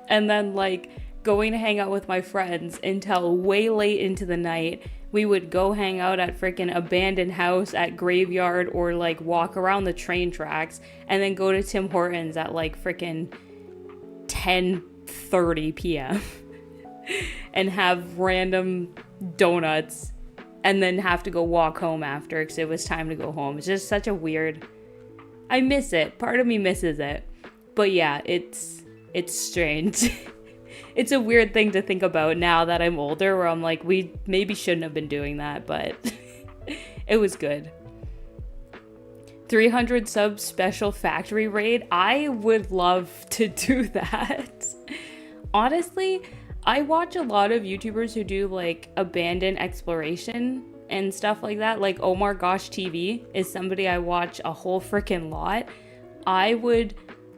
and then like going to hang out with my friends until way late into the night. We would go hang out at freaking abandoned house at graveyard, or like walk around the train tracks, and then go to Tim Hortons at like freaking 10:30 p.m. and have random donuts, and then have to go walk home after because it was time to go home. It's just such a weird... I miss it. Part of me misses it. But yeah, it's strange. It's a weird thing to think about now that I'm older, where I'm like, we maybe shouldn't have been doing that, but it was good. 300 sub special factory raid. I would love to do that. Honestly, I watch a lot of YouTubers who do like abandoned exploration and stuff like that. Like Omar Gosh TV is somebody I watch a whole freaking lot. I would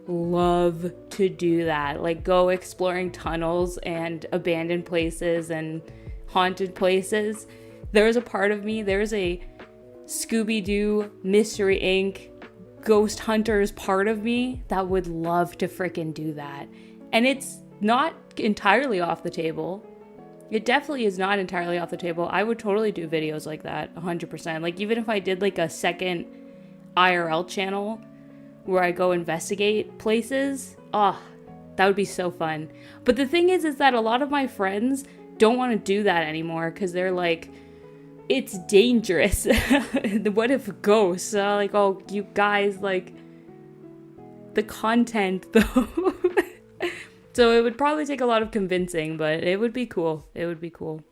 love to do that. Like go exploring tunnels and abandoned places and haunted places. There's a part of me, there's a Scooby-Doo, Mystery Inc., ghost hunters part of me that would love to freaking do that. And it's not entirely off the table. It definitely is not entirely off the table. I would totally do videos like that, 100%. Like, even if I did like a second IRL channel where I go investigate places, oh, that would be so fun. But the thing is that a lot of my friends don't want to do that anymore because they're like, it's dangerous. What if ghosts? Like, oh, you guys, like, the content though. So it would probably take a lot of convincing, but it would be cool. It would be cool.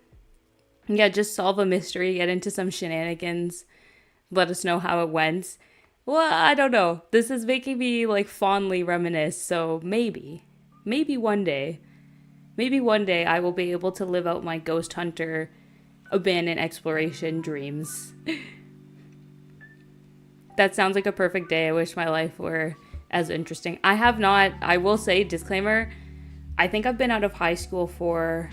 Yeah, just solve a mystery, get into some shenanigans, let us know how it went. Well, I don't know. This is making me like fondly reminisce, so maybe one day I will be able to live out my ghost hunter abandoned exploration dreams. That sounds like a perfect day. I wish my life were as interesting. I will say, disclaimer, I think I've been out of high school for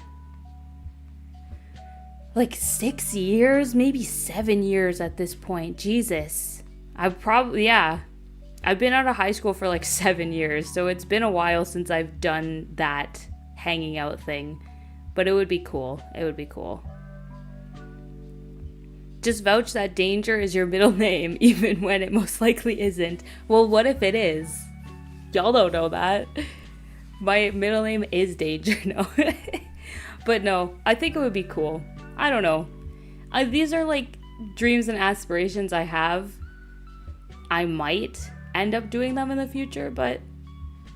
like 6 years, maybe 7 years at this point. Jesus. I've been out of high school for like 7 years, so it's been a while since I've done that hanging out thing. But it would be cool. It would be cool. Just vouch that Danger is your middle name, even when it most likely isn't. Well, what if it is? Y'all don't know that. My middle name is Danger, no. But no, I think it would be cool. I don't know. These are like dreams and aspirations I have. I might end up doing them in the future, but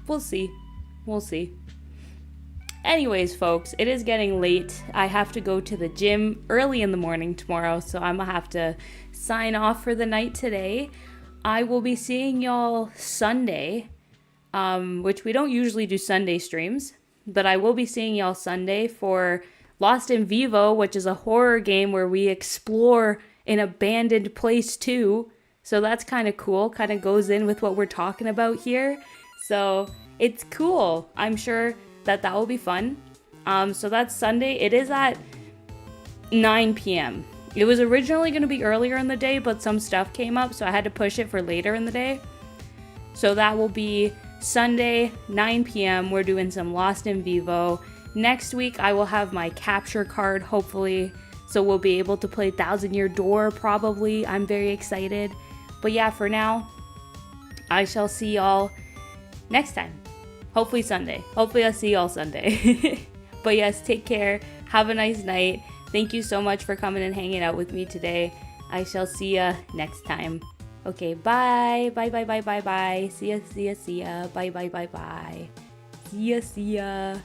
we'll see. We'll see. Anyways, folks, it is getting late. I have to go to the gym early in the morning tomorrow, so I'm gonna have to sign off for the night today. I will be seeing y'all Sunday, which we don't usually do Sunday streams, but I will be seeing y'all Sunday for Lost in Vivo, which is a horror game where we explore an abandoned place too. So that's kind of cool, kind of goes in with what we're talking about here. So it's cool. I'm sure that will be fun. So that's Sunday. It is at 9 p.m. It was originally going to be earlier in the day, but some stuff came up, so I had to push it for later in the day. So that will be Sunday, 9 p.m. We're doing some Lost in Vivo. Next week, I will have my capture card, hopefully. So we'll be able to play Thousand Year Door, probably. I'm very excited. But yeah, for now, I shall see y'all next time. Hopefully Sunday. Hopefully I'll see y'all Sunday. But yes, take care. Have a nice night. Thank you so much for coming and hanging out with me today. I shall see ya next time. Okay, bye. Bye, bye, bye, bye, bye. See ya, see ya, see ya. Bye, bye, bye, bye. See ya, see ya.